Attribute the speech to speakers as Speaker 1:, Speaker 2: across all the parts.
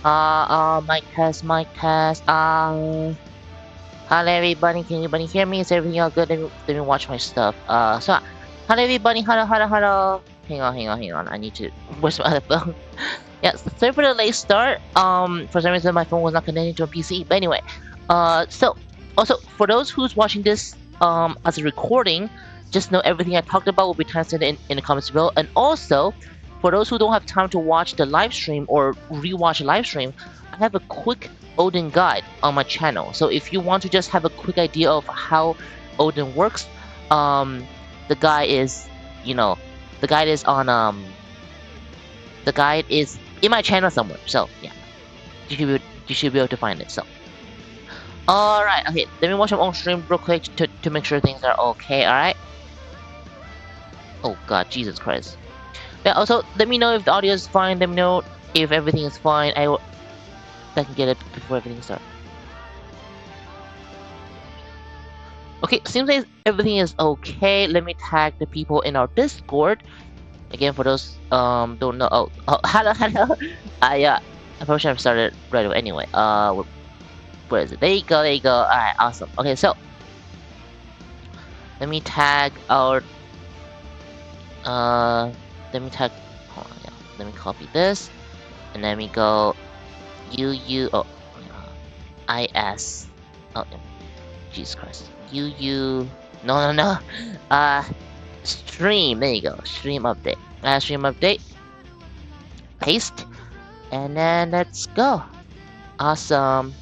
Speaker 1: Mic test, mic test. Hello everybody, can anybody hear me? Is everything all good? Let me watch my stuff. Hello everybody, hello. Hang on. I need to. Where's my other phone? Yeah, sorry for the late start. For some reason my phone was not connected to a PC. But anyway, so also for those who's watching this as a recording, just know everything I talked about will be timestamped in the comments below. And also, for those who don't have time to watch the live stream or rewatch the live stream, I have a quick Odin guide on my channel. So if you want to just have a quick idea of how Odin works, the guide is, you know, the guide is on the guide is in my channel somewhere. So yeah, you should be able to find it. So all right, okay, let me watch my own stream real quick to make sure things are okay. All right. Oh God, Jesus Christ. Yeah. Also, let me know if the audio is fine. Let me know if everything is fine. I can get it before everything starts. Okay, seems like everything is okay. Let me tag the people in our Discord. Again, for those don't know. Oh, hello. I probably should have started right away. Anyway, where is it? There you go. All right, awesome. Okay, so let me tag our let me tag. Hold on, yeah. Let me copy this, and then we go IS. Oh, Jesus Christ. No. Stream. There you go. Stream update. Stream update. Paste. And then let's go. Awesome.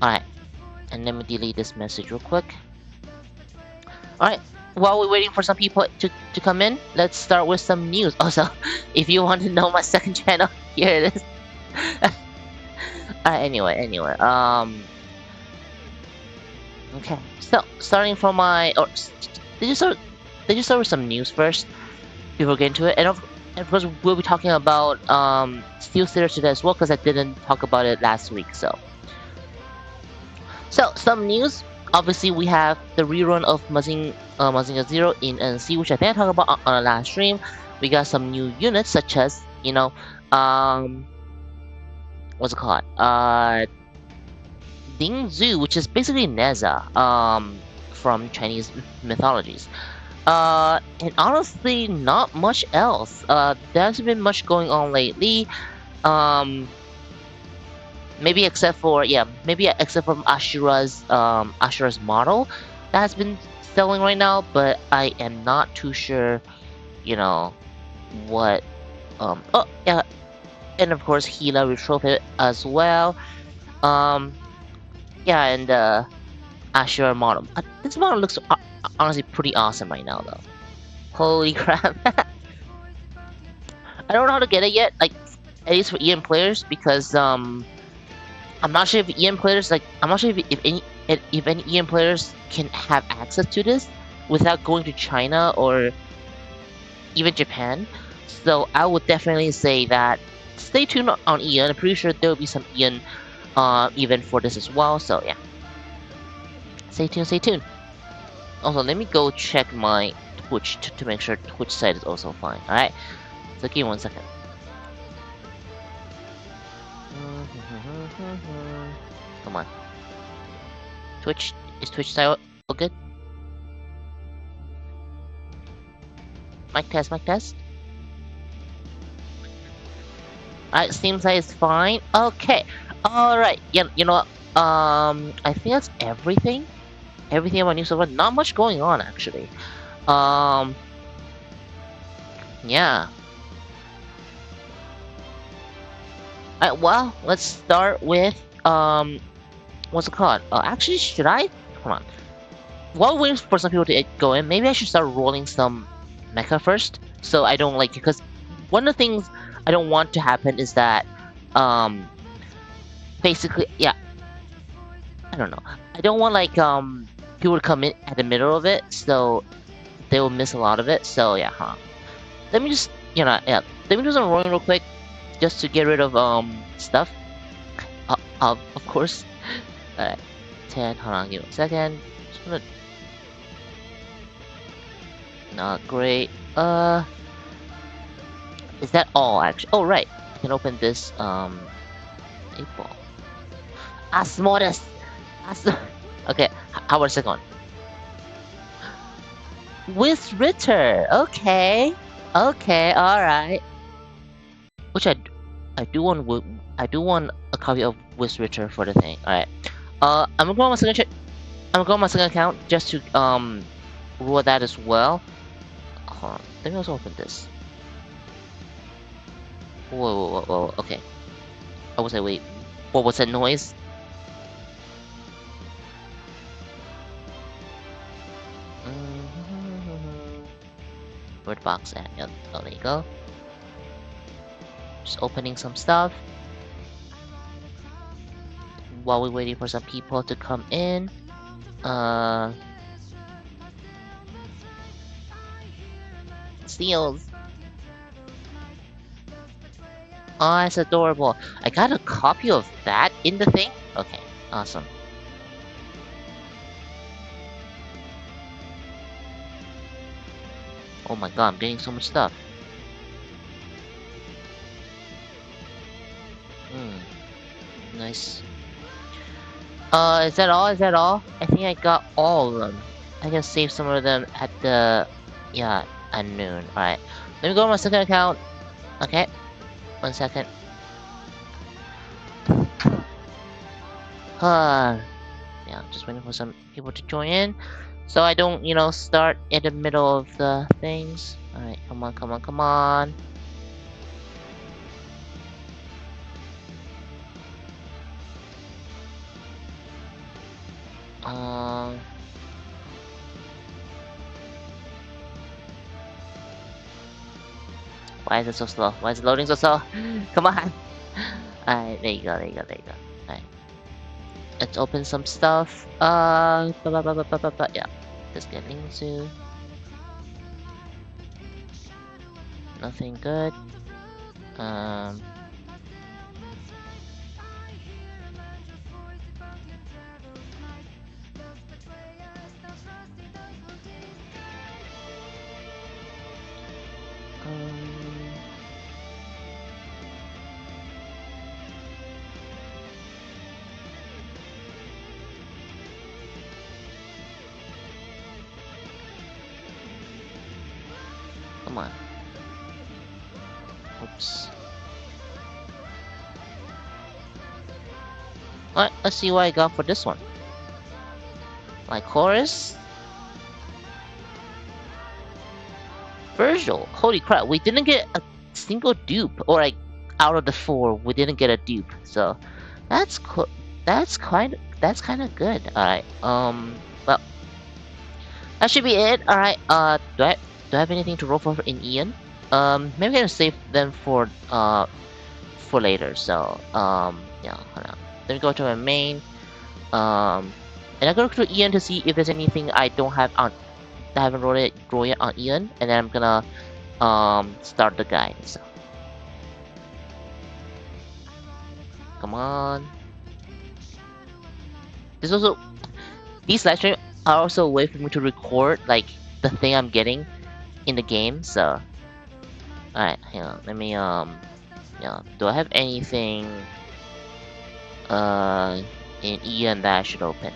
Speaker 1: Alright. And let me delete this message real quick. Alright. While we're waiting for some people to come in, let's start with some news. Also, if you want to know my second channel, here it is. Anyway. Okay, so starting from my, did you start with some news first before getting to it? And of course, we'll be talking about Steel City today as well because I didn't talk about it last week. So some news. Obviously, we have the rerun of Mazinga Zero in NC, which I think I talked about on the last stream. We got some new units such as what's it called? Dingzu, which is basically Neza, from Chinese mythologies. And honestly, not much else. There hasn't been much going on lately. Maybe except for Ashura's model that has been selling right now, but I am not too sure, what. Oh yeah, and of course Hila Retrophy as well. Yeah, and Ashura model. This model looks honestly pretty awesome right now, though. Holy crap! I don't know how to get it yet, like at least for EM players, because I'm not sure if EM players I'm not sure if any EM players can have access to this without going to China or even Japan. So I would definitely say that stay tuned on Ian. I'm pretty sure there will be some Ian event for this as well. So yeah, stay tuned. Also, let me go check my Twitch to make sure Twitch site is also fine. All right, so give me 1 second. Come on, Twitch site all good? Mic test. Alright, seems like it's fine. Okay. Alright. Yeah, you know what? I think that's everything. Everything about news so far. Not much going on actually. Yeah. Alright, well, let's start with what's it called? Actually, should I? Come on. While waiting for some people to go in, maybe I should start rolling some mecha first, so I don't because one of the things I don't want to happen is that basically, yeah, I don't know. I don't want people to come in at the middle of it, so they will miss a lot of it. So yeah, let me just let me do some rolling real quick, just to get rid of stuff. Of course. Alright, 10. Hold on, give me a second. Just gonna... Not great. Is that all actually? Oh right, I can open this April. Asmodeus! As okay, how about the second one? Wiz Ritter! Okay. Okay, alright. Which I do want I do want a copy of Wiz Ritter for the thing. Alright. I'm gonna go on my second I'm gonna go on my second account just to rule that as well. Hold on. Let me also open this. Whoa, okay. I was like, wait, what was that noise? Where the box at? Yep. Oh, there you go. Just opening some stuff. While we're waiting for some people to come in. Seals. Oh, it's adorable. I got a copy of that in the thing? Okay, awesome. Oh my god, I'm getting so much stuff. Nice. Is that all? Is that all? I think I got all of them. I can save some of them at the... yeah, at noon. Alright. Let me go to my second account. Okay. 1 second. Yeah, just waiting for some people to join in. So I don't, you know, start in the middle of the things. Alright, come on, come on, come on. Why is it so slow? Why is it loading so slow? Come on! Alright, there you go, there you go, there you go. Alright. Let's open some stuff. Yeah. Just getting into... nothing good. Come on. Oops. Alright, let's see what I got for this one. Like Horus. Virgil. Holy crap, we didn't get a single dupe. Or like, out of the 4, we didn't get a dupe. So, that's kind of good. Alright, well. That should be it. Alright, do I have anything to roll for in Ian? Maybe I'm gonna save them for later. So, yeah, hold on. Let me go to my main. And I go to Ian to see if there's anything I don't have on, that I haven't rolled yet on Ian, and then I'm gonna start the guide. So, come on. This also, these live streams are also a way for me to record like the thing I'm getting in the game. So, alright, hang on. Let me yeah. Do I have anything in Ian that I should open?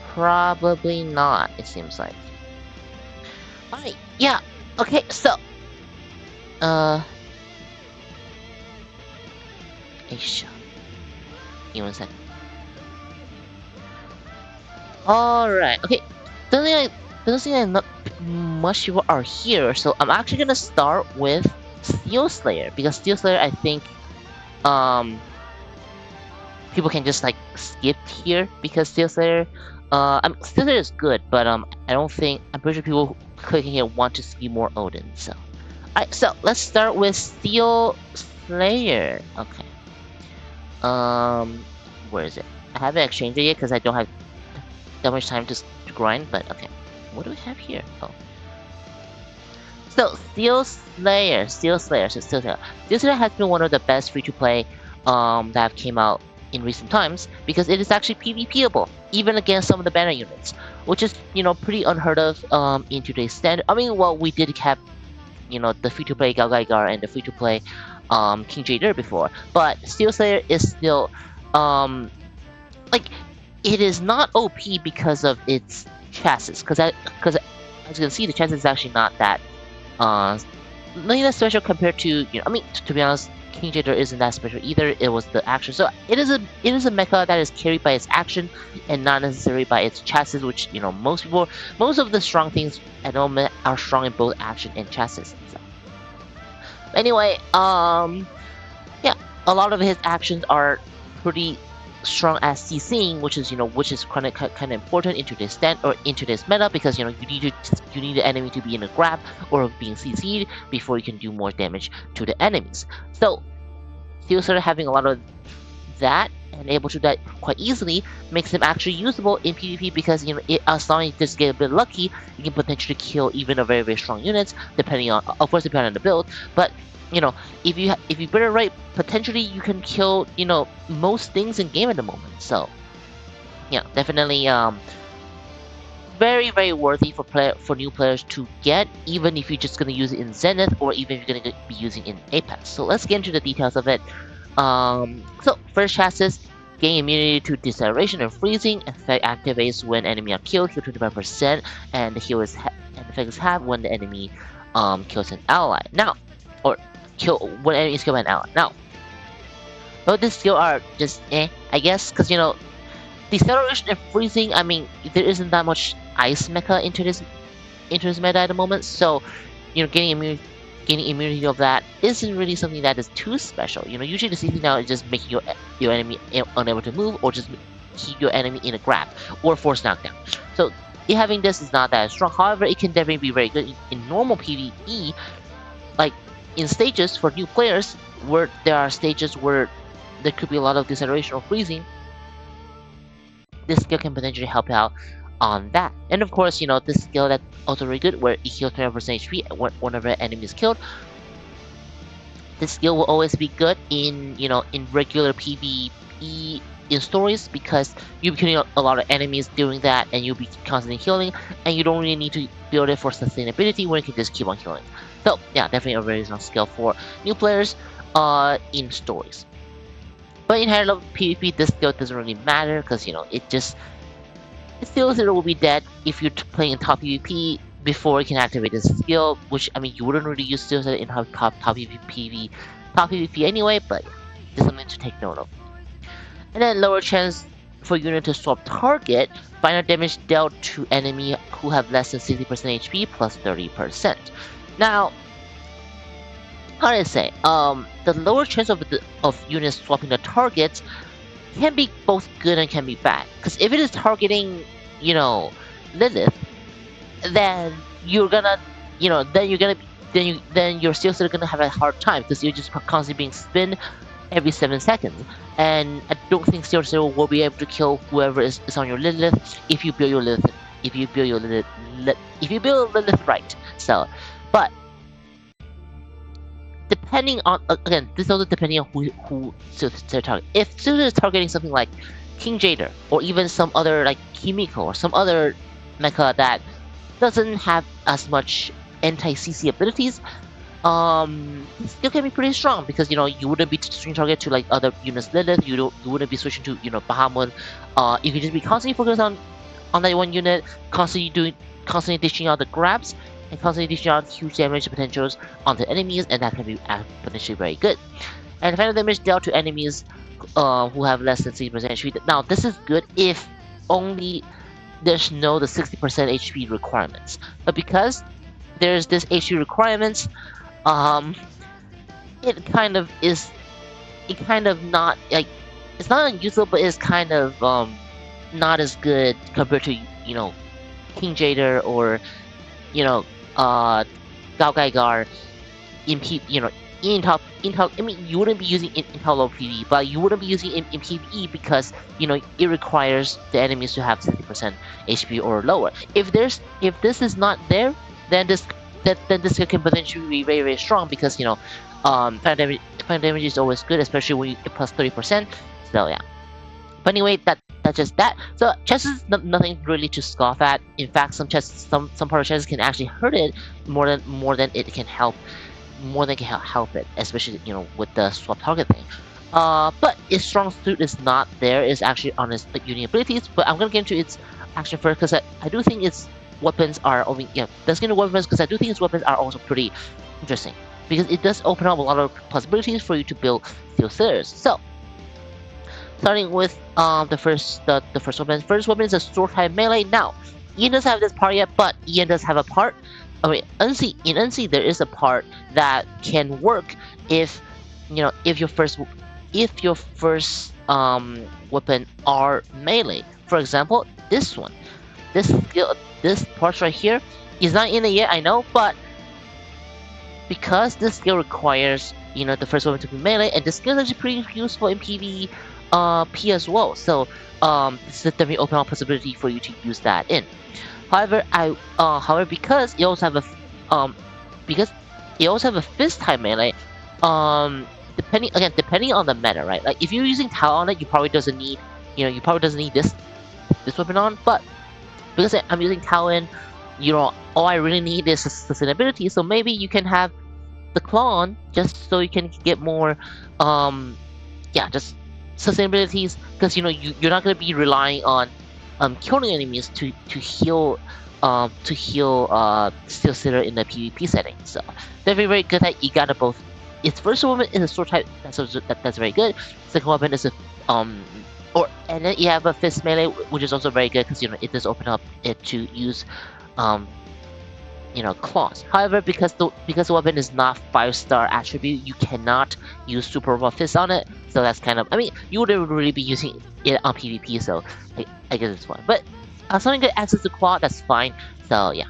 Speaker 1: Probably not, it seems like. Alright, yeah, okay, so Aisha. Give me 1 second. Alright, okay. Doesn't seem like not much people are here, so I'm actually gonna start with Steel Slayer, because Steel Slayer, I think people can just like skip here, because Steel Slayer Steel Slayer is good, but I'm pretty sure people clicking here want to see more Odin. So, alright, so let's start with Steel Slayer. Okay. Where is it? I haven't exchanged it yet because I don't have that much time to grind. But okay, what do we have here? Oh. So Steel Slayer. Steel Slayer has been one of the best free-to-play that have came out in recent times, because it is actually PvPable, even against some of the banner units, which is, you know, pretty unheard of in today's standard. I mean, well, we did have, you know, the free-to-play Galgaigar and the free-to-play King Jader before, but Steel Slayer is still um like it is not OP because of its chassis. Because as you can see, the chassis is actually not that uh nothing that special compared to I mean to be honest, King Jader isn't that special either. It was the action. So it is a mecha that is carried by its action and not necessarily by its chassis, which most of the strong things at the moment are strong in both action and chassis. So anyway, yeah, a lot of his actions are pretty strong as CCing, which is kind of important into this stand or into this meta because you need the enemy to be in a grab or being CC'd before you can do more damage to the enemies. So still sort of having a lot of that and able to do that quite easily makes him actually usable in PvP because as long as you just get a bit lucky, you can potentially kill even a very strong units depending on the build. But if you build it right, potentially you can kill most things in game at the moment. So yeah, definitely very worthy for new players to get, even if you're just gonna use it in Zenith or even if you're gonna be using it in Apex. So let's get into the details of it. So first chassis, gain immunity to deceleration and freezing. Effect activates when enemy are killed, heal 25%, and the effect is half when the enemy kills an ally. Now, or kill when enemy is killed by an ally. Now, both these skill are just I guess, because deceleration and freezing. I mean, there isn't that much ice mecha into this meta at the moment, so getting immunity of that isn't really something that is too special. Usually the CC now is just making your enemy unable to move, or just keep your enemy in a grab or force knockdown. So having this is not that strong. However, it can definitely be very good in normal PvE, like in stages for new players where there are stages where there could be a lot of deceleration or freezing. This skill can potentially help out on that. And of course, this skill that's also very good where it heals 20% HP whenever an enemy is killed. This skill will always be good in regular PvE in stories because you'll be killing a lot of enemies doing that, and you'll be constantly healing, and you don't really need to build it for sustainability when you can just keep on healing. So yeah, definitely a very strong skill for new players in stories. But in higher level PvP, this skill doesn't really matter because it still will be dead if you're playing in top PvP before you can activate this skill, which I mean you wouldn't really use still in top PvP anyway, but just something to take note of. And then lower chance for unit to swap target, final damage dealt to enemy who have less than 60% HP plus 30%. Now, how do I say? The lower chance of units swapping the targets can be both good and can be bad. Because if it is targeting, Lilith, then you're still gonna have a hard time because you're just constantly being spin every 7 seconds. And I don't think Steel Slayer will be able to kill whoever is on your Lilith if you build your Lilith right. So, but depending on again, this is also depending on who they're targeting. If Steel Slayer is targeting something like King Jader or even some other like Kimiko or some other mecha that doesn't have as much anti-CC abilities, it still can be pretty strong because you wouldn't be switching target to like other units Lilith. You wouldn't be switching to Bahamut. You can just be constantly focused on that one unit, constantly dishing out the grabs and constantly dishing out huge damage potentials onto enemies, and that can be potentially very good. And final damage dealt to enemies who have less than 60% HP. Now this is good if only there's the 60% HP requirements, but because there's this HP requirements, it kind of not like, it's not unusable, but it's kind of not as good compared to King Jader or Gao Gaigar in top. I mean, you wouldn't be using it in top low PvE, but you wouldn't be using it in PvE because it requires the enemies to have 60% HP or lower. If this is not there, then this can potentially be very strong because final damage is always good, especially when you get plus 30%. So yeah. But anyway, that's just that. So chests is nothing really to scoff at. In fact, some part of chests can actually hurt it more than it can help more than can help it, especially with the swap target thing. But its strong suit is not there. It's actually on its unique abilities. But I'm gonna get into its action first because I do think its weapons are only let's get into weapons because I do think its weapons are also pretty interesting because it does open up a lot of possibilities for you to build steel cylinders. So starting with the first weapon. First weapon is a sword type melee. Now, Ian doesn't have this part yet, but Ian does have a part. I mean, in NC there is a part that can work if if your first weapon are melee. For example, this one, this part right here is not in it yet. I know, but because this skill requires the first weapon to be melee, and this skill is actually pretty useful in PvP P as well. So this is definitely open up possibility for you to use that in. However, because you also have a fist type melee, depending on the meta, right? Like if you're using Tao on it, you probably doesn't need this weapon on. But because I'm using Tao in, all I really need is sustainability. So maybe you can have the claw on just so you can get more just sustainabilities, because you're not going to be relying on killing enemies to heal Steel Cylinder in the PvP setting. So definitely very good that you got it both. Its first weapon is a sword type, that's very good. Second weapon is a and then you have a fist melee, which is also very good because it does open up it to use claws. However, because the weapon is not 5-star attribute, you cannot use super robot fist on it. So that's kind of, I mean, you wouldn't really be using it on PvP, so I guess it's fine. But something good access to claw, that's fine. So yeah.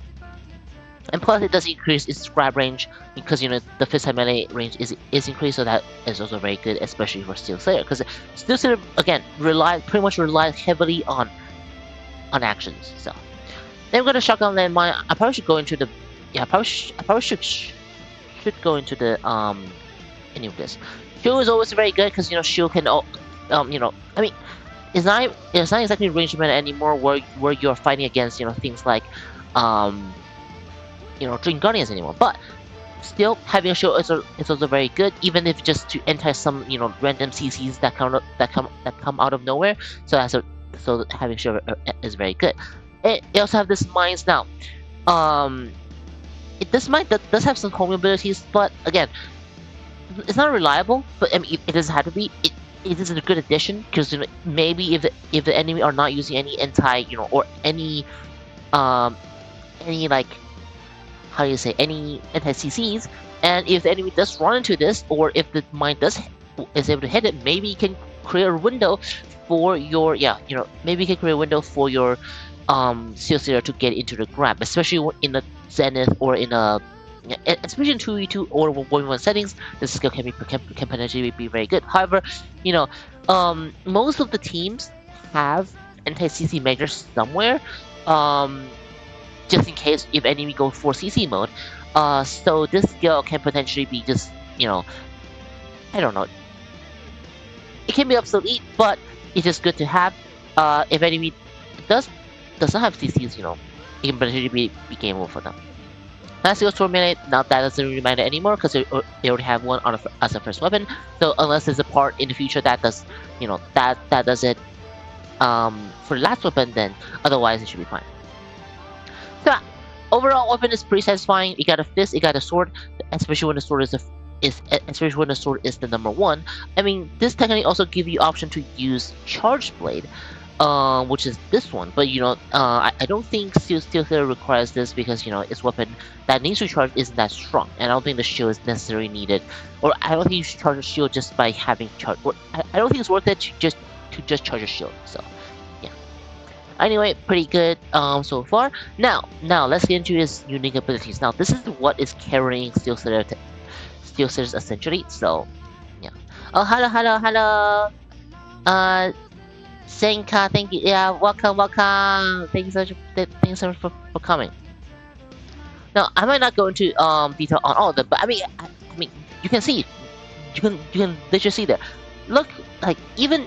Speaker 1: And plus, it does increase its grab range because the fist type melee range is increased, so that is also very good, especially for Steel Slayer. Because Steel Slayer again pretty much relies heavily on actions. So then we're gonna shotgun landmine. I probably should go into the I probably should go into the any of this. Shield is always very good because shield can I mean it's not exactly ranged meta anymore where you're fighting against things like Dream Guardians anymore, but still having a shield is also very good, even if just to entice some random CCs that come out of nowhere. So having shield is very good. It also have this mines now. This mine does have some homing abilities, but again, it's not reliable. But I mean, it doesn't have to be. It is a good addition because maybe if the enemy are not using any or any like how do you say, any anti-CCs, and if the enemy does run into this, or if the mine is able to hit it, maybe you can create a window for your maybe you can create a window for your Steel Cylinder to get into the grab, especially in a Zenith or in a especially in 2v2 or 1v1 settings. This skill can potentially be very good. However, most of the teams have anti-CC measures somewhere, just in case if enemy go for CC mode. So this skill can potentially be just I don't know. It can be obsolete, but it's just good to have. If enemy does not have CCs, it can potentially be game over for them. Last skill sword melee. Now that doesn't really matter anymore because they already have one as a first weapon. So unless there's a part in the future that does that does it for the last weapon, then otherwise it should be fine. So overall weapon is pretty satisfying. You got a fist, you got a sword, especially when the sword is the number one. I mean, this technically also gives you option to use Charge Blade, which is this one. But I don't think Steel Cylinder requires this because its weapon that needs to charge isn't that strong, and I don't think the shield is necessarily needed. Or I don't think you should charge a shield just by having charge. Or I don't think it's worth it to just charge a shield. So. Anyway, pretty good so far. Now let's get into his unique abilities. Now this is what is carrying Steel Cylinder essentially. So yeah. Oh, hello. Senka, thank you. Yeah, welcome. Thank you so much for coming. Now I might not go into detail on all of them, but I mean you can see, you can literally see there. Look, like even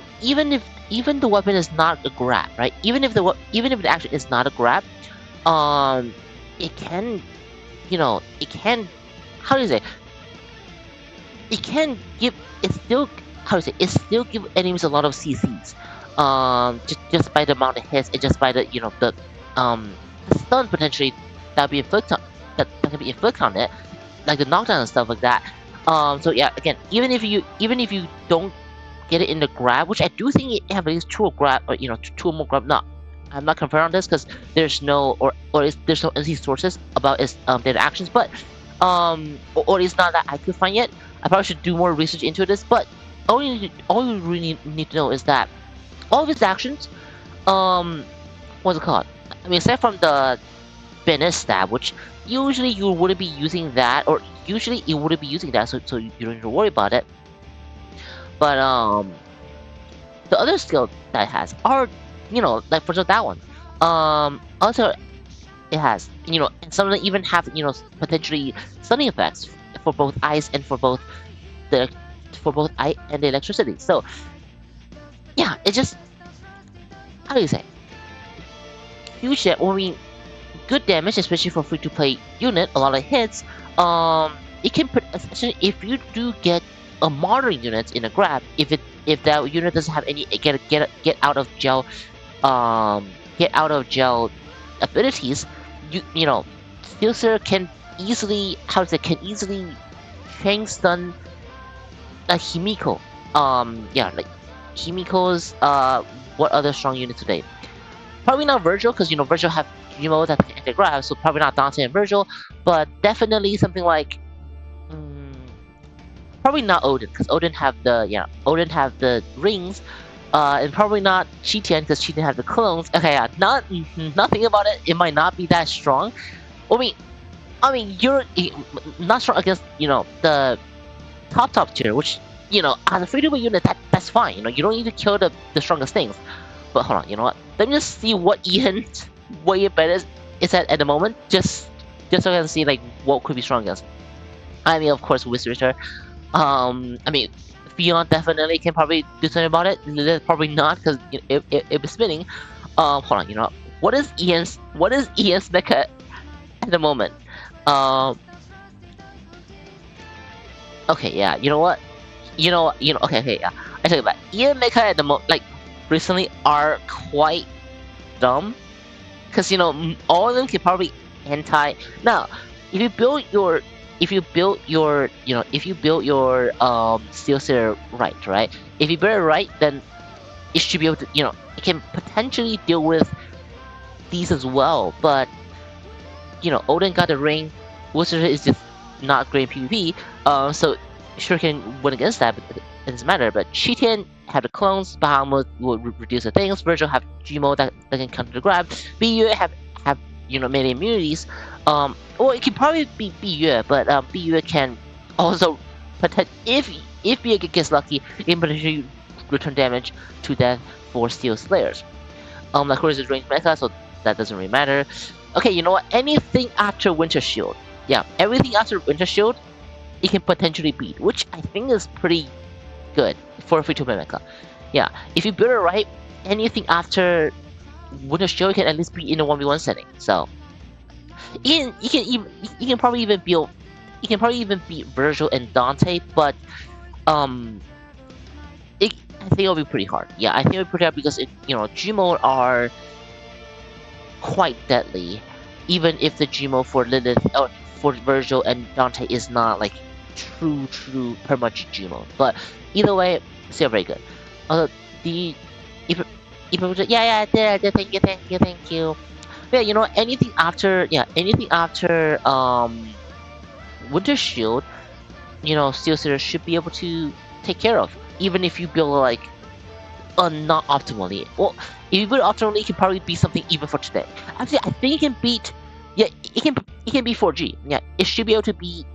Speaker 1: the weapon is not a grab, right? Even if the action is not a grab, it can, how do you say? it can give it still how to say it still give enemies a lot of CCs. Just by the amount of hits and just by the the stun potentially that be inflict on that can be inflicted on it, like the knockdown and stuff like that. So yeah, again, even if you don't get it in the grab, which I do think it have at least two grab or two or more grab. No, I'm not confirmed on this because there's no there's no NC sources about its data actions, but or it's not that I could find yet. I probably should do more research into this, but all you really need to know is that all of its actions, what's it called? I mean, aside from the finish stab, which usually you wouldn't be using that, or usually you wouldn't be using that, so you don't need to worry about it. But the other skill that it has are, like for example that one. Also it has, and some of them even have, potentially stunning effects for both ice and the for both ice and the electricity. So yeah, it just how do you say? Huge that I mean, good damage, especially for free-to-play unit. A lot of hits. It can put especially if you do get a modern unit in a grab. If that unit doesn't have any get out of gel, get out of gel abilities, Steel can easily can easily chain stun a Himiko. Yeah, like Himiko's what other strong units today? Probably not Virgil, because Virgil have Gmo that can grab, so probably not Dante and Virgil, but definitely something like probably not Odin, because Odin have the rings, and probably not Chitian, because Chitian have the clones. Okay, yeah, nothing about it. It might not be that strong. I mean, you're not strong against the top tier, which as a free-to-play unit, that's fine. You don't need to kill the strongest things. But hold on, you know what? Let me just see what Ian's way better is at the moment, just so I can see like what could be strong against. I mean, of course, Wizardor. I mean, Fion definitely can probably do something about it. Lilith probably not, because it was spinning. Hold on, what is Ian's mecha at the moment? Okay, yeah, you know what? Okay, yeah. I tell you about Ian mecha at the moment, like recently, are quite dumb, because all of them can probably anti. Now, if you build your Steel Slayer right? If you build it right, then it should be able to it can potentially deal with these as well. But Odin got the ring. Wizard is just not great in PvP. So sure can win against that, but it doesn't matter. But Chitian have the clones. Bahamut will reduce the things. Virgil have Gmo that can counter the grab. Biyue have many immunities. Well, it can probably be Biyue, but Biyue can also if Biyue gets lucky, it can potentially return damage to death for Steel Slayers. Of course, it's ranged mecha, so that doesn't really matter. Okay, you know what? Anything after Winter Shield, yeah, everything after Winter Shield, it can potentially beat, which I think is pretty good for a free-to-play mecha. Yeah, if you build it right, anything after Winter Shield can at least be in a 1v1 setting. So you can probably even beat Virgil and Dante, but I think it'll be pretty hard. Yeah, I think it'll be pretty hard because Gmo are quite deadly, even if the Gmo for Lilith or for Virgil and Dante is not like true per much Gmo. But either way, still very good. The yeah, I did. Thank you. But yeah, anything after Winter Shield, Steel Slayer should be able to take care of, even if you build like not optimally. Well, if you build optimally, it can probably beat something even for today. Actually, I think it can beat. Yeah, it can beat 4G. Yeah, it should be able to beat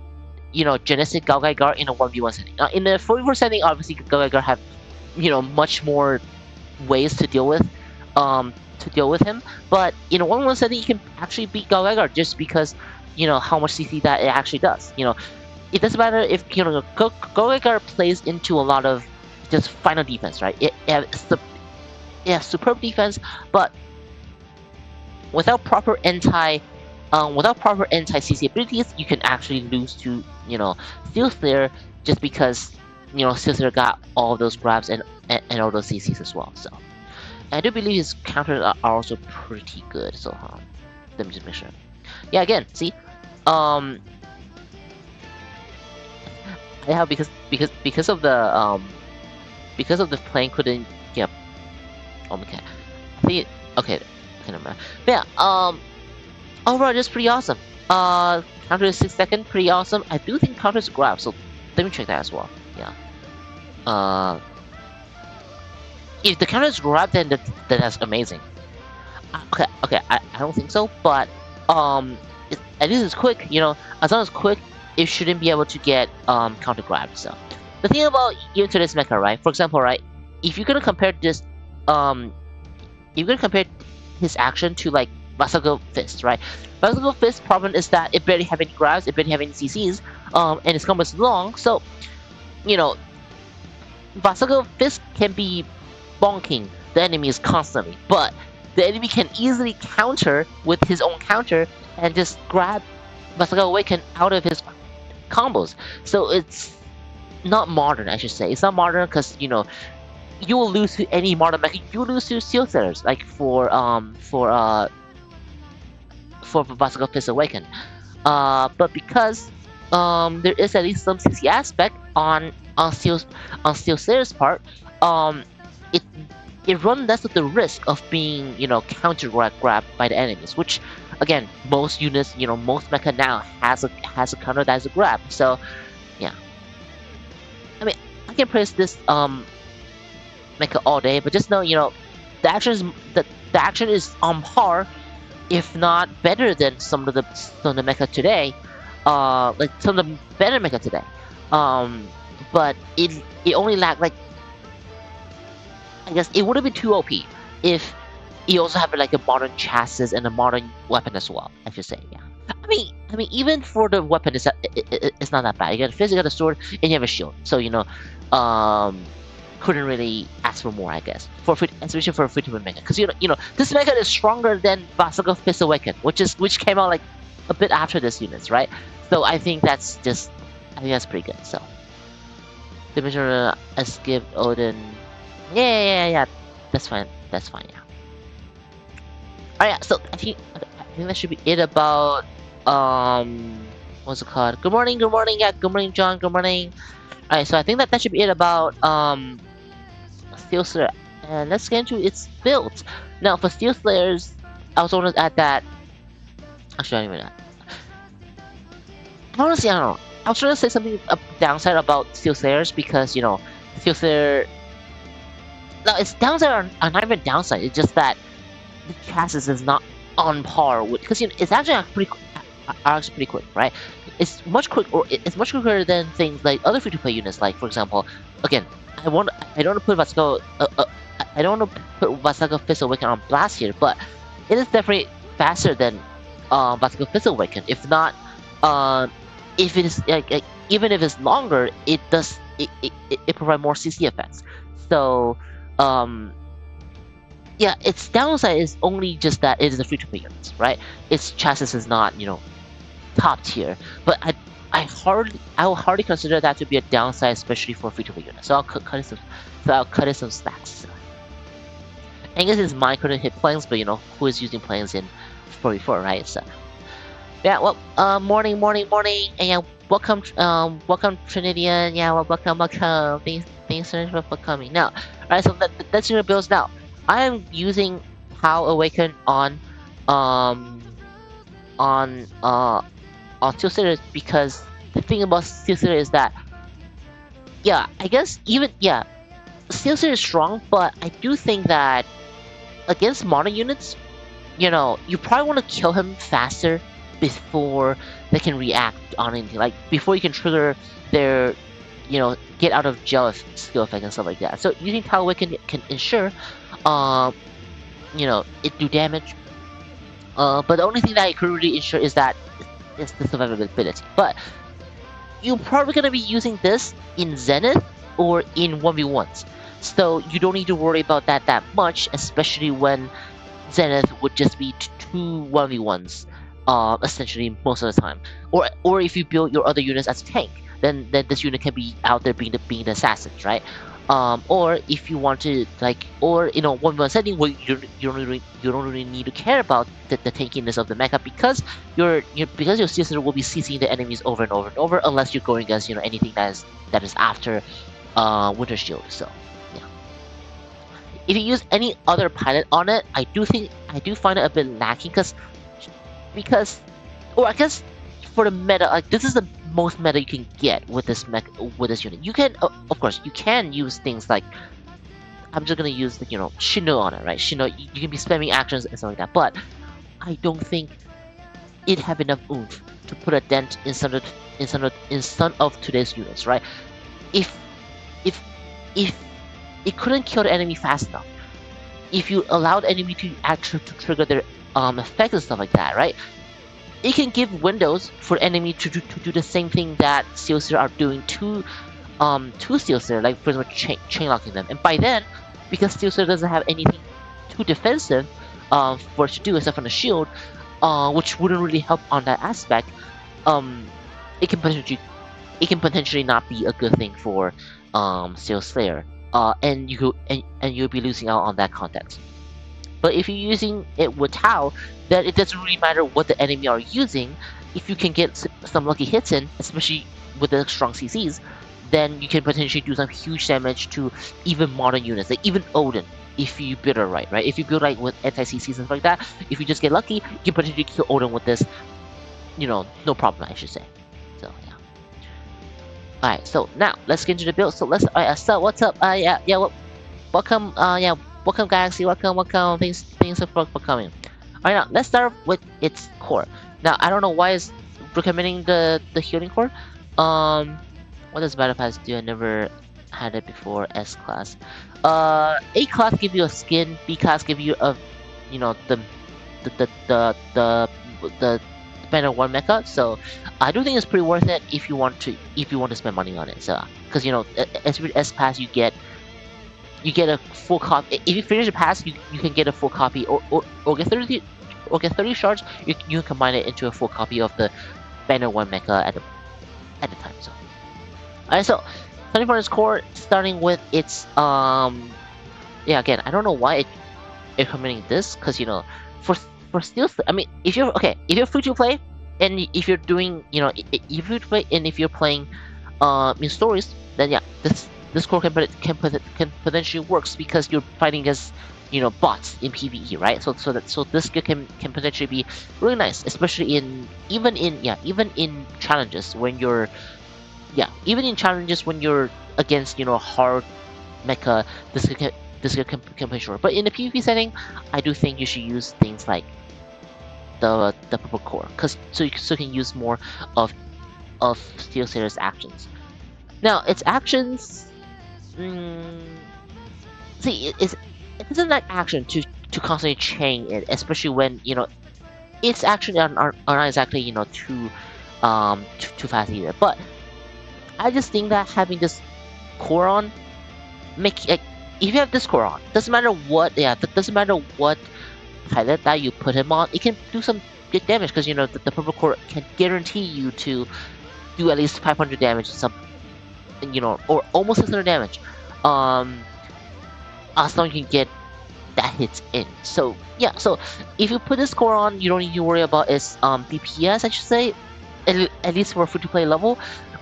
Speaker 1: Genesis Galgaigar in a 1v1 setting. In the 4v4 setting, obviously Galgaigar have much more ways to deal with him. But in a 1v1 setting, you can actually beat Galgaigar just because how much CC that it actually does. It doesn't matter if Galgaigar plays into a lot of just final defense, right? It has superb defense, but without proper anti CC abilities, you can actually lose to Steel Slayer just because Caesar got all those grabs and all those CCs as well. So I do believe his counters are also pretty good. So let me just make sure. Yeah, again, see, um, yeah, because of the plane couldn't get. Oh, okay, I think okay, never mind. But yeah, overall, just pretty awesome. Counter is 6 seconds, pretty awesome. I do think counter is grab, so let me check that as well. Yeah. If the counter is grab, then that's amazing. Okay, I don't think so, but at least it's quick. As long as it's quick, it shouldn't be able to get counter grab. So the thing about even to this mecha, right? For example, right, if you're gonna compare this, you're gonna compare his action to like Vasago Fist, right? Vasago Fist problem is that it barely have any grabs, it barely have any CCs, and its combo is long. So Vasago Fist can be bonking the enemies constantly, but the enemy can easily counter with his own counter and just grab Vasago Awaken out of his combos. So it's not modern, I should say. It's not modern because you will lose to any modern mecha. You lose to Steel Sellers, like for Vasago Fist Awaken. But because there is at least some CC aspect on Steel Sellers' part, it runs less of the risk of being counter grabbed by the enemies, which again most units most mecha now has a counter that is a grab. So yeah, I mean I can praise this mecha all day, but just know the action is on par, if not better than some of the mecha today, like some of the better mecha today. But it only lacked like. I guess it wouldn't be too OP if you also have like a modern chassis and a modern weapon as well. I should say, yeah. I mean, even for the weapon, it's not that bad. You got a fist, you got a sword, and you have a shield. So couldn't really ask for more, I guess. Especially for a free-to-play mecha, because this mecha is stronger than Vasago Fist Awaken, which came out like a bit after this units, right? So I think that's pretty good. So Dimensional Escape Odin. Yeah. That's fine. Yeah. Alright, so I think that should be it about what's it called? Good morning. Yeah, good morning, John. Good morning. Alright, so I think that should be it about Steel Slayer, and let's get into its build. Now for Steel Slayers, I was going to add that. Actually, I don't even know. Honestly, I don't know. I was trying to say something downside about Steel Slayers because Steel Slayer. No, its downside are not even downside. It's just that the chassis is not on par with, because it's actually pretty quick, right? It's much quicker than things like other free-to-play units. Like for example, again, I don't want to put Vasago Fist Awaken on blast here, but it is definitely faster than Vasago Fist Awaken. If not, if it is like even if it's longer, it provides more CC effects. So. Yeah, its downside is only just that it is a free-to-play unit, right? Its chassis is not, top tier. But I will hardly consider that to be a downside, especially for free-to-play units. So I'll cut it some stacks. I guess it's mine couldn't hit planes, but who is using planes in 44, right? So yeah, well, morning, and yeah, welcome Trinidian. Yeah, well, welcome. Thanks so much for coming. Now, alright, so that's your builds now. I am using How Awaken on Steel Slayer because the thing about Steel Slayer is that, yeah, I guess Steel Slayer is strong, but I do think that against modern units, you probably want to kill him faster before they can react on anything, like before you can trigger their get out of jail skill effect and stuff like that. So using How Awaken can ensure it do damage, but the only thing that it could really ensure is that it's the survivability. But you're probably going to be using this in Zenith or in 1v1s, so you don't need to worry about that much, especially when Zenith would just be 2 1v1s essentially most of the time, or if you build your other units as a tank, then this unit can be out there being the assassins, right? Or if you want to like, or one setting where you don't really need to care about the tankiness of the mecha because your sister will be CCing the enemies over and over and over unless you're going against anything that is after Winter Shield. So yeah, if you use any other pilot on it, I do find it a bit lacking because or I guess for the meta, like this is the most meta you can get with this unit. You can of course you can use things like, I'm just gonna use the Shino on it, right? Shino, you can be spamming actions and stuff like that, but I don't think it have enough oomph to put a dent in some of today's units, right? If if if it couldn't kill the enemy fast enough, if you allowed enemy to actually to trigger their effects and stuff like that, right? It can give windows for enemy to do the same thing that Sealster are doing to Sealster, like for example chain locking them. And by then, because Sealster doesn't have anything too defensive for it to do except for the shield, which wouldn't really help on that aspect, it can potentially not be a good thing for Seal Slayer. And you'll be losing out on that context. But if you're using it with Tau, then it doesn't really matter what the enemy are using. If you can get some lucky hits in, especially with the strong CCs, then you can potentially do some huge damage to even modern units, like even Odin, if you build it right? If you build with anti-CCs and stuff like that, if you just get lucky, you can potentially kill Odin with this, no problem, I should say. So yeah. Alright, so now let's get into the build. So let's so what's up? Welcome, welcome Galaxy, welcome, thanks for coming. Alright, now let's start with its core. Now I don't know why it's recommending the healing core. What does Battle Pass do? I never had it before. S class. A class give you a skin, B class give you a the Banner 1 mecha, so I do think it's pretty worth it if you want to spend money on it. So because S pass you get a full copy. If you finish the pass, you can get a full copy or get 30 shards. You can combine it into a full copy of the Banner 1 mecha at the time. So alright, so starting from its core, starting with its again, I don't know why it's recommending this, because for Steel, I mean, if you're free to play, and if you're doing, if you play and if you're playing in stories, then yeah, this core can potentially works because you're fighting against bots in PvE, right? So this skill can potentially be really nice, especially even in challenges when you're against hard mecha. This can play short. But in the PvP setting, I do think you should use things like the purple core, so you can use more of Steel Slayer's actions. Now its actions, see, it doesn't like action to constantly chain it, especially when its actions are not exactly too fast either. But I just think that having this core on if you have this core on, doesn't matter what pilot that you put him on, it can do some good damage because the purple core can guarantee you to do at least 500 damage or something, or almost 600 damage. As long as you can get that hits in. So yeah, so if you put this core on, you don't need to worry about its DPS, I should say, at least for a free to play level.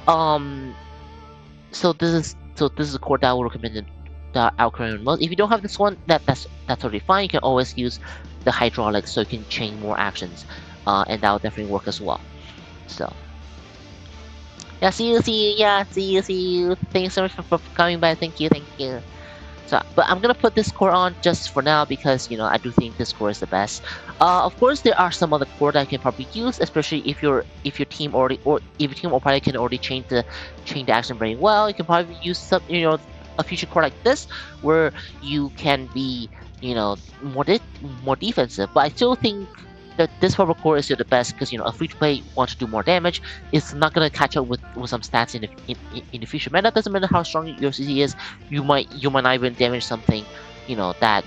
Speaker 1: So this is a core that I would recommend the Alkaline most. If you don't have this one, that's totally fine. You can always use the hydraulics, so you can chain more actions, and that will definitely work as well. So yeah, see you. Thanks so much for coming by. Thank you. So, but I'm gonna put this core on just for now because I do think this core is the best. Of course, there are some other core that I can probably use, especially if your team already or if your team or party can already chain the action very well. You can probably use some a future core like this where you can be more defensive. But I still think that this purple core is still the best because a free to play wants to do more damage. It's not gonna catch up with some stats in the future meta. Doesn't matter how strong your CC is, you might not even damage something that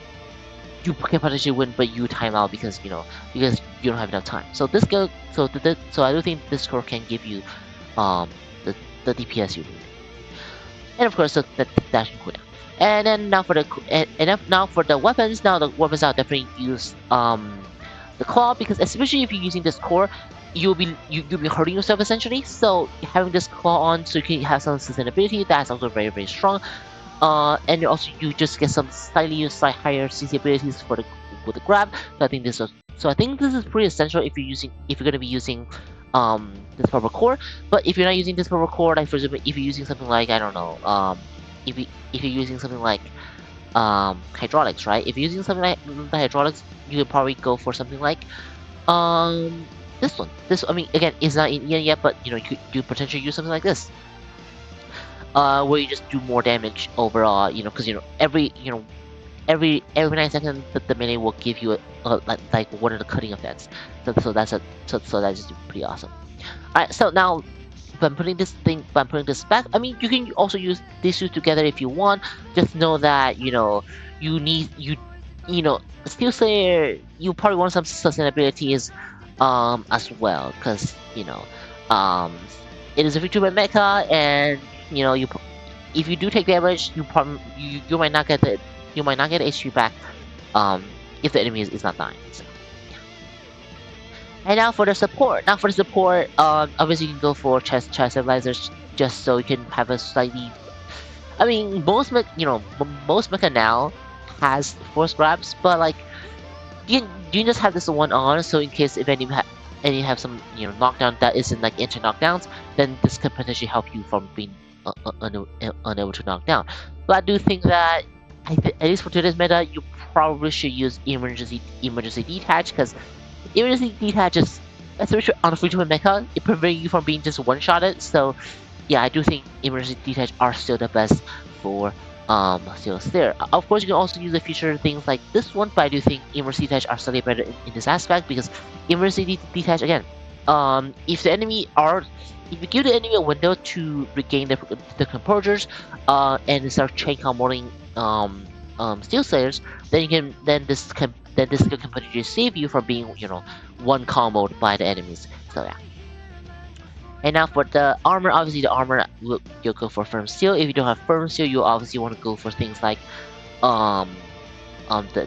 Speaker 1: you can potentially win, but you time out because you don't have enough time. So I do think this core can give you the DPS you need. And of course, the dashing cooldown. And then now for the now for the weapons. Now the weapons I'll definitely use the claw, because especially if you're using this core, you'll be hurting yourself essentially. So having this claw on, so you can have some sustainability. That's also very strong. And also you just get some slightly higher CC abilities for the with the grab. So I think this is pretty essential if you're gonna be using this purple core. But if you're not using this purple core, like for example, if you're using something like, I don't know, if you're using something like hydraulics, right? If you're using something like the hydraulics, you could probably go for something like this one. This, I mean, again, it's not in yet, but you know, you could potentially use something like this. Where you just do more damage overall, you know, because every 9 seconds the melee will give you like one of the cutting effects. So that's just pretty awesome. Alright, so now by putting this back, I mean, you can also use these two together if you want. Just know that you know Steel Slayer, you probably want some sustainabilities as well, because it is a feature-based mecha, and if you do take damage, you might not get the HP back if the enemy is not dying. So, and now for the support. Obviously you can go for chest stabilizers, just so you can have a slightly. I mean, most mecha now has force grabs, but like you just have this one on, so in case if any have some knockdown that isn't like inter knockdowns, then this could potentially help you from being unable to knock down. But I do think that at least for today's meta, you probably should use emergency detach, because emergency detach is, especially on a free-to-play mecha, it prevents you from being just one-shotted. So yeah, I do think emergency detach are still the best for Steel Slayer. Of course, you can also use the feature things like this one, but I do think emergency detach are slightly better in this aspect, because emergency detach, again, if you give the enemy a window to regain the composures and start chain comboing Steel Slayers, then this skill can potentially save you from being one comboed by the enemies. So yeah. And now for the armor, obviously the armor you'll go for firm steel. If you don't have firm steel, you obviously want to go for things like the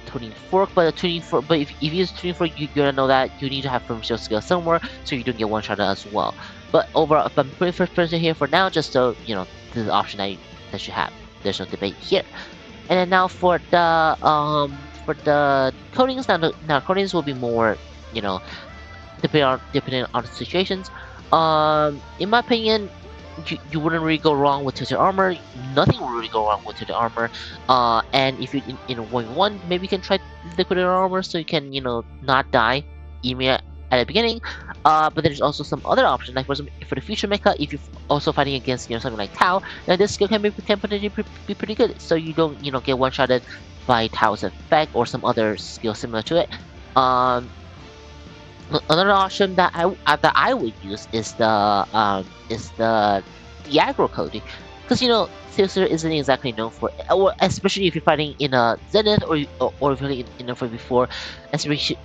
Speaker 1: tuning fork. But if you use tuning fork, you're gonna know that you need to have firm steel skill somewhere, so you don't get one shot as well. But overall, if I'm putting first person here for now, just so this is the option that you have. There's no debate here. And then now for the coatings, now coatings will be more depending on the situations. In my opinion, you wouldn't really go wrong with tilted armor. Nothing will really go wrong with tilted armor. And if you in a 1v1, maybe you can try liquidated armor, so you can not die even at the beginning. But there's also some other options, like for the future mecha, if you're also fighting against something like Tau, then this skill can potentially be pretty good. So you don't get one-shotted by Tau's effect or some other skill similar to it. Another option that I would use is the aggro coding, because Steel Slayer isn't exactly known for, especially if you're fighting in a Zenith or if you're fighting in a 4v4, especially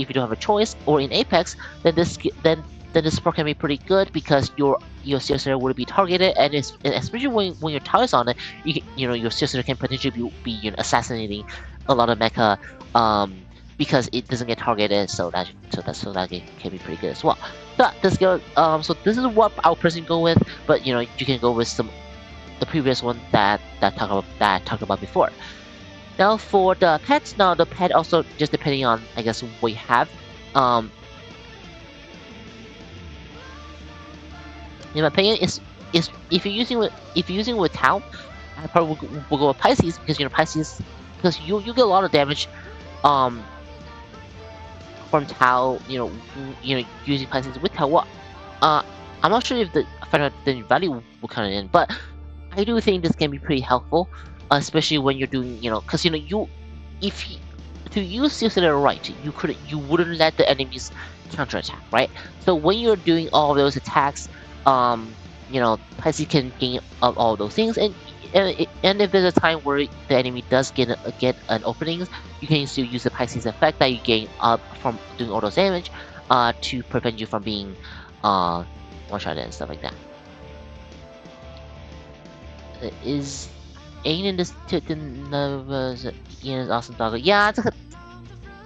Speaker 1: if you don't have a choice, or in Apex, then this support can be pretty good, because your Steel Slayer would be targeted, and especially when your tower is on it, your Steel Slayer can potentially be assassinating a lot of mecha. Because it doesn't get targeted, so that can be pretty good as well. So this skill, so this is what I'll personally go with, but you can go with the previous one that I talked about before. Now for the pets, the pet also just depending on, I guess, what you have. In my opinion, is if you're using with Tau, I probably will go with Pisces, because Pisces, because you get a lot of damage from Tau, using Pisces with Tau. Well, I'm not sure if the final value will count it in, but I do think this can be pretty helpful, especially when you're doing, because if to use Steel Slayer right, you wouldn't let the enemies counterattack, right? So when you're doing all those attacks, Pisces can gain all those things, and if there's a time where the enemy does get an opening, you can still use the Pisces effect that you gain up from doing all those damage to prevent you from being one-shotted and stuff like that. is Aiden this to Nova Ian's awesome dog. Yeah,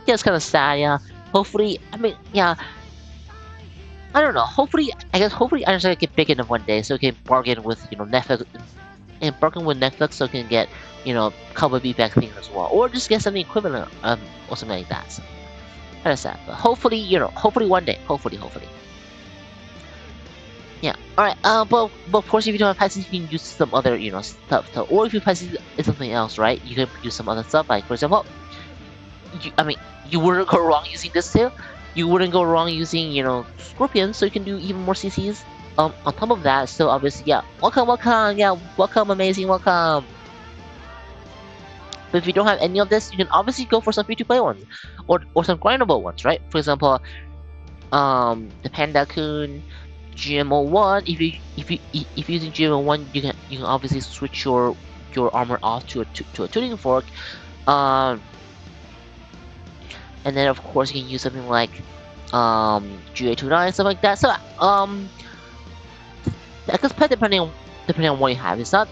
Speaker 1: it's kind of sad. Yeah, hopefully, I mean, yeah, I don't know. Hopefully, I guess hopefully I just get big enough one day so we can bargain with Netflix and bargain with Netflix so we can get couple of feedback things as well, or just get something equivalent or something like that. So, kind of sad, but hopefully hopefully one day, hopefully. Yeah. All right. But of course, if you don't have Pisces, you can use some other stuff. So, or if your Pisces is something else, right? You can use some other stuff. Like for example, I mean, you wouldn't go wrong using this too. You wouldn't go wrong using Scorpion, so you can do even more CCs. On top of that, so obviously, yeah, welcome, yeah, welcome, amazing, welcome. But if you don't have any of this, you can obviously go for some free-to-play ones, or some grindable ones, right? For example, the Panda-kun, GMO1. If you're using GMO1, you can obviously switch your armor off to a tuning fork. And then of course you can use something like GA29, stuff like that. So I guess depending on what you have, it's not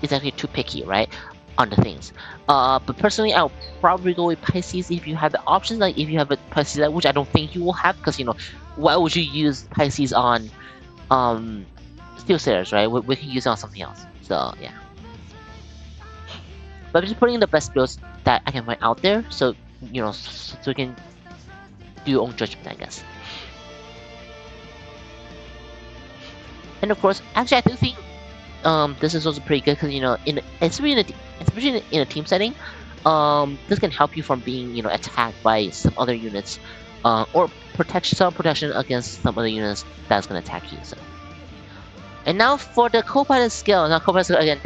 Speaker 1: exactly too picky, right, on the things. But personally, I'll probably go with Pisces if you have the options. Like if you have a Pisces, which I don't think you will have, because why would you use Pisces on Steel Stairs, right? We can use it on something else. So yeah. But I'm just putting the best builds that I can find out there, so so you can do your own judgment, I guess. And of course, actually, I do think this is also pretty good because especially in a team setting, this can help you from being attacked by some other units, or protection against some other units that's gonna attack you. So. And now for the co-pilot skill. Now co-pilot skill again,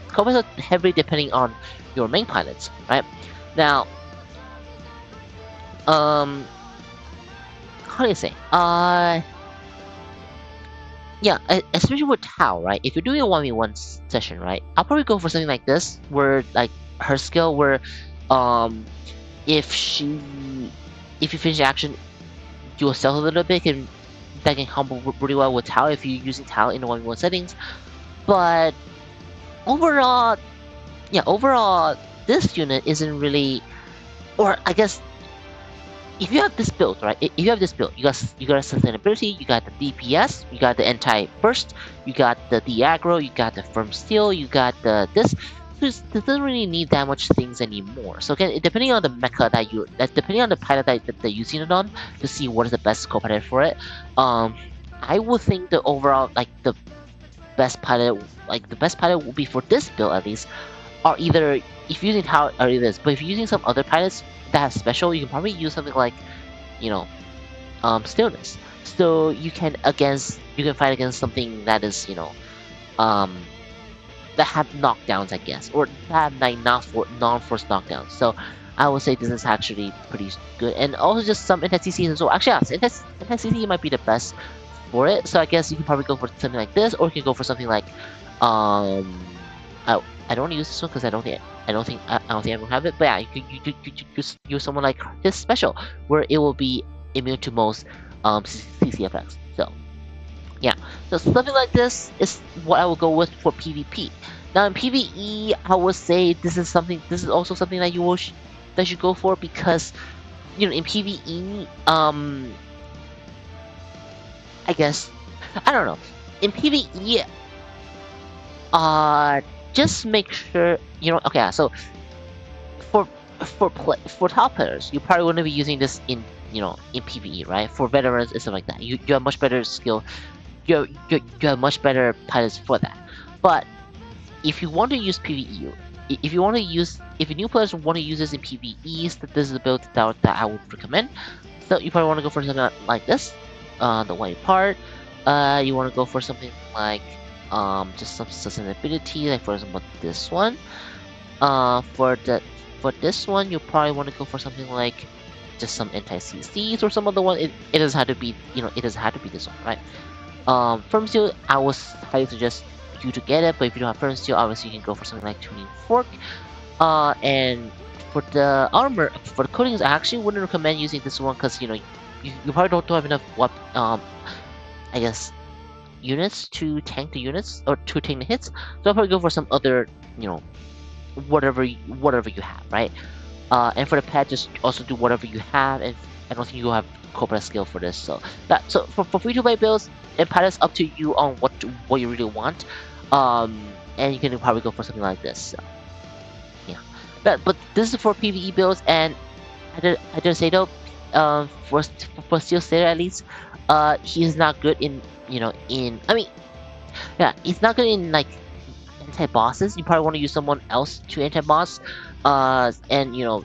Speaker 1: co-pilot heavily depending on your main pilots, right? Now, how do you say? Yeah, especially with Tao, right? If you're doing a 1v1 session, right? I'll probably go for something like this, where like her skill, where if you finish action, you'll stealth a little bit, and that can combo really well with Tao if you're using Tao in the 1v1 settings. But overall, this unit isn't really, or I guess, if you have this build, right? If you have this build, you got sustainability, you got the DPS, you got the anti-burst, you got the aggro, you got the firm steel, you got this. So it doesn't really need that much things anymore. So again, depending on the mecha depending on the pilot that you're using it on, to see what is the best co-pilot for it. I would think the overall the best pilot will be for this build at least, are either, if you're using Tao, or this. But if you're using some other pilots that have special, you can probably use something like stillness. So you can fight against something that is that have knockdowns, I guess, or that have non-force knockdowns. So I would say this is actually pretty good, and also just some anti-CC as well. Actually, anti-CC might be the best for it. So I guess you can probably go for something like this, or you can go for something like I don't want to use this one because I don't think I will have it. But yeah, you could just use someone like this special, where it will be immune to most CC effects. So yeah, so something like this is what I will go with for PvP. Now in PvE, I would say this is also something that you should go for, because in PvE, I guess, I don't know, in PvE, just make sure okay. So for top players, you probably wouldn't be using this in PvE, right? For veterans and stuff like that, you have much better skill. You have much better pilots for that. But if you want to use PvE, if new players want to use this in PvE, this is a build that I would recommend. So you probably want to go for something like this, the white part. You want to go for something like just some sustainability, like for example this one. For this one, you probably want to go for something like just some anti-CCs or some other one. It doesn't have to be this one, right? Firm steel, I would highly suggest you to get it, but if you don't have firm steel, obviously you can go for something like tuning fork. And for the armor, for the coatings, I actually wouldn't recommend using this one, because you probably don't have enough I guess units to tank the units or to tank the hits. So I'll probably go for some other, you know, whatever you have, right? And for the pet, just also do whatever you have, and I don't think you have corporate skill for this. So for free to play builds, and pet is up to you on what you really want. And you can probably go for something like this. So yeah, but this is for PvE builds, and I did say though, for Steel Slayer at least, he's not good in, you know, in, I mean, yeah, he's not good in like anti-bosses. You probably want to use someone else to anti-boss. And you know,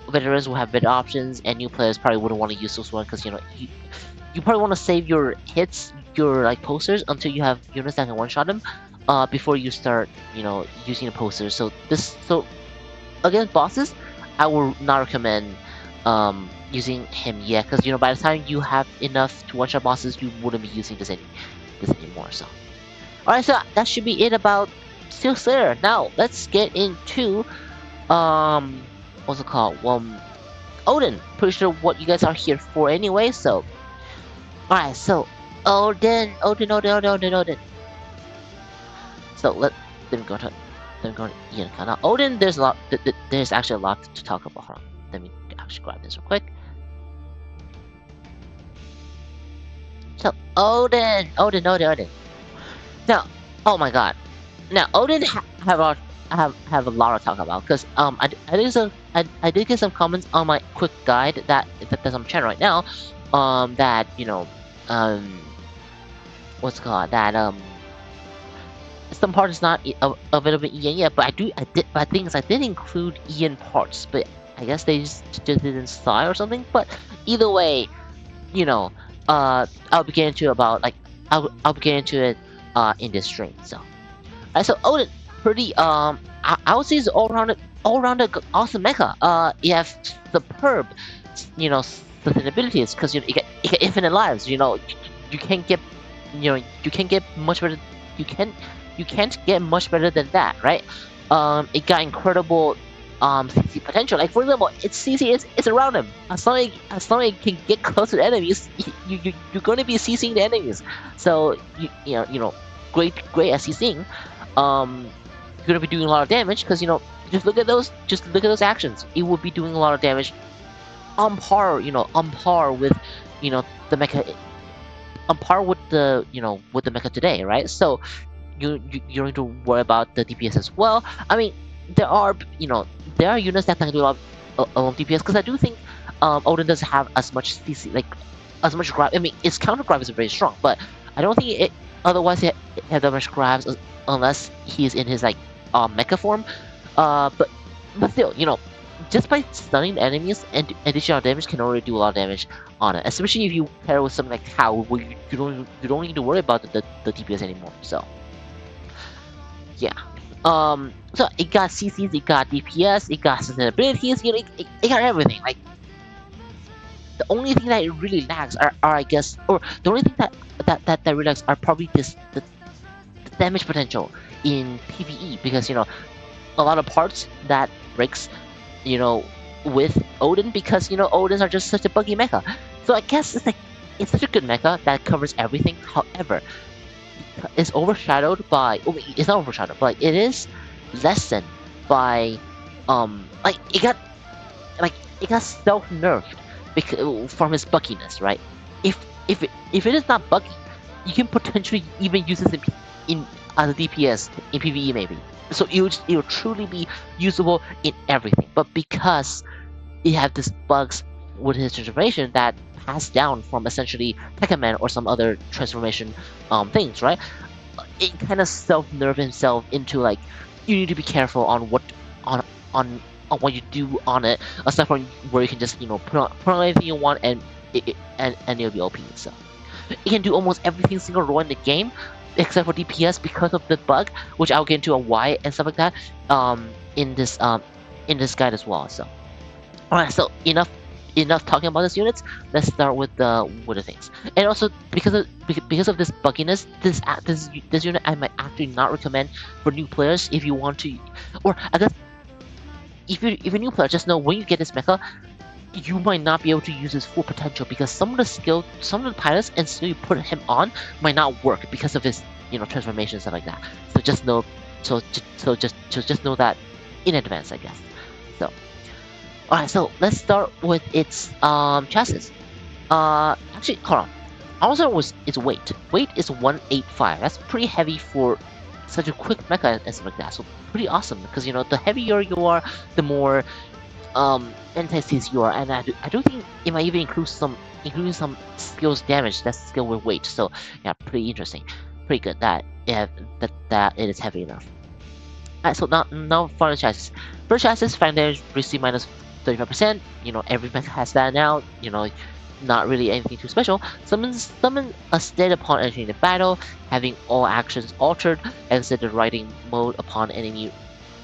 Speaker 1: veterans will have better options, and new players probably wouldn't want to use this one because, you know, you probably want to save your hits, your like posters, until you have units that can one-shot them. Before you start, you know, using the posters. So against bosses, I would not recommend using him yet, because, you know, by the time you have enough to one-shot bosses, you wouldn't be using this anymore. So, all right, so that should be it about Steel Slayer. Now let's get into what's it called? Odin. Pretty sure what you guys are here for anyway. So, all right, so Odin. So let me go to Ian. Now Odin, there's a lot. There's actually a lot to talk about. Hold on. Let me actually grab this real quick. So Odin. Now, oh my God. Now Odin have a lot to talk about, because I did get some comments on my quick guide that's on the channel right now. That, you know, what's it called, that some part is not available in Ian yet, but I did include Ian parts, but I guess they just didn't style or something. But either way, you know, I'll be getting into I'll be getting into it in this stream. So, so Odin, pretty I would say it's all around awesome mecha. You have superb, you know, sustainabilities, because, you know, you get infinite lives. You know, you can't get, you know, you can't get much better. You can't get much better than that, right? It got incredible CC potential. Like, for example, its CC is around him. As long as it can get close to the enemies, you're going to be CCing the enemies. So you know, great at CCing. You're going to be doing a lot of damage, because, you know, just look at those actions. It would be doing a lot of damage on par, you know, with, you know, the mecha, on par with the, you know, with the mecha today, right? So you don't need to worry about the DPS as well. I mean, there are units that can do a lot of DPS, because I do think Odin doesn't have as much CC, like as much grab. I mean, its counter grab is very strong, but I don't think it have that much grabs unless he's in his like mecha form. But still, you know, just by stunning the enemies and additional damage can already do a lot of damage on it. Especially if you pair with something like Tau, where you don't need to worry about the DPS anymore. So yeah. So it got CCs, it got DPS, it got sustainabilities, you know, it got everything. Like, the only thing that it really lacks are I guess, or the only thing that really lacks are probably the damage potential in PvE, because, you know, a lot of parts that breaks, you know, with Odin, because, you know, Odins are just such a buggy mecha. So I guess it's such a good mecha that covers everything. However, it's overshadowed by, it's not overshadowed, but it is lessened by like it got self-nerfed from its bugginess, right? If it is not buggy, you can potentially even use this in as a DPS in PvE maybe. So it will truly be usable in everything. But because it had these bugs with his transformation that passed down from essentially Mecha Man or some other transformation things, right? It kind of self-nerfed himself into, like, you need to be careful on what what you do on it, aside from where you can just, you know, put on anything you want and it'll be OP. So it can do almost everything single row in the game except for DPS because of the bug, which I'll get into a why and stuff like that in this guide as well. So alright, so enough talking about these units. Let's start with the things. And also, because of this bugginess, this unit I might actually not recommend for new players. If you want to, or I guess if you're a new player, just know when you get this mecha, you might not be able to use his full potential because some of the pilots and skill you put him on might not work because of his transformation and stuff like that. So just know, just know that in advance, I guess. So, all right, so let's start with its chassis. Actually, hold on. Also, was its weight. Weight is 185. That's pretty heavy for such a quick mecha and stuff like that. So pretty awesome because the heavier you are, the more entities you are, and I don't think it might even including some skills damage. That's skill with weight. So yeah, pretty interesting, pretty good. That it is heavy enough. Alright, so now for the chassis. First chassis, fighting damage receive minus 35%. Every mech has that now. Not really anything too special. Summon a state upon entering the battle, having all actions altered. Exit the riding mode upon enemy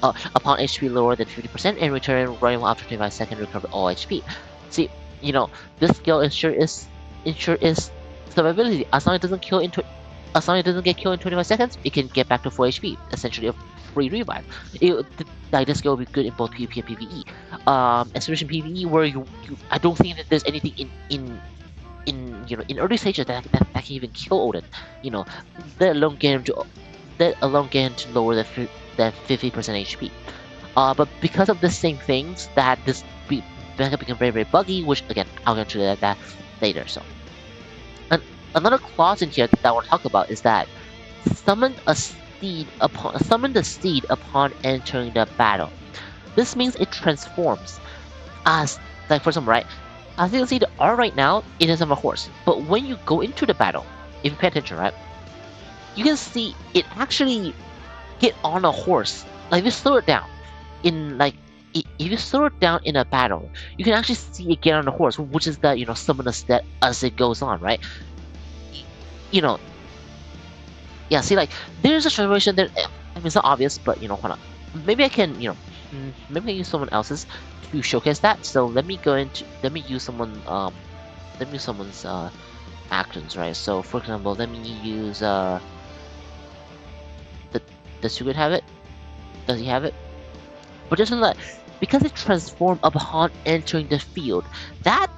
Speaker 1: upon HP lower than 50%, and return riding after 25 seconds. Recover all HP. See, this skill ensures survivability. As long as it doesn't get killed in 25 seconds, it can get back to full HP. Essentially, a free revive. This skill will be good in both PvP and PvE. Especially in PvE, where I don't think that there's anything in early stages that can even kill Odin. Let alone get him to lower than 50% HP. But because of the same things, that this mecha become very very buggy, which again I'll get into that later. So, another clause in here that I want to talk about is that summon the steed upon entering the battle. This means it transforms as, like, for example, right? As you can see, the R right now, it doesn't have a horse. But when you go into the battle, if you pay attention, right, you can see it actually get on a horse. Like, if you slow it down, if you slow it down in a battle, you can actually see it get on a horse, which is that, summon a stat as it goes on, right? Yeah, see, like, there's a transformation there. I mean, it's not obvious, but, hold on. Maybe I can, maybe I can use someone else's to showcase that. So let me use someone's actions, right? So, for example, let me use, does Sugid have it? Does he have it? But just know that, because it transformed upon entering the field, that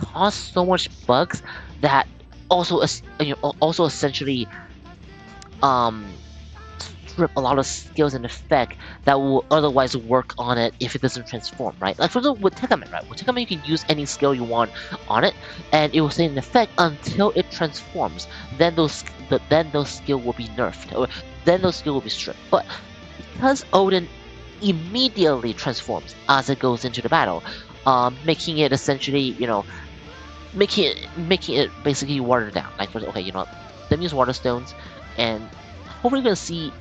Speaker 1: caused so much bugs that also essentially strip a lot of skills and effect that will otherwise work on it if it doesn't transform, right? Like, for example, with Tekkaman, right? With Tekkaman, you can use any skill you want on it, and it will stay in effect until it transforms. Then those skills will be nerfed, or then those skills will be stripped. But because Odin immediately transforms as it goes into the battle, making it essentially, making it basically watered down. Like, okay, let me use water stones, and hopefully we're gonna see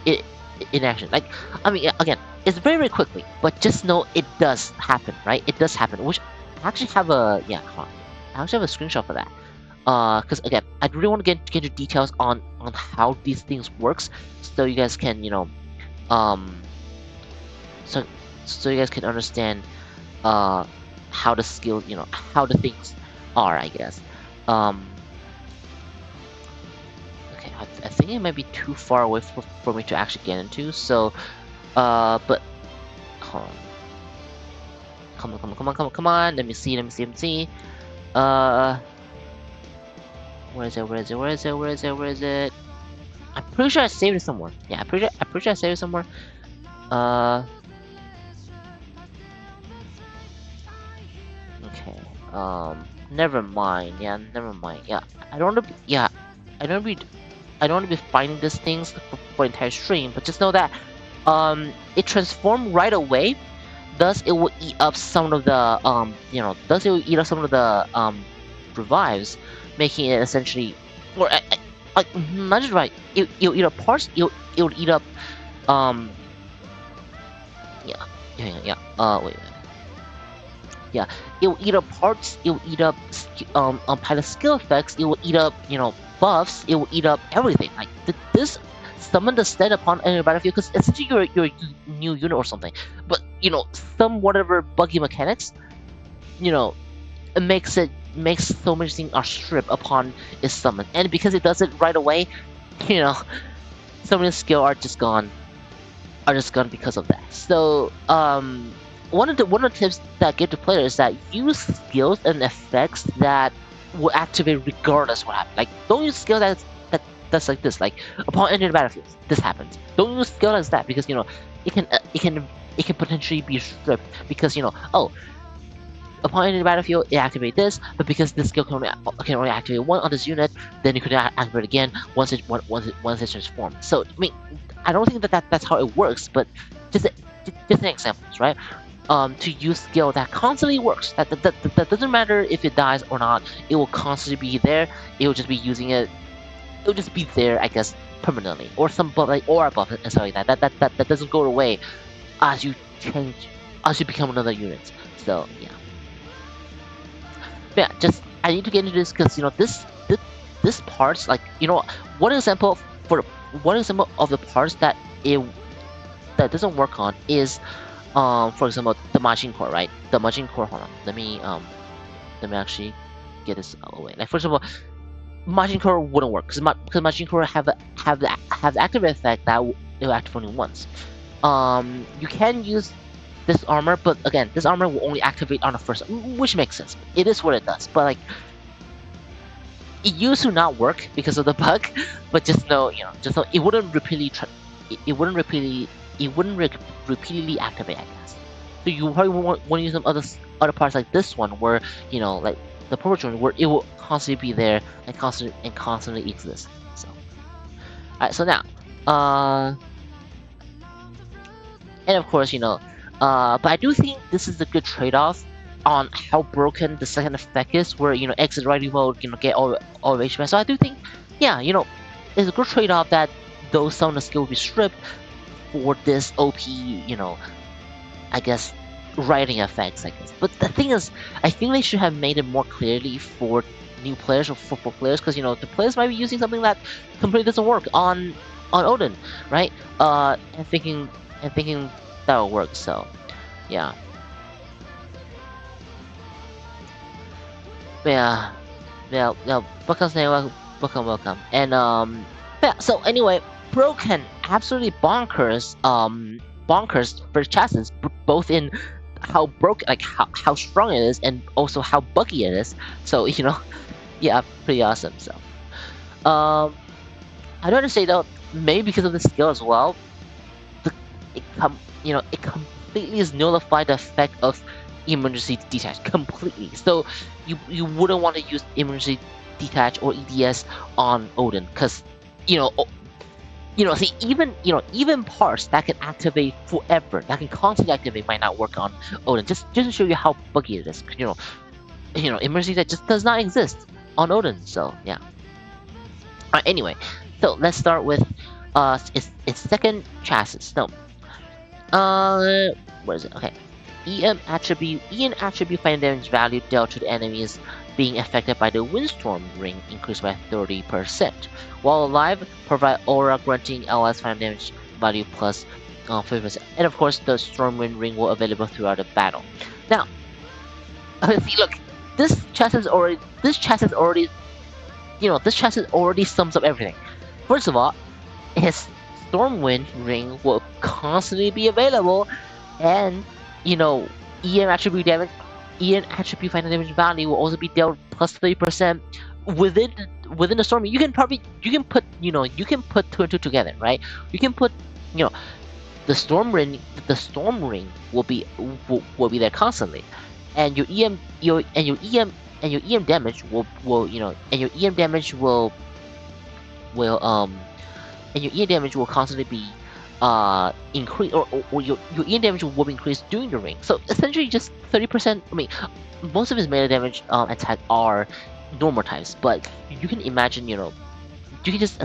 Speaker 1: it in action. Like, I mean, again, it's very very quickly, but just know it does happen, right? It does happen. Which I actually have a hold on. I actually have a screenshot for that. Because again, I really want to get into details on how these things works, so you guys can so you guys can understand how the skills, how the things are, I guess. Okay, I think it might be too far away for me to actually get into. So, but hold on. Come on. Let me see. Where is it? I'm pretty sure I saved it somewhere. Yeah, I'm pretty sure I saved it somewhere. Okay. Never mind. Yeah, never mind. Yeah, I don't want to. Yeah, I don't want to be finding these things for entire stream. But just know that it transformed right away. Thus, it will eat up some of the revives, making it essentially, or not just right. It'll eat up parts. It'll eat up wait. Yeah, it will eat up parts, it will eat up pilot skill effects, it will eat up, buffs, it will eat up everything. Like, this summon the stat upon entering battlefield, because essentially you're a new unit or something. But, some whatever buggy mechanics, it makes so many things are stripped upon its summon. And because it does it right away, some of the skill are just gone because of that. So, one of the tips that I give to players is that use skills and effects that will activate regardless what happens. Like don't use skills that's like this. Like upon entering the battlefield, this happens. Don't use skill as that because it can potentially be stripped because upon entering the battlefield it activates this, but because this skill can only activate one on this unit, then you could activate it again once it's transformed. So I mean, I don't think that's how it works, but just just an example, right? To use skill that constantly works. That doesn't matter if it dies or not. It will constantly be there. It will just be using it. It will just be there, I guess, permanently, or some buff, like aura buff and stuff like that. That doesn't go away as you change, as you become another unit. So yeah. But yeah, just I need to get into this because this parts like one example for one example of the parts that doesn't work on is for example the margin core, right? The margin core. Hold on, let me actually get this away. Like first of all, margin core wouldn't work because margin core have the active effect that it will activate only once. You can use this armor, but again, this armor will only activate on the first, which makes sense. It is what it does, but like it used to not work because of the bug. But just know, it wouldn't repeatedly repeatedly activate, I guess. So you probably want to use some other parts like this one, where like the purple drone, where it will constantly be there and constantly exist. So, alright. So now, and of course, but I do think this is a good trade-off on how broken the second effect is, where exit ready mode, get all HP. So I do think, yeah, it's a good trade-off that those some of the skill will be stripped for this OP, I guess, writing effects, I guess. But the thing is, I think they should have made it more clearly for new players or for players, because the players might be using something that completely doesn't work on Odin, right? And thinking that will work. So, yeah. But yeah, welcome. And yeah. So anyway, broken, absolutely bonkers, for chassis, both in how broken, like how strong it is, and also how buggy it is. So yeah, pretty awesome. So, I don't want to say though, maybe because of the skill as well, it completely is nullified the effect of emergency detach completely. So you wouldn't want to use emergency detach or EDS on Odin, because see, even parts that can activate forever, that can constantly activate, might not work on Odin. Just to show you how buggy it is. Emergency that just does not exist on Odin. So yeah. Alright, anyway, so let's start with its second chassis. No. Where is it? Okay. EM attribute fighting damage value dealt to the enemies being affected by the windstorm ring increased by 30%. While alive, provide aura granting allies fighting damage value plus 50%. And of course, the stormwind ring will available throughout the battle. Now, see, look, this chassis already sums up everything. First of all, his stormwind ring will constantly be available, and EM attribute fighting damage value will also be dealt plus 30% within the storm. You can put two and two together, right? You can put the storm ring will be there constantly, and your EM damage will constantly be increase, or your EM damage will be increased during the ring. So essentially just 30%. I mean, most of his melee damage attack are normal types, but you can imagine, you can just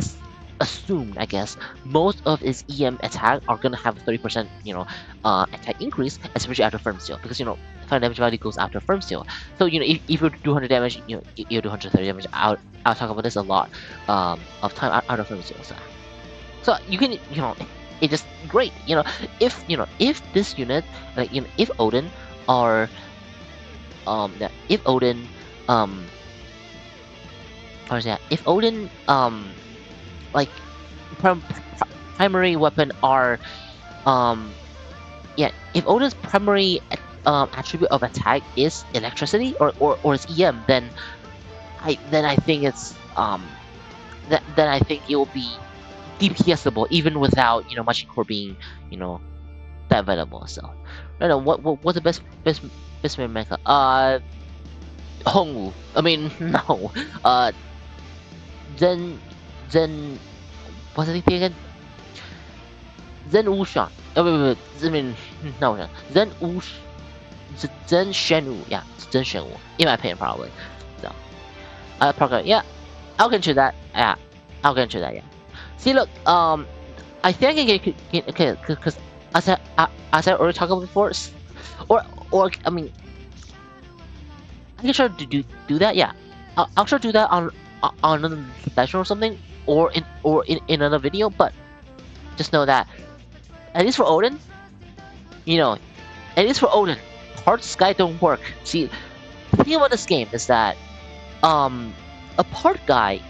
Speaker 1: assume, I guess, most of his EM attack are gonna have a 30% attack increase, especially after firm seal, because final damage value goes after firm seal. So if you do 100 damage, you do 130 damage. I'll talk about this a lot of time out of firm seal. So you can it's just great. If this unit, like if Odin or if Odin like primary weapon are if Odin's primary attribute of attack is electricity or is EM, then I think it's then I think it will be DPSable even without Machin Core being you know that available. So I don't know what's the best mecha. Hongwu. I mean no. Zen Zen what's the thing again? Zen Wushan. Oh, wait. I mean no. Zen Wush. Zen Shenwu. Yeah, Zen Shenwu. In my opinion, probably. So, probably yeah. I'll get into that. Yeah, I'll get into that. Yeah. See, look. I think I can get okay because as I already talked about before, or I mean, I can try to do that. Yeah, I'll try to do that on another session or something, or in another video. But just know that at least for Odin, at least for Odin, Hard Sky don't work. See, the thing about this game is that a part guy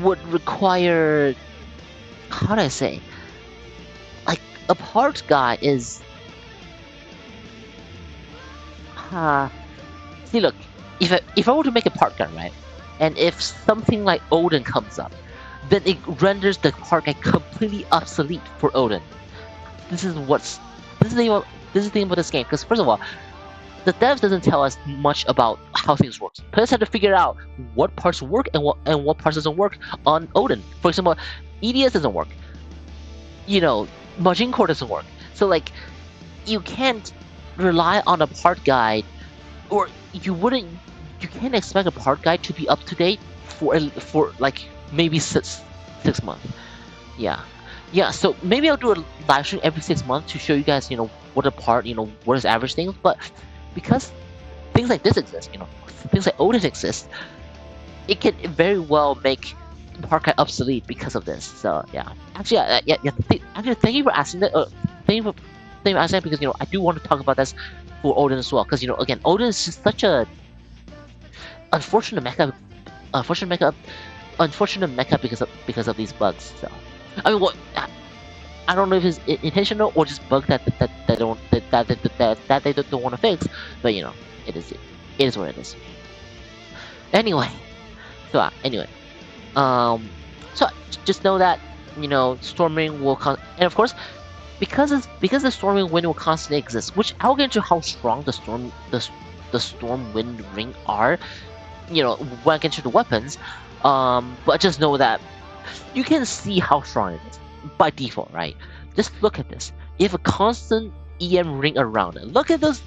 Speaker 1: would require, how do I say, like a part guy is see, look, if I were to make a part guy, right, and if something like Odin comes up, then it renders the part guy completely obsolete for Odin. This is the thing about this game, because first of all, the devs doesn't tell us much about how things work. Players have to figure out what parts work and what parts doesn't work on Odin. For example, EDS doesn't work. Majin Core doesn't work. So like, you can't rely on a part guide, or you can't expect a part guide to be up to date for like maybe six months. Yeah. So maybe I'll do a live stream every 6 months to show you guys, what a part, what is average things. But because things like this exist, things like Odin exist, it can very well make part guide obsolete because of this. So yeah, actually, actually, thank you for asking that. Thank you for asking that, because I do want to talk about this for Odin as well. Because again, Odin is just such a unfortunate mecha because of these bugs. So I mean, I don't know if it's intentional or just bug that they don't want to fix, but it is what it is. Anyway, so so just know that Storming will and of course because the Storming Wind will constantly exist, which I'll get into how strong the Storm Wind Ring are, when I get into the weapons. But just know that you can see how strong it is by default, right? Just look at this. You have a constant EM ring around it. Look at those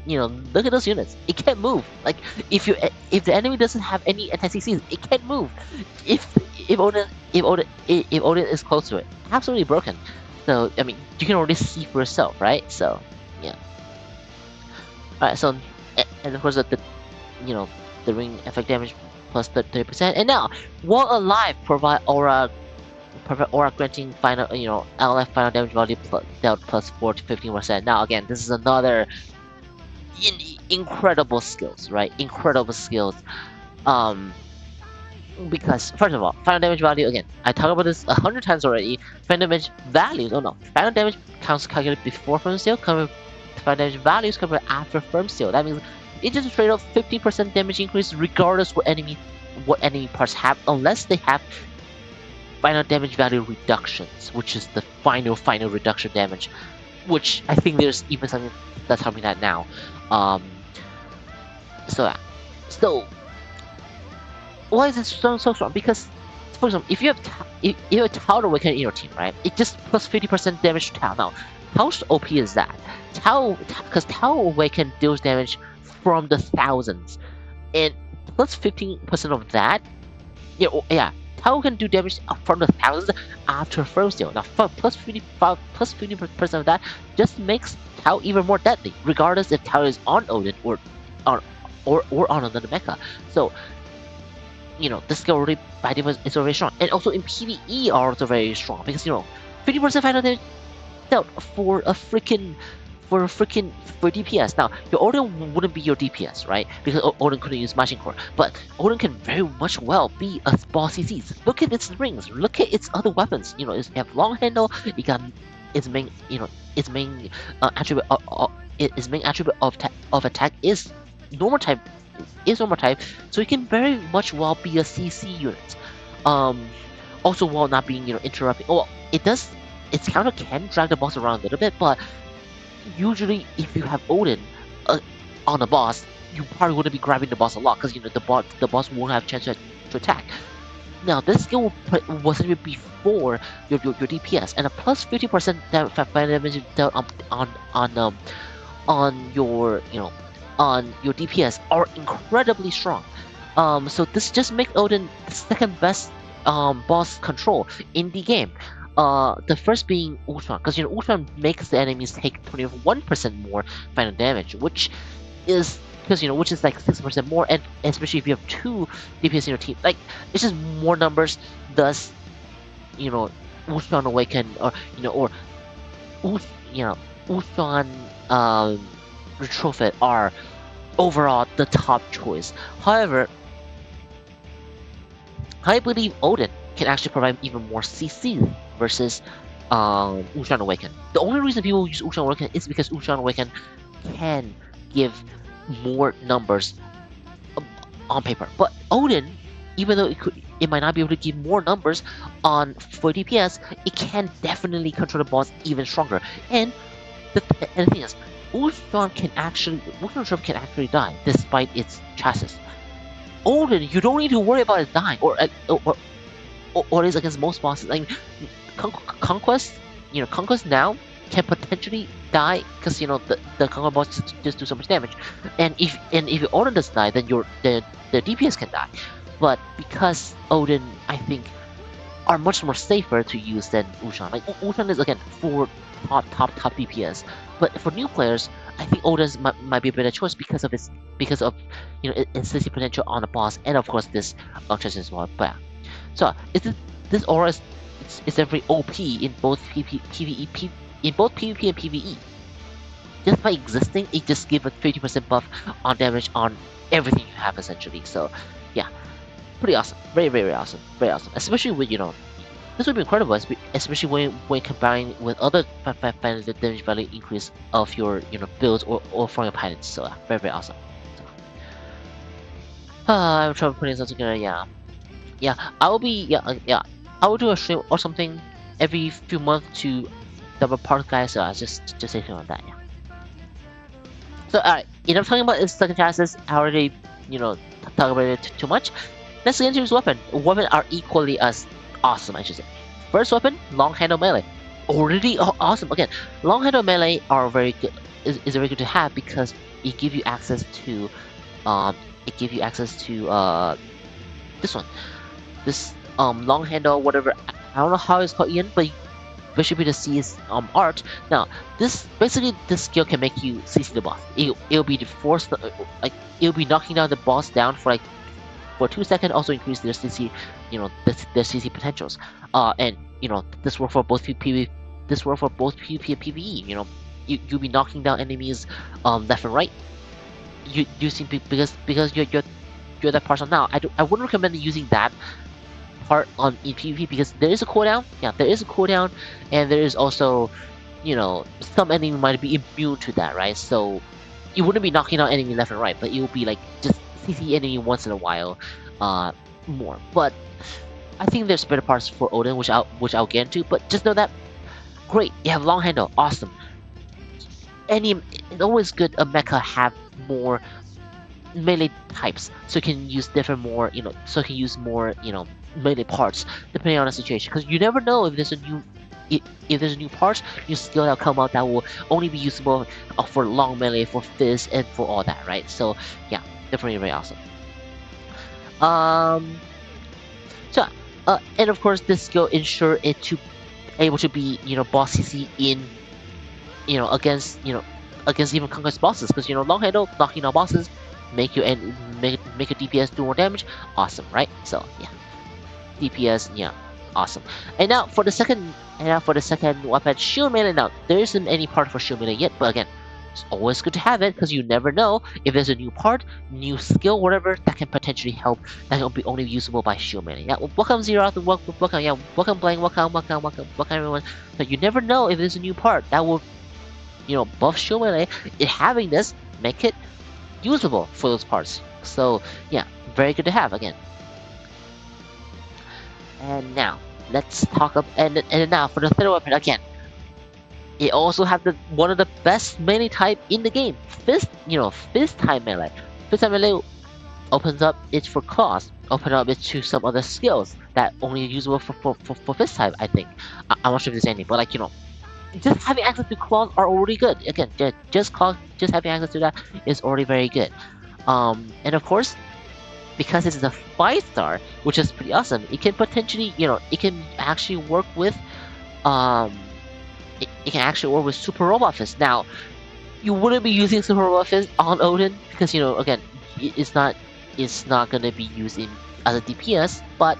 Speaker 1: units. It can't move. Like if the enemy doesn't have any anti-CCs, it can't move. If Odin is close to it, absolutely broken. So I mean, you can already see for yourself, right? So yeah. Alright, so and of course the ring effect damage plus 30%, and now while alive provide aura granting final LF final damage value dealt plus 4 to 15%. Now again, this is another incredible skills, right? Incredible skills. Because first of all, final damage value, again, I talked about this 100 times already. Final damage values, final damage counts calculated before firm seal, final damage values covered after firm seal. That means it just straight up 50% damage increase regardless what enemy parts have, unless they have final damage value reductions, which is the final reduction damage, which I think there's even something that's helping that now. So why is it so strong? Because for example, if you have Tau Awakening in your team, right, it just plus 50% damage to Tau. Now how OP is that? Because Tau Awaken deals damage from the thousands, and plus 15% of that, Tau can do damage from the thousands after firm seal. Now plus 50% of that just makes Tau even more deadly, regardless if Tau is on Odin or on another mecha. So this skill already by default is already strong, and also in PvE are also very strong, because 50% final damage dealt for DPS. Now your Odin wouldn't be your DPS, right? Because Odin couldn't use Machin Core, but Odin can very much well be a boss CCs. Look at its rings, look at its other weapons. You have long handle, you got its main attribute its main attribute of attack is normal type, so it can very much well be a CC unit. Um, Also while not being interrupting. Well, it does. Its counter can drag the boss around a little bit, but usually if you have Odin on a boss, you probably wouldn't be grabbing the boss a lot because the boss won't have a chance to attack. Now this skill was essentially before your DPS, and a plus 50% damage dealt on your on your DPS are incredibly strong. So this just makes Odin the second best boss control in the game. The first being Ultron, because Ultron makes the enemies take 21% more final damage, which is which is like 6% more, and especially if you have two DPS in your team, like it's just more numbers. Thus, Ultron Awaken or Ultron Retrofit are overall the top choice. However, I believe Odin can actually provide even more CC versus Ultron Awaken. The only reason people use Ultron Awaken is because Ultron Awaken can give more numbers on paper. But Odin, even though it might not be able to give more numbers for DPS, it can definitely control the boss even stronger. And the thing is, Ultron can actually die despite its chassis. Odin, you don't need to worry about it dying, or at least against most bosses. Like Conquest, Conquest now can potentially die because the Conquest boss just do so much damage, and if your Odin does die, then the DPS can die. But because Odin, I think, are much more safer to use than Ultron. Like Ultron is again for top DPS, but for new players, I think Odin might be a better choice because of its CC potential on the boss, and of course this transition as well. But yeah. So this aura is very OP in both PvP and PvE. Just by existing, it just gives a 50% buff on damage on everything you have essentially. So yeah, pretty awesome, very awesome, very awesome. Especially with this would be incredible, especially when combined with other final damage value increase of your builds or from your pilots. So very awesome. So, I'm trying to put this together. Yeah. I will be I will do a stream or something every few months to double part guys. So just say something on that. Yeah. So alright, enough talking about its second chassis. I already talk about it too much. Let's get into his weapon. Weapons are equally as awesome, I should say. First weapon, long handle melee. Already awesome. Again, long handle melee are very good. Is very good to have because it gives you access to this one. This long handle whatever. I don't know how it's called Ian, but you should be able to see his art. Now this skill can make you CC the boss. It'll be it'll be knocking down the boss down for 2 seconds, also increase their CC, their CC potentials. And this works for both PvP. This works for both PvP and PvE. You'll be knocking down enemies left and right. You seem because you're that person now. I wouldn't recommend using that part in PvP because there is a cooldown. Yeah, there is a cooldown, and there is also some enemy might be immune to that, right? So you wouldn't be knocking out enemy left and right, but it will be just CC enemy once in a while more. But I think there's better parts for Odin which I'll get into, but just know that great, you have long handle, awesome. It's always good a mecha have more melee types, so you can use different more melee parts depending on the situation, because you never know if there's a new part, new skill that'll come out that will only be usable for long melee, for fizz, and for all that, right? So yeah, definitely very awesome. And of course this skill ensure it to able to be boss CC in against even conquest bosses, because long handle knocking out bosses make your DPS do more damage. Awesome, right? So yeah, DPS, yeah, awesome. And now for the second weapon, shield melee. Now there isn't any part for shield melee yet, but again, it's always good to have it because you never know if there's a new part, new skill, whatever that can potentially help. That will be only usable by shield melee. Yeah, welcome Zero, welcome, yeah, welcome Blank, welcome everyone. But you never know if there's a new part that will buff shield melee, having this make it usable for those parts. So yeah, very good to have again. And now let's talk about and now for the third weapon again. It also have one of the best melee type in the game, fist type melee. Fist type melee opens up it for claws, open up it to some other skills that only usable for fist type. I think I'm not sure if there's any, but like just having access to claws are already good. Again, just having access to that is already very good. And of course, because this is a 5-star, which is pretty awesome, it can potentially, it can actually work with, it can actually work with Super Robot Fist. Now, you wouldn't be using Super Robot Fist on Odin because, again, it's not gonna be used as a DPS, but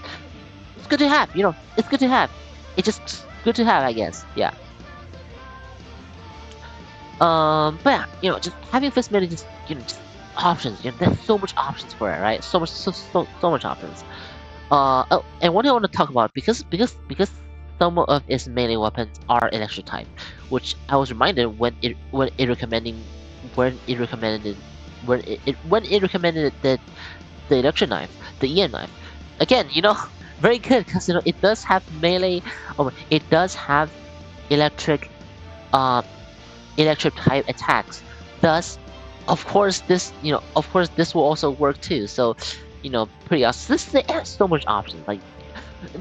Speaker 1: it's good to have. It's good to have. It's just good to have, I guess. Yeah. But yeah, just having fist melee, just options. There's so much options for it, right? So much options. Oh, and one thing I want to talk about because some of its melee weapons are electric type, which I was reminded when it recommended the electric knife, the EM knife. Again, very good because it does have melee. It does have electric type attacks. Thus, of course, this will also work too. So, pretty awesome. It has so much options. Like,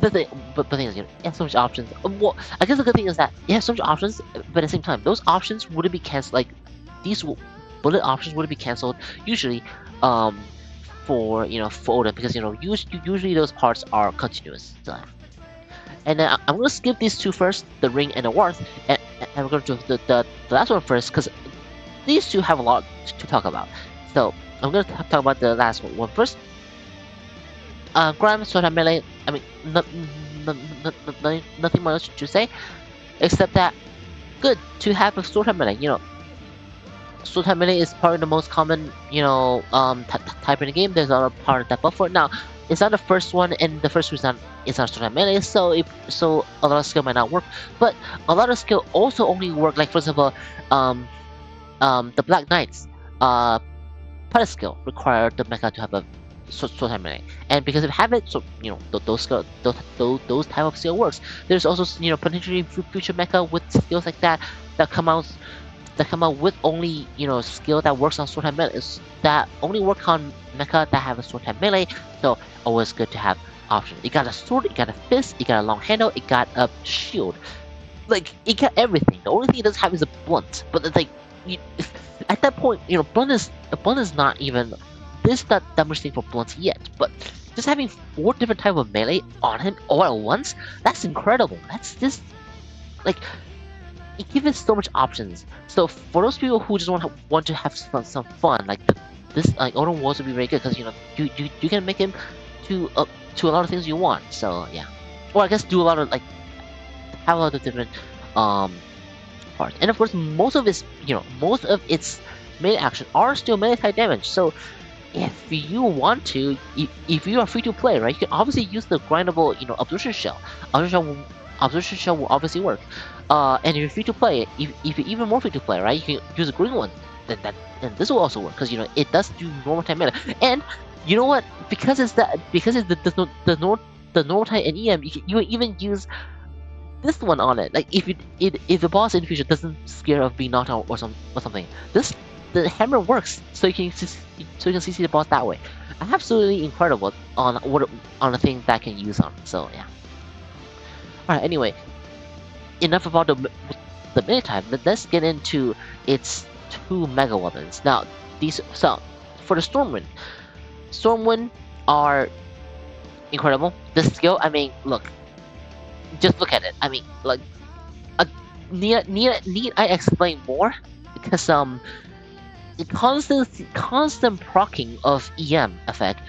Speaker 1: but the thing is, it has so much options. Well, I guess the good thing is that it has so much options, but at the same time, those options wouldn't be cancelled. Like, these bullet options wouldn't be cancelled usually, for Odin because usually those parts are continuous. So, and then I'm gonna skip these two first, the ring and the warmth, and we're gonna do the last one first because these two have a lot to talk about. So I'm gonna talk about the last one first. Grime Sword melee. I mean, nothing much to say, except that good to have a sword melee. Sword melee is probably the most common type in the game. There's a lot of part that buff for it. Now, it's not the first one, and the first reason it's not sword melee, so a lot of skill might not work. But a lot of skill also only work. Like for example, the Black Knights, pilot skill require the mecha to have a sword melee, and because of habit, so those type of skill works. There's also potentially future mecha with skills like that come out with only skill that works on sword type melee, that only work on mecha that have a sword type melee. So always good to have options. It got a sword, it got a fist, it got a long handle, it got a shield. Like it got everything. The only thing it doesn't have is a blunt. But it's like at that point, blunt is not even. There's not that much thing for blunt yet, but just having 4 different type of melee on him all at once, that's incredible. That's just like it gives us so much options. So for those people who just want to have some fun, like this Odin Wars would be very good because you can make him to a lot of things you want. So yeah, or I guess do a lot of have a lot of different parts. And of course, most of its melee action are still melee type damage. So if you want to, if you are free to play, right, you can obviously use the grindable absorption shell. Absorption shell will obviously work. And if you're free to play, if you're even more free to play, right, you can use a green one. Then this will also work because it does do normal type melee. And you know what? Because it's the normal type and EM, you can even use this one on it. Like if the boss in the future doesn't scare of being knocked out or something, the hammer works, so you can see the boss that way. Absolutely incredible on a thing that can use on. So yeah. Alright, anyway, enough about the melee type. Let's get into its 2 mega weapons. Now for the Stormwind are incredible. The skill, I mean, just look at it. I mean, need I explain more? Because the constant proccing of EM effect,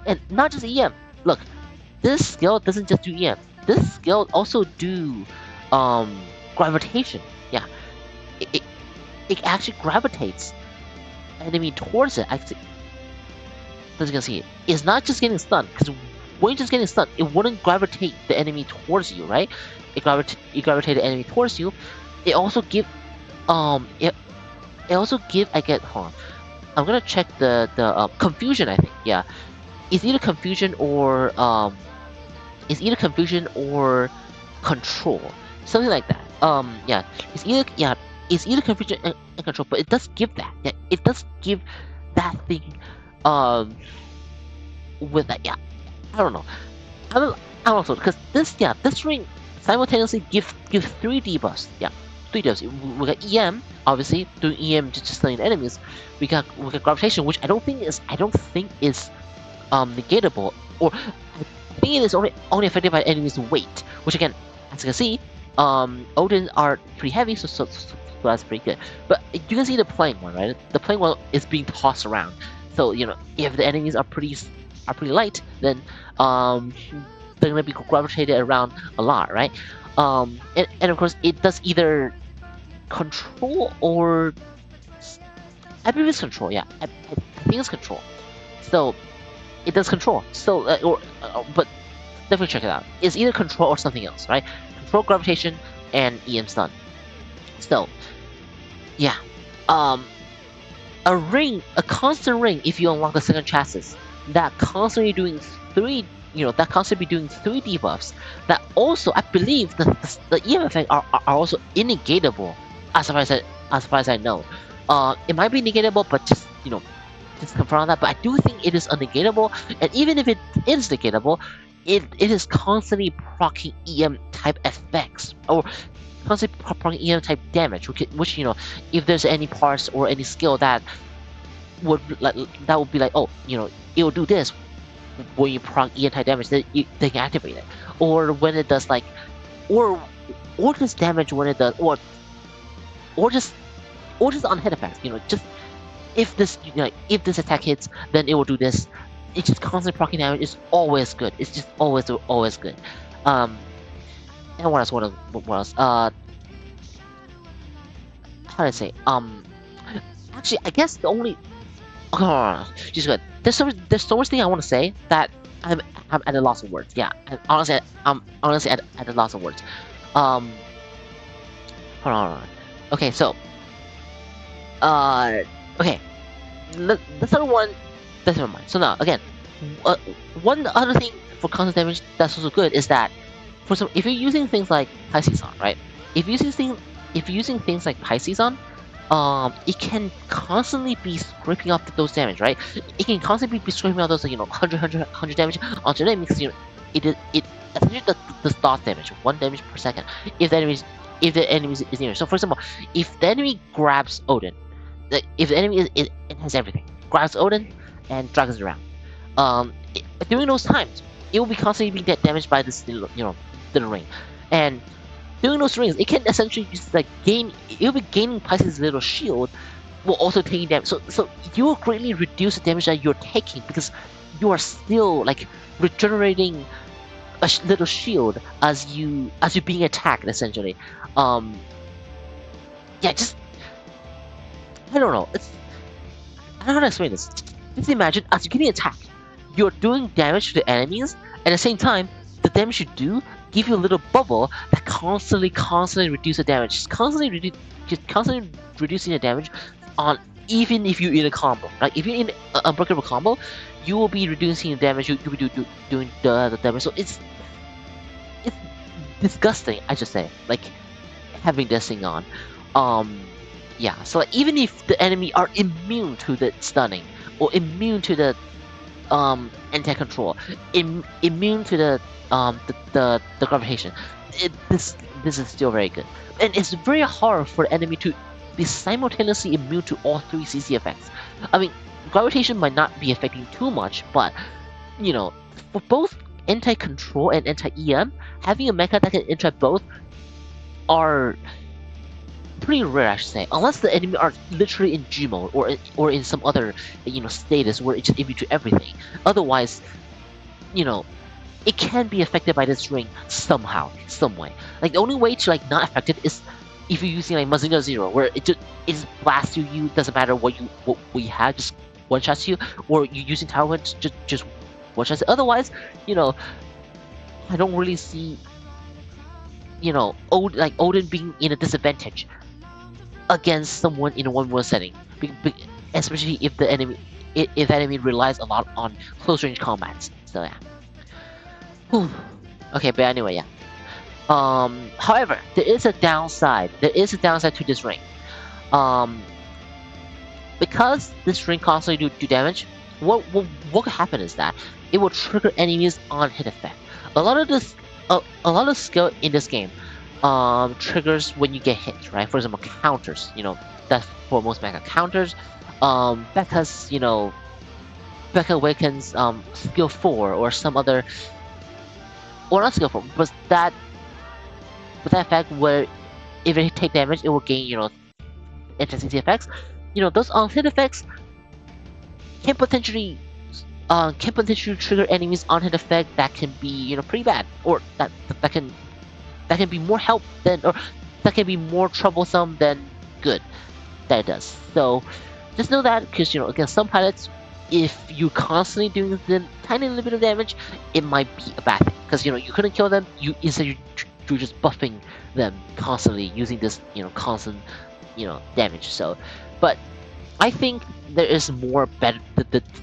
Speaker 1: and not just EM. Look, this skill doesn't just do EM. This skill also do gravitation. Yeah, it actually gravitates enemy towards it. As you can see, it's not just getting stunned, because when you're just getting stunned, it wouldn't gravitate the enemy towards you, right? It gravitate the enemy towards you. It also give It also give I get hold on. I'm gonna check the confusion. I think yeah, it's either confusion or control, something like that. Yeah, it's either confusion and control, but it does give that. Yeah, it does give that thing. Um, with that, yeah, I don't know. I don't. I don't know because this ring simultaneously give three debuffs. Yeah, three debuffs. We got EM, obviously doing EM just slaying enemies. We got gravitation, which I don't think is negatable, or I think it is only affected by enemies' weight, which again, as you can see, Odin are pretty heavy, so that's pretty good. But you can see the playing one, right? The playing one is being tossed around. So if the enemies are pretty light, then they're gonna be gravitated around a lot, right? And of course it does either control or I believe it's control. Yeah, I think it's control. So it does control. So but definitely check it out. It's either control or something else, right? Control gravitation and EM stun. So yeah, um, a constant ring. If you unlock the second chassis, that constantly doing that constantly doing three debuffs. That also, I believe, the EM effect are also innegatable, as far as I know. It might be negatable, but just confirm that. But I do think it is unnegatable, and even if it is negatable, it is constantly proccing EM type effects or constantly proccing EM type damage, which if there's any parts or any skill that would be like, oh, it will do this when you proc EM type damage, then they can activate it, or when it does like, or just damage when it does, or just on hit effects, just if this attack hits, then it will do this. It's just constant proccing damage. It's always good. It's just always good. And what else? What else? How do I say? Actually, I guess the only. Oh, just good. There's so much thing I want to say that I'm at a loss of words. Yeah, I'm honestly at a loss of words. Um, hold on. Okay, so okay. The third one, that's never mind. So now again, one other thing for constant damage that's also good is that if you're using things like Pisces right? If you're using things like Pisces it can constantly be scraping up those damage, right? It can constantly be scraping out those 100 damage onto them because it essentially the start damage, 1 damage per second. If the enemy is near. So for example, if the enemy grabs Odin, if the enemy it has everything, grabs Odin and drags it around. During those times, it will be constantly being damaged by this little ring, and during those rings, it can essentially just gain. It will be gaining Pisces' little shield, while also taking damage. So you will greatly reduce the damage that you're taking because you are still regenerating a little shield as you're being attacked essentially. Yeah, just I don't know. I don't know how to explain this. Just imagine as you're getting attacked, you're doing damage to the enemies. At the same time, the damage you do give you a little bubble that constantly reduce the damage. Just constantly reducing the damage on even if you're in a combo. Like if you're in an unbreakable combo, you will be reducing the damage. You'll be doing the damage. So it's disgusting. I should say, having this thing on. Yeah. So even if the enemy are immune to the stunning or immune to the anti-control, immune to the gravitation, this is still very good, and it's very hard for the enemy to be simultaneously immune to all three CC effects. I mean, gravitation might not be affecting too much, but for both anti-control and anti-EM, having a mecha that can interact both are pretty rare, I should say, unless the enemy are literally in G mode or in some other status where it's just immune to everything. Otherwise, it can be affected by this ring somehow, some way. The only way to not affect it is if you're using Mazinga Zero, where it just blasts you. Doesn't matter what you have, just one shots you, or you're using Tower Wind, just one shots. Otherwise, I don't really see Odin being in a disadvantage. against someone in a 1v1 setting, especially if the enemy relies a lot on close range combats. So yeah. Whew. Okay, but anyway, yeah. However, there is a downside. There is a downside to this ring. Um, because this ring constantly do damage, what could happen is that it will trigger enemies on hit effect. A lot of this, a lot of skill in this game, triggers when you get hit, right? For example, counters. You know, that's for most mecha counters. Becca's, you know, Becca awakens skill 4 or some other, or not skill 4, but that effect where if it take damage, it will gain, you know, intensity effects. You know, those on hit effects can potentially trigger enemies on hit effect that can be, you know, pretty bad, or that can be more help than, or that can be more troublesome than good that it does. So just know that, because, you know, against some pilots, if you constantly doing the tiny little bit of damage, it might be a bad thing, because, you know, you couldn't kill them. Instead you're just buffing them constantly using this, you know, constant, you know, damage. So, but I think there is more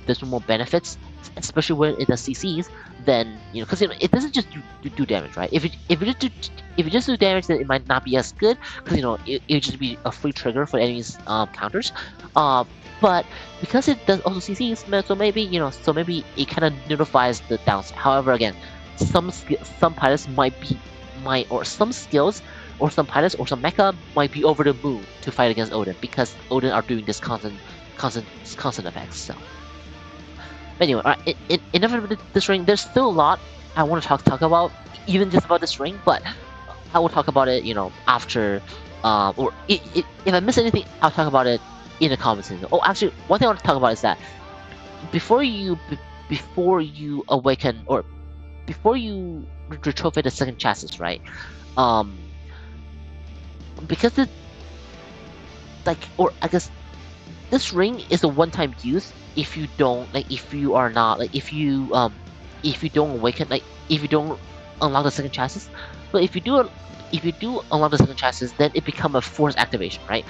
Speaker 1: there's more benefits, especially when it does CCs, than, you know, because, you know, it doesn't just do damage, right? If you just do damage, then it might not be as good, because, you know, it would just be a free trigger for enemies counters. But because it does also CCs, so maybe, you know, it kind of nullifies the downside. However, again, some pilots or some skills, or some pilots, or some mecha might be over the moon to fight against Odin, because Odin are doing this constant effects. So anyway, enough about this ring. There's still a lot I want to talk about, even just about this ring, but I will talk about it, you know, after, or if I miss anything, I'll talk about it in the comments section. Oh, actually, one thing I want to talk about is that before you awaken, or before you retrophy the second chassis, right? Because it, like, or I guess this ring is a one-time use. If you don't, like, if you are not, like, if you don't awaken, like, if you don't unlock the second chassis, but if you do unlock the second chassis, then it become a forced activation, right?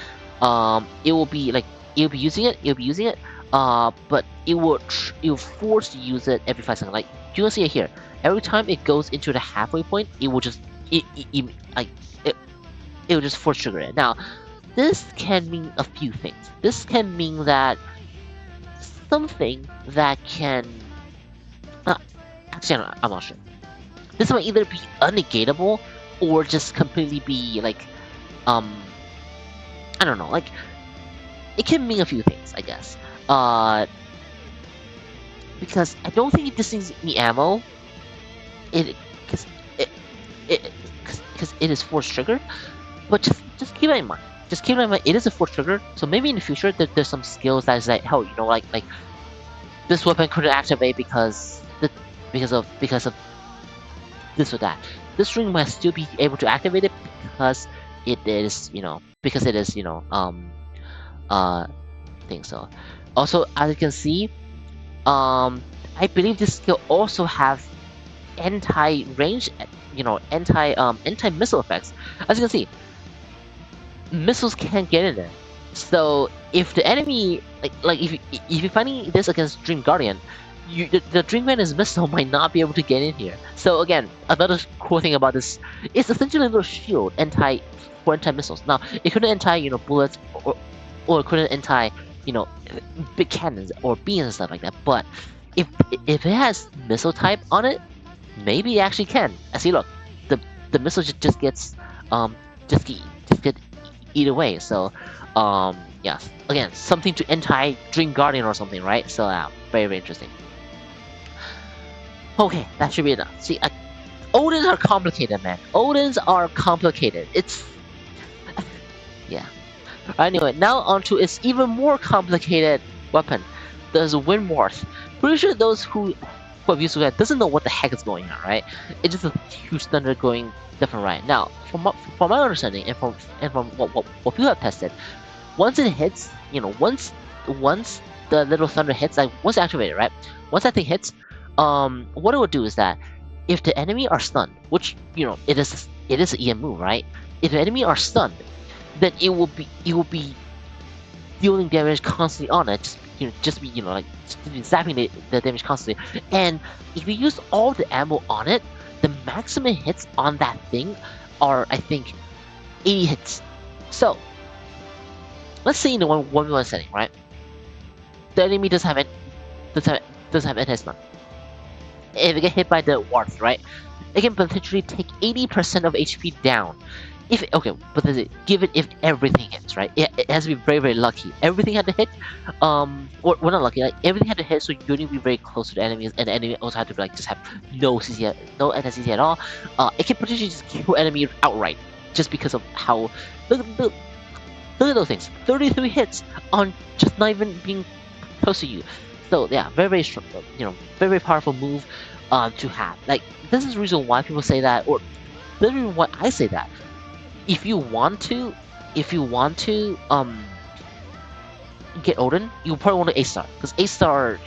Speaker 1: It will be like, you'll be using it, but it will force to use it every 5 seconds. Like, you can see it here. Every time it goes into the halfway point, it will just it will just force trigger it. Now, this can mean a few things. This can mean that something that can, actually, I'm not sure. This might either be unnegatable or just completely be like, I don't know, like, it can mean a few things, I guess. Because I don't think this needs any ammo. Because it is force triggered. But just keep that in mind. Just keep that in mind. It is a force trigger. So maybe in the future there's some skills that is like, oh, you know, like this weapon couldn't activate because of this or that. This ring might still be able to activate it because it is, you know, thing. So also, as you can see, I believe this skill also have anti-range, you know, anti-missile effects. As you can see, missiles can't get in there. So if the enemy, like if you're fighting this against Dream Guardian, the Dream Guardian's missile might not be able to get in here. So again, another cool thing about this, it's essentially a little shield for anti-missiles. Now, it couldn't anti, you know, bullets, or it couldn't anti, you know, big cannons or beams and stuff like that. But if it has missile type on it, maybe it actually can. As you look, the missile just gets get eat away. So yeah, again, something to anti Dream Guardian or something, right? So very, very interesting. Okay, that should be enough. See, Odins are complicated, man. Odins are complicated. It's yeah. Anyway, now onto its even more complicated weapon. There's Windward. Pretty sure those who have used it doesn't know what the heck is going on, right? It's just a huge thunder going left and right. Now, from my understanding, and from what people have tested, once it hits, you know, once the little thunder hits, like once activated, right? Once that thing hits, what it will do is that if the enemy are stunned, which, you know, it is an EM move, right? If the enemy are stunned, then it will be dealing damage constantly on it. Just be like just be zapping the damage constantly. And if you use all the ammo on it, the maximum hits on that thing are, I think, 80 hits. So let's say in the 1v1 setting, right? The enemy doesn't have anti-stun. If they get hit by the wards, right? It can potentially take 80% of HP down. If okay, but give it if everything hits, right? It has to be very, very lucky. Everything had to hit, or well, not lucky. Like everything had to hit, so you need to be very close to the enemies, and the enemy also had to like just have no CC, no anti-CC at all. It can potentially just kill enemy outright, just because of how look at those things. 33 hits on just not even being close to you. So yeah, very, very strong, very, very powerful move to have. Like this is the reason why people say that, or the reason why I say that. If you want to get Odin, you probably want to A-star, because A-star,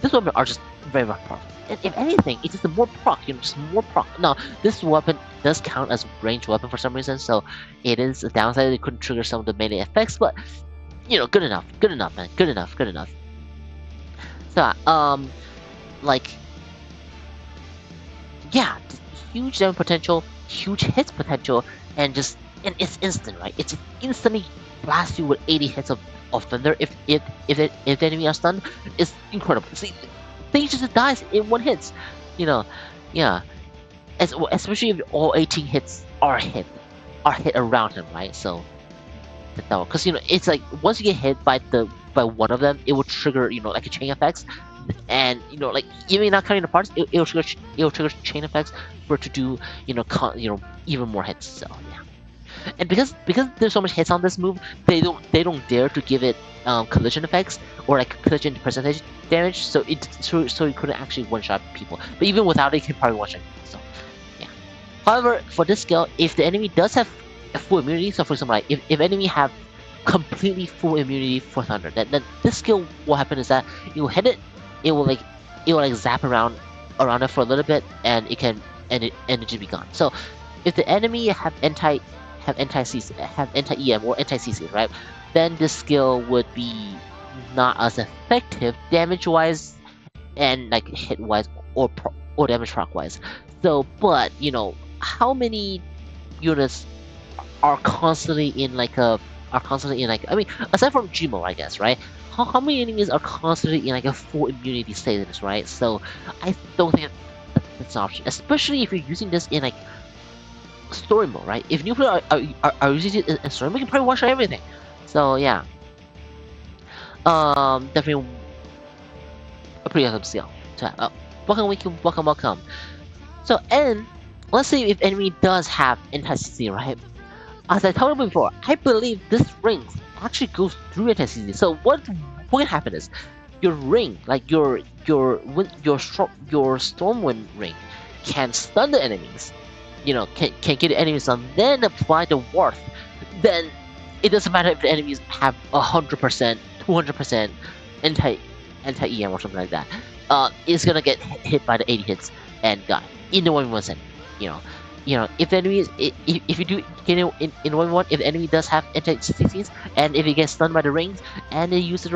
Speaker 1: this weapon are just very, very powerful. And if anything, it's just more proc, just more proc. Now, this weapon does count as ranged weapon for some reason, so it is a downside. It couldn't trigger some of the melee effects, but good enough, man, good enough. So, like, yeah, huge damage potential, huge hits potential, and it's instant, right? It's instantly blast you with 80 hits of thunder if the enemy are stunned. It's incredible. See, things just dies in one hit. Yeah. Especially if all 18 hits are hit around him, right? So because it's like once you get hit by one of them, it will trigger like a chain effects, and like even not counting the parts, it'll trigger chain effects for it to do even more hits. So yeah, and because there's so much hits on this move, they don't dare to give it collision effects or like collision percentage damage, so it couldn't actually one shot people. But even without it, it can probably one shot people. So yeah. However, for this skill, if the enemy does have a full immunity, so for example, like if enemy have completely full immunity for thunder, then this skill, what happen is that you hit it, it will zap around it for a little bit, and it just be gone. So if the enemy have anti EM or anti CC, right, then this skill would be not as effective damage wise and like hit wise or damage proc wise. So, but how many units are constantly in like I mean, aside from Gmo, I guess, right? How many enemies are constantly in like a full immunity status, right? So I don't think that's an option, especially if you're using this in like story mode, right? If new players are using it in story mode, you can probably one-shot everything. So yeah, definitely a pretty awesome skill to have. Welcome. So, and let's say if enemy does have anti-CC, right? As I told you before, I believe this ring actually goes through anti-CC. So what can happen is your ring, like your Stormwind ring, can stun the enemies. Can get the enemies on, then apply the warp. Then it doesn't matter if the enemies have 100%, 200% anti-EM or something like that. It's gonna get hit by the 80 hits and die in the 1v1 setting. If the enemy if you do get in 1v1, if the enemy does have anti-CCs, and if he gets stunned by the rings, and if he uses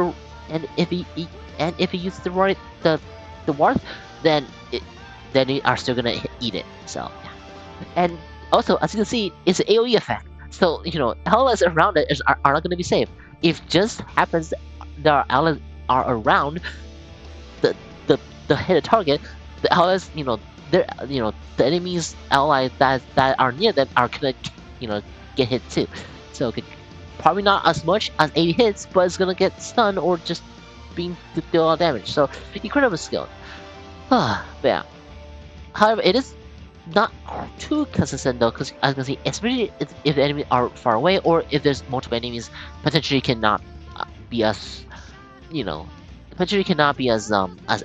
Speaker 1: the warp, then they are still gonna eat it. So yeah. And also, as you can see, it's an AoE effect. So allies around it are not gonna be safe. If just happens that our allies are around the hit target, the allies the enemy's allies that are near them are gonna get hit too. So probably not as much as 80 hits, but it's gonna get stunned or just being deal a lot of damage. So incredible skill. But yeah. However, it is not too consistent though, because as you can see, especially if the enemies are far away, or if there's multiple enemies, potentially cannot be as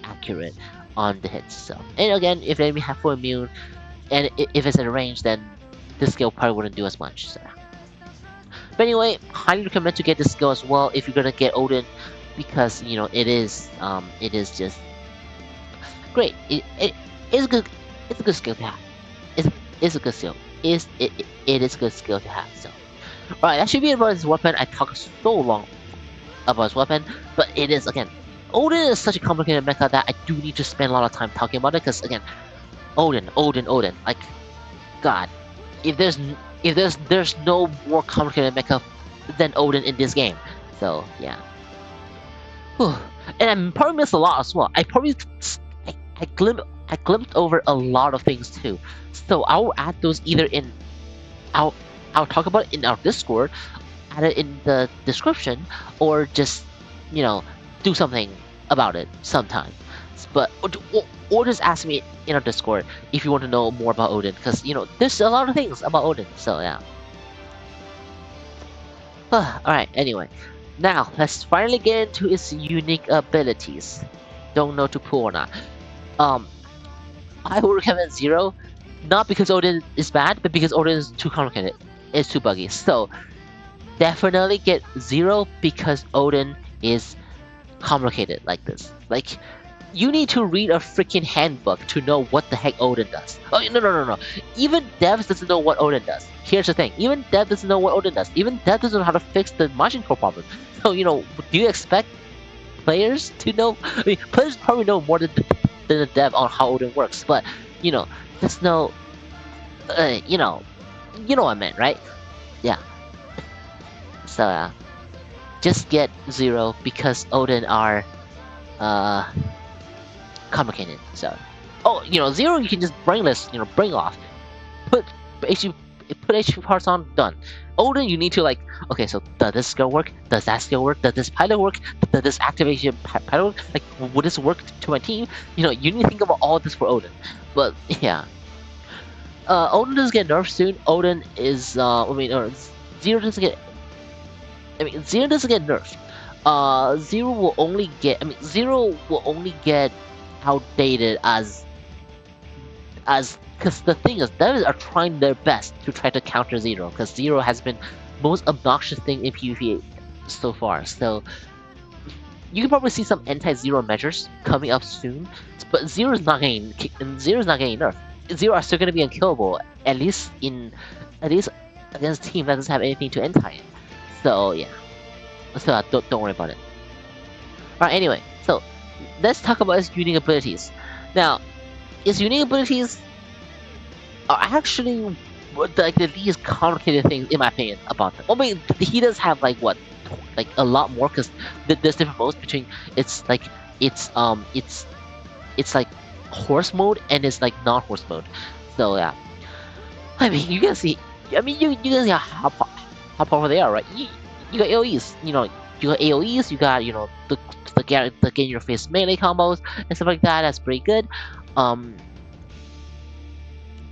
Speaker 1: accurate on the hits. So, and again, if the enemy have full immune, and if it's at range, then this skill probably wouldn't do as much. So. But anyway, highly recommend to get this skill as well if you're gonna get Odin, because it is just great. It is good. It's a good skill to have. It's a good skill. It is a good skill to have. So Right, that should be about his weapon. I talked so long about his weapon, but it is again. Odin is such a complicated mecha that I do need to spend a lot of time talking about it because again, Odin. Like, God, if there's no more complicated mecha than Odin in this game. So yeah. Whew. And I probably missed a lot as well. I glimpsed over a lot of things too. So I will add those either in I'll I'll talk about it in our Discord, add it in the description, or just do something about it sometime. But or just ask me in our Discord if you want to know more about Odin, because there's a lot of things about Odin. So yeah. Alright, anyway. Now, let's finally get into its unique abilities. Don't know to pull or not. Um, I would recommend Zero, not because Odin is bad, but because Odin is too complicated. It's too buggy. So, definitely get Zero because Odin is complicated like this. Like, you need to read a freaking handbook to know what the heck Odin does. Oh, no. Even devs doesn't know what Odin does. Here's the thing. Even dev doesn't know what Odin does. Even dev doesn't know how to fix the margin core problem. So, do you expect players to know? I mean, players probably know more than the dev on how Odin works. But, just know, you know what I meant, right? Yeah. So, just get Zero because Odin are, complicated. So, Zero you can just brainless, bring off, put HP parts on, done. Odin you need to okay, so does this skill work? Does that skill work? Does this pilot work? Does this activation pilot work? Like, would this work to my team? You need to think about all this for Odin. But yeah, Odin doesn't get nerfed soon. Odin is Zero doesn't get. Zero doesn't get nerfed. Zero will only get outdated as because the thing is devs are trying their best to try to counter Zero because Zero has been most obnoxious thing in PvP so far. So you can probably see some anti-Zero measures coming up soon, but Zero is not getting nerfed. Zero are still going to be unkillable at least against a team that doesn't have anything to anti it. So yeah, so don't worry about it. Alright, anyway, so let's talk about his unique abilities. Now, his unique abilities are actually the least complicated things in my opinion about them. I mean, he does have a lot more because there's different modes between it's horse mode and it's non-horse mode. So yeah, I mean you can see how powerful they are, right? You got AoEs, you got AoEs, you got the get in your face melee combos and stuff like that. That's pretty good.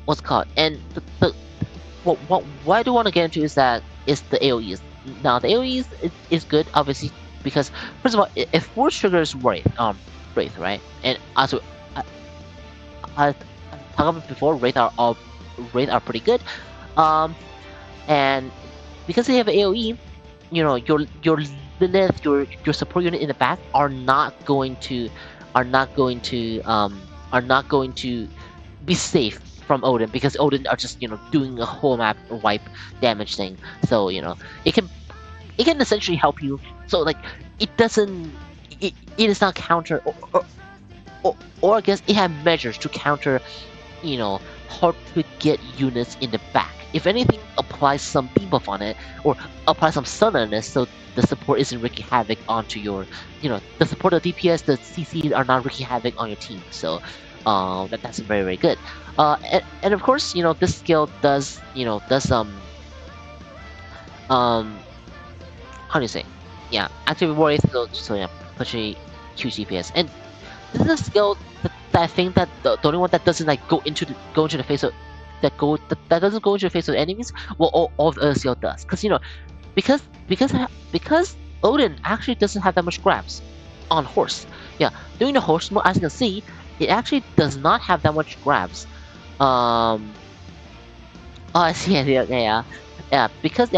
Speaker 1: What's it called? And what I do want to get into is the AoEs. Now the AoEs is good obviously because first of all it force triggers Wraith, right? And also I talked about before, Wraith are pretty good. And because they have AoE, your Lilith, your support unit in the back are not going to be safe from Odin because Odin are just doing a whole map wipe damage thing. So it can essentially help you. So it doesn't it is not counter or I guess it has measures to counter how to get units in the back. If anything, apply some debuff on it, or apply some stun on it, so the support isn't wreaking havoc onto your, the support of DPS, the CC are not wreaking havoc on your team. So, that's very very good. And of course, this skill does, how do you say? Yeah, activate warrior, so yeah, push a huge DPS. And this is a skill that I think that the only one that doesn't go into the face of that doesn't go into the face of enemies. Well, all the other skill does, because Odin actually doesn't have that much grabs on horse. Yeah, doing the horse mode, as you can see, it actually does not have that much grabs. Oh, I see. Yeah. Because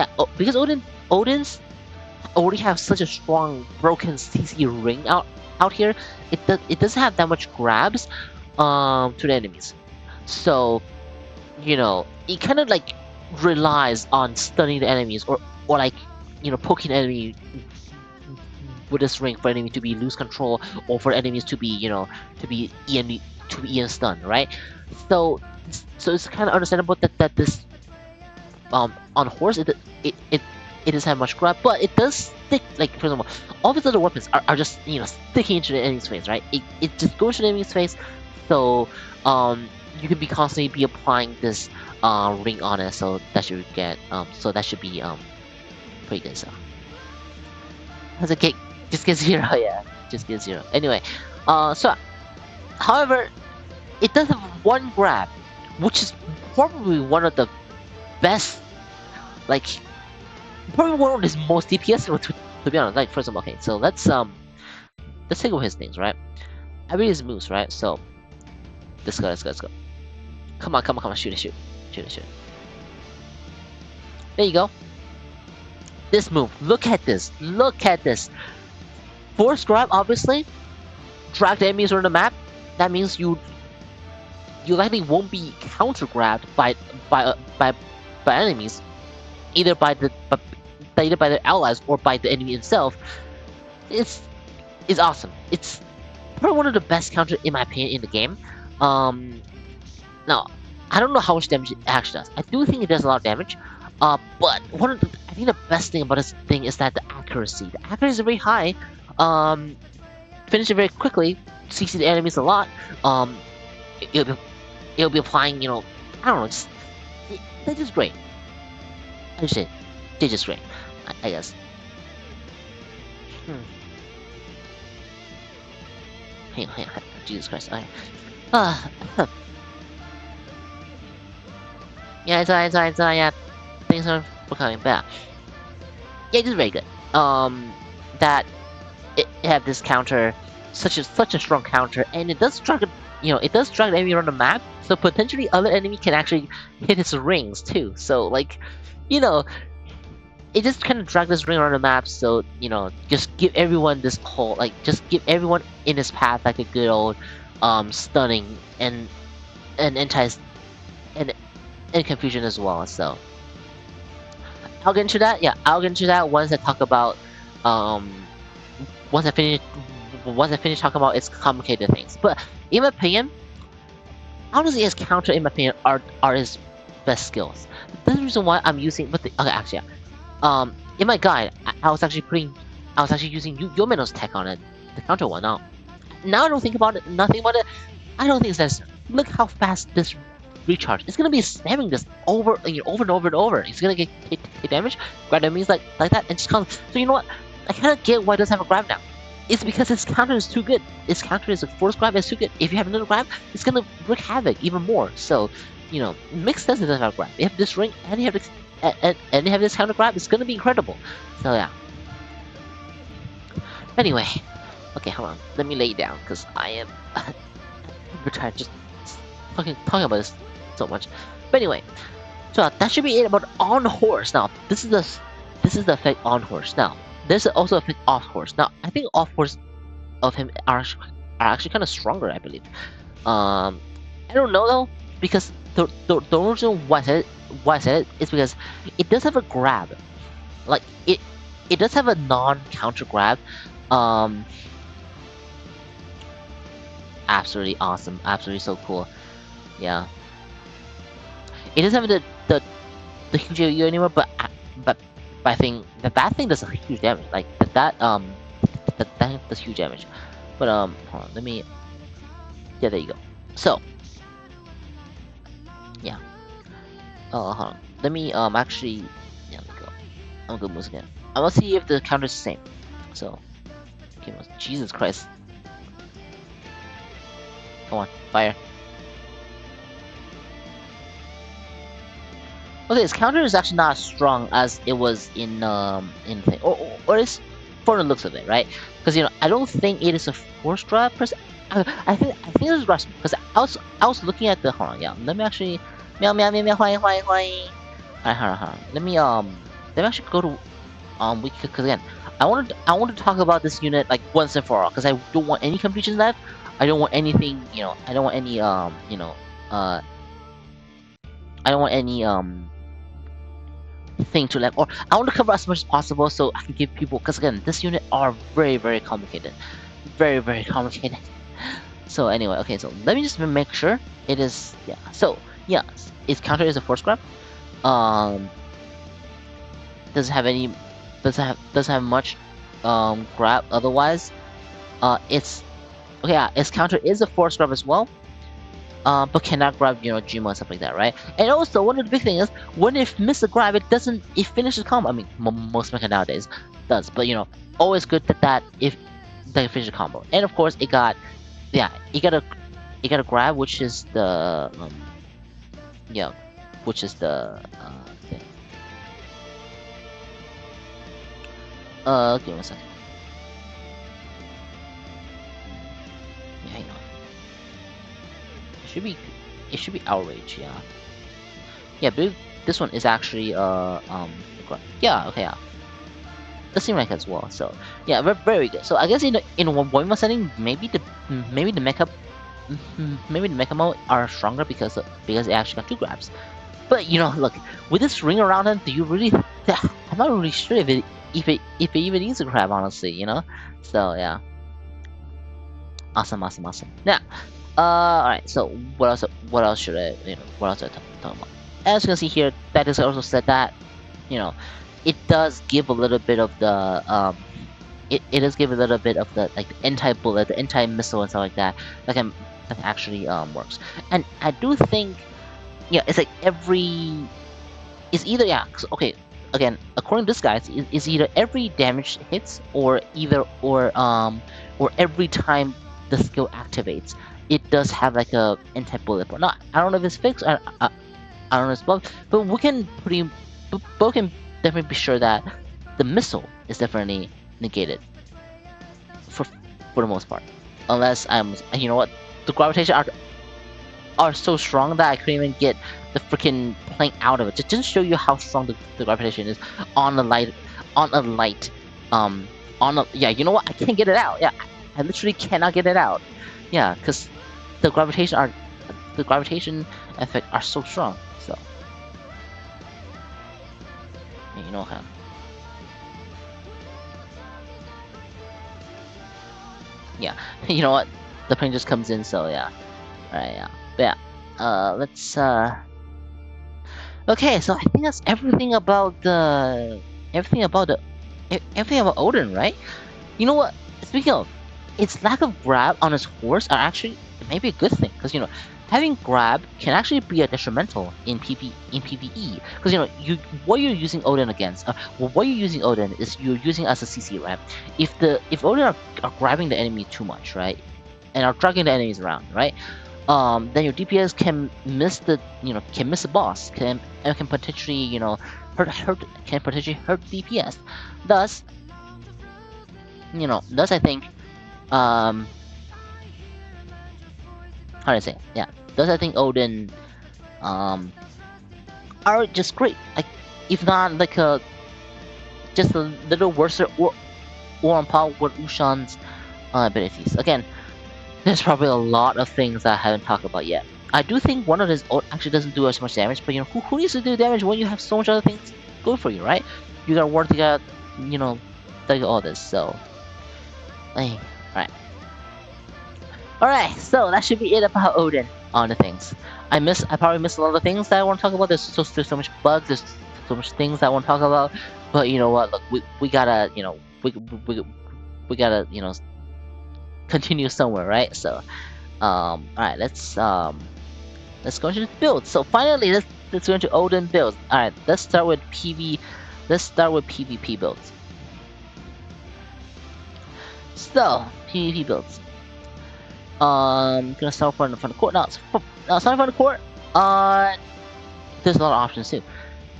Speaker 1: Odin's already have such a strong broken CC ring out here. It doesn't have that much grabs to the enemies. So it kind of relies on stunning the enemies or like poking the enemy with this ring for enemy to be lose control or for enemies to be to be EN stun, right? So so it's kind of understandable that this on horse it it doesn't have much grab, but it does stick. Like for example, all these other weapons are just sticking into the enemy's face, right? It just goes to the enemy's face, so you can be constantly be applying this ring on it, so that should get so that should be pretty good. So as a kick, just get 0, yeah, just get 0. Anyway, so however, it does have one grab, which is probably one of the best, like probably one of his most DPS to be honest. Like for example, okay, so let's take away his things, right? I read his moves, right? So let's go. Come on, shoot it. There you go. This move, look at this. Force grab, obviously. Drag the enemies around the map. That means you likely won't be counter grabbed by enemies, either by their allies or by the enemy itself. It's awesome. It's probably one of the best counter in my opinion in the game. Now I don't know how much damage it actually does. I do think it does a lot of damage. But I think the best thing about this thing is that the accuracy. The accuracy is very high. Finish it very quickly. CC the enemies a lot. It'll be applying. I don't know. They're just great. I should say, they're just great. I guess. Hang on. Jesus Christ. Okay. Yeah, it's yeah. Things are becoming better. Yeah, it is very good. That it have this counter, such a strong counter, and it does drag the enemy around the map. So potentially other enemy can actually hit his rings too. So like, it just kind of drag this ring around the map. So just give everyone this whole just give everyone in his path like a good old stunning and entice and confusion as well. So I'll get into that. Yeah, I'll get into that once I talk about once I finish talking about its complicated things. But in my opinion, honestly, his counter in my opinion are his best skills. That's the reason why I'm using. But okay, actually, yeah. In my guide, I was actually using Yomeno's tech on it, the counter one. Now I don't think about it. Nothing about it. I don't think it's necessary. Look how fast this recharge. It's gonna be spamming this over and over. It's gonna get damage, grab enemies like that, and just counter. So you know what? I kind of get why it doesn't have a grab now. It's because his counter is too good. His counter is a force grab is too good. If you have another grab, it's gonna wreak havoc even more. So it makes sense it doesn't have a grab. You have this ring and you have this and you have this counter grab. It's gonna be incredible. So yeah. Anyway, okay, hold on. Let me lay down because I am tired just fucking talking about this so much. But anyway, so that should be it about on horse. Now this is the effect on horse. Now there's also effect off horse. Now I think off horse of him are actually kind of stronger, I believe. I don't know though, because the reason why I said it is because it does have a grab. Like it does have a non-counter grab. Absolutely awesome. Absolutely so cool. Yeah. It doesn't have the huge AoE anymore, but I think that thing does a huge damage. Like that thing does huge damage. But hold on, let me. Yeah, there you go. So yeah. Hold on. Let me actually. Yeah, let me go. I'm gonna move again. I'm gonna see if the counter is the same. So, okay, Jesus Christ. Come on, fire. Okay, his counter is actually not as strong as it was in thing, or it's for the looks of it, right? Because I don't think it is a force grab per se. I think it's rush because I was looking at the hold on, yeah. Let me actually meow meow meow meow Alright, hold on. Let me actually go to wiki because again I wanted to talk about this unit like once and for all because I don't want any confusion left. I don't want anything, I don't want any I don't want any thing to like, or I want to cover as much as possible so I can give people, because again, this unit are very complicated, very complicated. So anyway, okay, so let me just make sure it is, yeah. So yeah, its counter is a force grab. Doesn't have any, doesn't have much grab otherwise. It's okay, yeah, its counter is a force grab as well. But cannot grab, Jima and stuff like that, right? And also, one of the big things is, when it misses a grab, it finishes combo. I mean, most Mecha nowadays does, but always good that if they finish a combo. And of course, it got a grab, which is the thing. Give me a second. Yeah, hang on. It should be outrage, yeah. Yeah, but this one is actually yeah, okay, yeah. Does seem like as well. So yeah, very good. So I guess in one setting, maybe the mecha mode are stronger because it actually got 2 grabs. But look, with this ring around him, do you really? I'm not really sure if it even needs a grab, honestly. So yeah, awesome. Now, alright. So what else should I talk about? As you can see here, that is also said that it does give a little bit of the it does give a little bit of the like the anti-bullet, the anti-missile and stuff like that that actually works. And I do think it's like it's either okay, again, according to this guy, it's either every damage hits or every time the skill activates, it does have like a anti-bullet or not. I don't know if it's fixed. I don't know if it's bugged, but we can definitely be sure that the missile is definitely negated for the most part, unless the gravitation are so strong that I couldn't even get the freaking plank out of it. Just show you how strong the gravitation is on a light yeah, you know what, I can't get it out. Yeah, I literally cannot get it out. Yeah, because the gravitation effect are so strong. So yeah, how. Yeah, you know what? The plane just comes in, so yeah. Alright, yeah. But yeah, let's okay, so I think that's everything about Odin, right? You know what? Speaking of, its lack of grab on his horse are actually maybe a good thing, because having grab can actually be a detrimental in PvE, because what you're using Odin against, what you're using Odin is you're using as a CC, right? If Odin are grabbing the enemy too much, right, and are dragging the enemies around, right, then your DPS can miss the boss, and can potentially hurt DPS. Thus I think how do I say? Yeah, thus I think Odin are just great. Like, if not like just a little worse or on par with Ushan's abilities. Again, there's probably a lot of things that I haven't talked about yet. I do think one of his actually doesn't do as much damage, but who needs to do damage when you have so much other things going for you, right? You got Ward, you got like all this. So, hey, alright, so that should be it about Odin on the things. I probably missed a lot of things that I want to talk about. There's so much bugs, there's so much things that I want to talk about. But you know what? Look, we gotta we gotta continue somewhere, right? So, alright, let's go into the build. So finally, let's go into Odin builds. Alright, let's start with PvP builds. So PvP builds. Gonna start from the court now. Starting from the court. There's a lot of options too.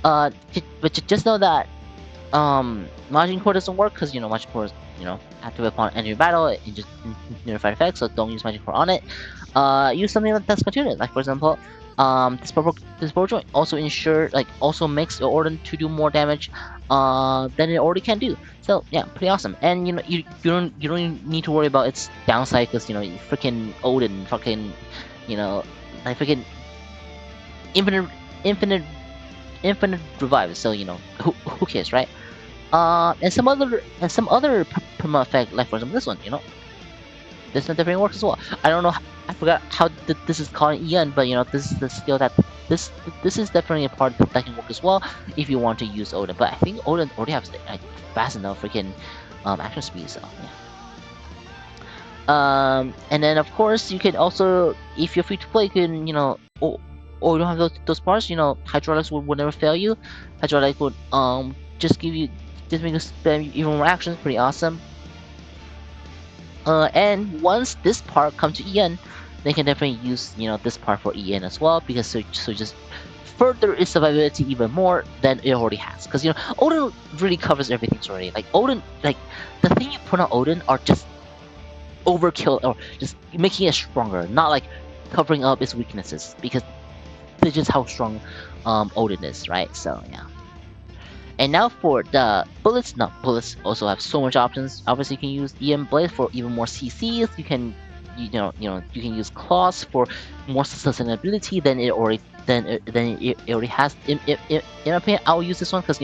Speaker 1: But just know that Majin Core doesn't work because Majin Core is active upon entering battle. It just notified effects, so don't use Majin Core on it. Use something that's continued, like for example, this purple joint also also makes your Odin to do more damage than it already can do. So yeah, pretty awesome. And you don't need to worry about its downside, because freaking Odin, fucking like freaking infinite infinite revive, so who cares, right? And some other perma effect, like for example this one, this one definitely works as well. I don't know, I forgot how this is called in EN, but this is the skill that this this is definitely a part that can work as well if you want to use Odin. But I think Odin already has like fast enough freaking action speed, so yeah. And then of course you can also, if you're free to play, you can or you don't have those parts, hydraulics would never fail you. Hydraulic would just give you, just make you spam even more actions, pretty awesome. And once this part comes to EN, they can definitely use this part for EN as well, because so just further its survivability even more than it already has. Because Odin really covers everything already. Like Odin, like the thing you put on Odin are just overkill or just making it stronger, not like covering up its weaknesses, because that's just how strong Odin is, right? So yeah. And now for the bullets. Now bullets also have so much options. Obviously, you can use EM Blade for even more CCs. You can, you can use claws for more sustainability than it already has. In my opinion, I'll use this one because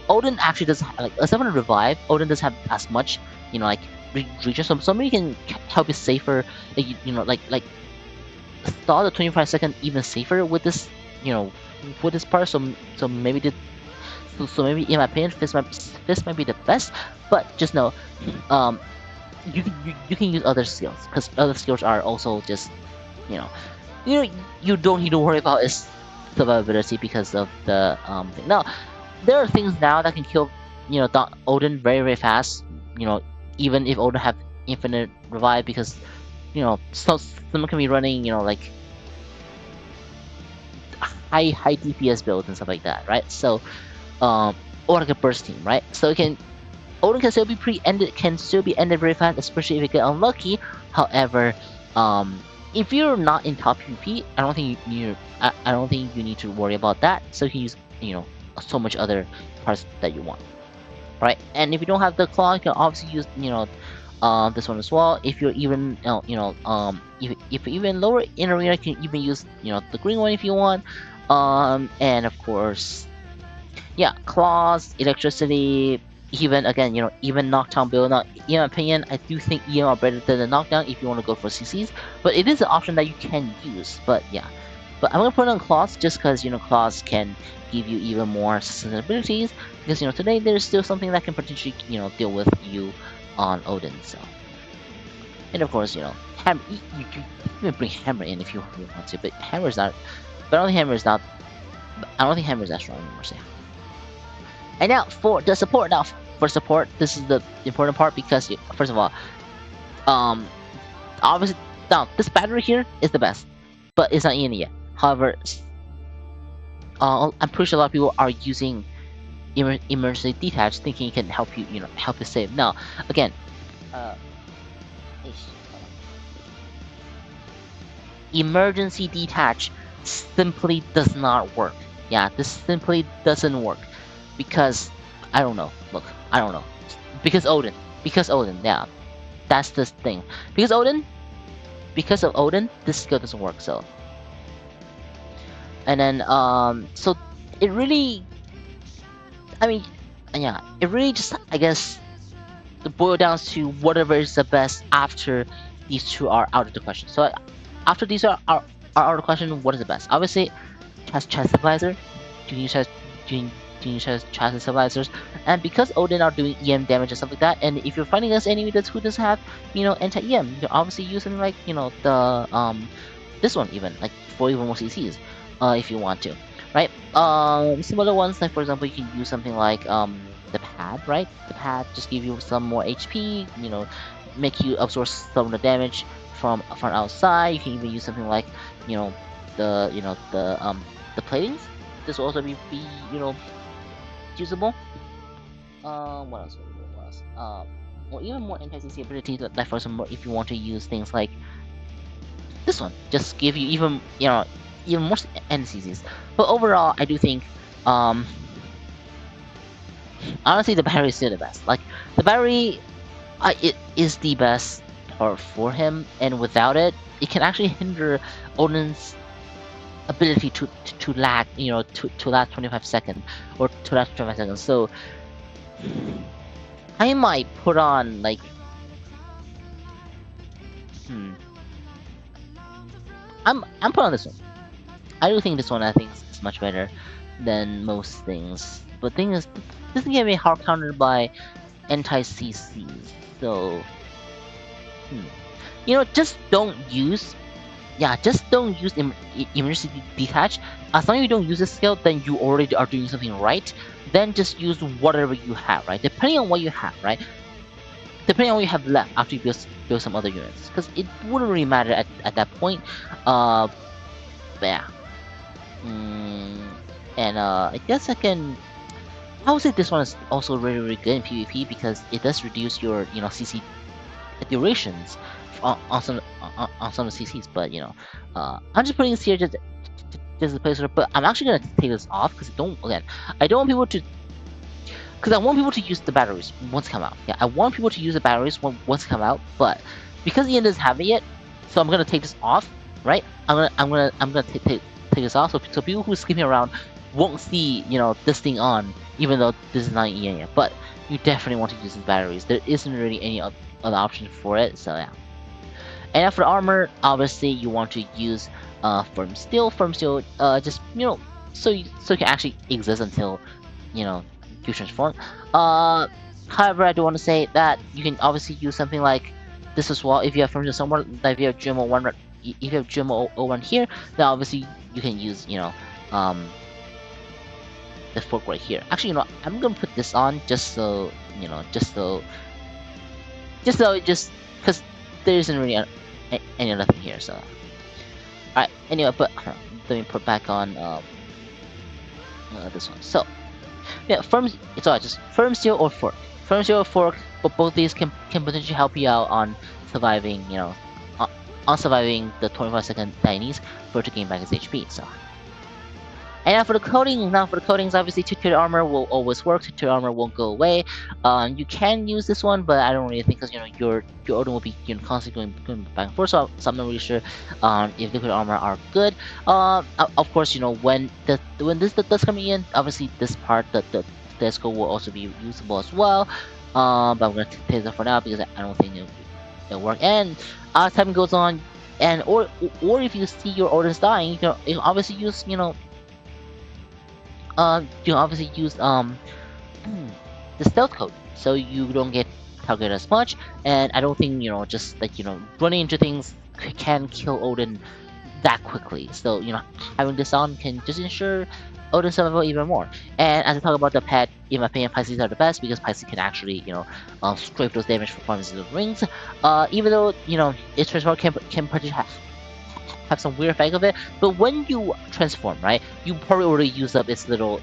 Speaker 1: Odin actually doesn't like, except for revive. Odin doesn't have as much like regen. So somebody can help you safer. Like, like start the 25-second even safer with this with this part. So maybe so maybe in my opinion, this might be the best, but just know, you can use other skills, because other skills are also just, you know, you don't need to worry about its survivability because of the thing. Now, there are things now that can kill Odin very very fast. Even if Odin have infinite revive, because someone can be running like high DPS builds and stuff like that, right? So or like a burst team, right? So Odin can still be ended very fast, especially if you get unlucky. However, if you're not in top PvP, I don't think you need to worry about that. So you can use so much other parts that you want, right? And if you don't have the claw, you can obviously use this one as well. If you're even if you're even lower in arena, you can even use the green one if you want. And of course, yeah, claws, electricity, even knockdown build. Now, in my opinion, I do think EM are better than the knockdown if you want to go for CCs, but it is an option that you can use. But yeah, but I'm gonna put on claws just because claws can give you even more sustainabilities, because today there's still something that can potentially deal with you on Odin. So, and of course hammer, you can even bring hammer in if you want to, but hammer is not. But I don't think hammer is not. I don't think hammer is that strong anymore. So yeah. And now for the support. Now for support, this is the important part, because first of all, obviously now this battery here is the best, but it's not in yet. However, I'm pretty sure a lot of people are using emergency detach, thinking it can help you, help you save. Now again, emergency detach simply does not work. Yeah, this simply doesn't work. Because I don't know. Look, I don't know. Because Odin. Yeah, that's the thing. Because of Odin, this skill doesn't work. So, and then so it really, I mean, yeah, it really just, I guess, boils down to whatever is the best after these two are out of the question. So after these are out of the question, what is the best? Obviously, chest stabilizer. You can use chassis stabilizers, and because Odin are doing EM damage and stuff like that, and if you're fighting against enemy who doesn't have anti-EM, you can obviously use something like the this one, even like for even more CCs, if you want to, right? Some other ones, like for example, you can use something like the pad, right? The pad just give you some more HP, make you absorb some of the damage from outside. You can even use something like the platings. This will also be usable. What else? Or even more anti-CC ability, like for example, if you want to use things like this one, just give you even even more anti-CCs. But overall, I do think honestly the battery is still the best. Like the battery, it is the best part for him, and without it, it can actually hinder Odin's ability to lag, to last 25 seconds or to last 25 seconds. So I might put on like, hmm, I'm putting on this one. I do think this one I think is much better than most things. But thing is, this can be hard countered by anti-CCs. So, hmm. Just don't use. Yeah, just don't use emergency detach. As long as you don't use this skill, then you already are doing something right. Then just use whatever you have, right? Depending on what you have, right? Depending on what you have left after you build some other units, because it wouldn't really matter at that point. But yeah. And I guess I would say this one is also really really good in PvP because it does reduce your CC durations on some of the CCs. But I'm just putting this here just a placeholder. But I'm actually gonna take this off because I don't want people to. Because I want people to use the batteries once they come out. Yeah, I want people to use the batteries once they come out. But because Ian doesn't have it yet, so I'm gonna take this off. Right? I'm gonna take this off. So people who are skipping around won't see this thing on, even though this is not Ian yet. But you definitely want to use these batteries. There isn't really any other option for it. So yeah. And after armor, obviously you want to use firm steel. Just so you can actually exist until you transform. However, I do want to say that you can obviously use something like this as well if you have firm steel somewhere. Like if you have GMO1, if you have GMO01 here, then obviously you can use the fork right here. Actually, I'm gonna put this on just so just because there isn't really any other thing here. So, alright. Anyway, but let me put back on this one. So, yeah, it's alright. Just firm steel or fork. Firm steel or fork, but both these can potentially help you out on surviving. On surviving the 25-second that it needs for it to gain back its HP. So. And now for the coatings, obviously 2-tier armor will always work. 2-tier armor won't go away. You can use this one, but I don't really think because your Odin will be constantly going back and forth. So I'm not really sure if liquid armor are good. Of course, when this does come in, obviously this part the disco will also be usable as well. But I'm gonna take that for now because I don't think it'll work. And as time goes on, and or if you see your Odin's dying, you can obviously use you can obviously use the stealth code, so you don't get targeted as much. And I don't think just like running into things can kill Odin that quickly. So having this on can just ensure Odin survival even more. And as I talk about the pet, in my opinion, Pisces are the best because Pisces can actually scrape those damage performances of rings. Even though its transform can potentially have some weird effect of it, but when you transform, right, you probably already use up its little,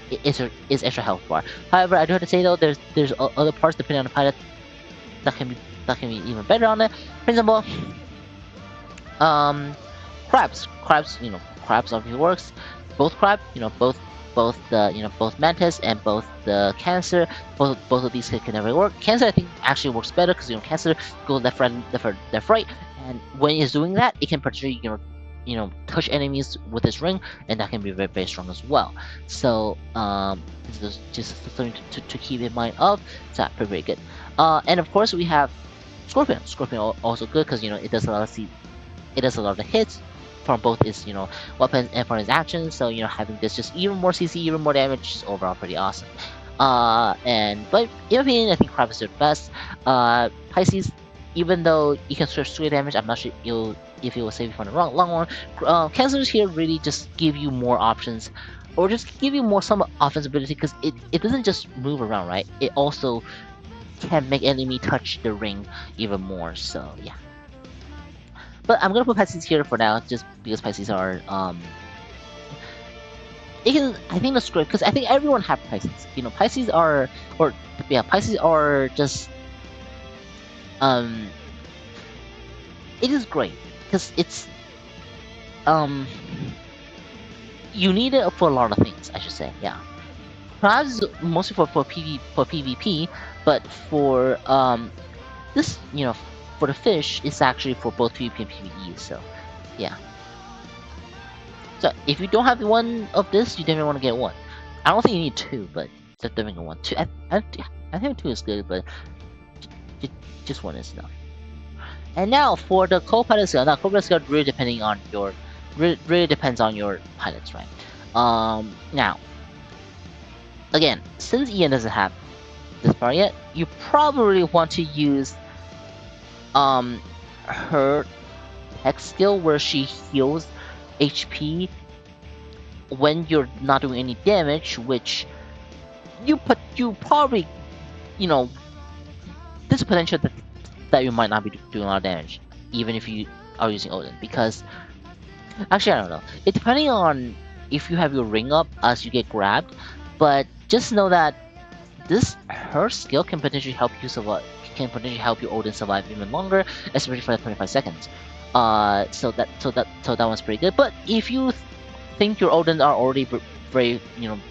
Speaker 1: its extra health bar. However, I do have to say though, there's other parts depending on the pilot that can be even better on it. For example, crabs, crabs obviously works. Both crab, both the both mantis and both the cancer, both of these can never work. Cancer I think actually works better because cancer goes left right, and when it's doing that, it can particularly touch enemies with its ring, and that can be very very strong as well. So this is just something to keep in mind of. So pretty very good. And of course we have Scorpion. Scorpion also good because it does a lot of the hits from both its weapons and from its actions. So having this just even more CC, even more damage is overall pretty awesome. But in my opinion, I think Crab is the best. Pisces, even though you can switch to damage, I'm not sure if it will save you from the long run. Cancers here really just give you more options, or just give you more some offense ability because it doesn't just move around, right? It also can make enemy touch the ring even more. So yeah. But I'm gonna put Pisces here for now, just because Pisces are I think the script, because I think everyone have Pisces. Pisces are Pisces are just it is great because it's you need it for a lot of things, I should say. Yeah, perhaps mostly for PvP, but for this for the fish, it's actually for both PvP and PvE. So yeah. So if you don't have one of this, you definitely want to get one. I don't think you need two, but definitely one. Two. I think two is good, but j- just one is enough. And now for the co-pilot skill. Now co-pilot skill really depending on your really depends on your pilots, right? Now again, since Ian doesn't have this part yet, you probably want to use her tech skill where she heals HP when you're not doing any damage, which you probably, you know, there's a potential that you might not be doing a lot of damage even if you are using Odin, because actually I don't know, it depending on if you have your ring up as you get grabbed, but just know that her skill can potentially help you survive, can potentially help you Odin survive even longer, especially for the 25 seconds. So that one's pretty good. But if you think your Odin are already very,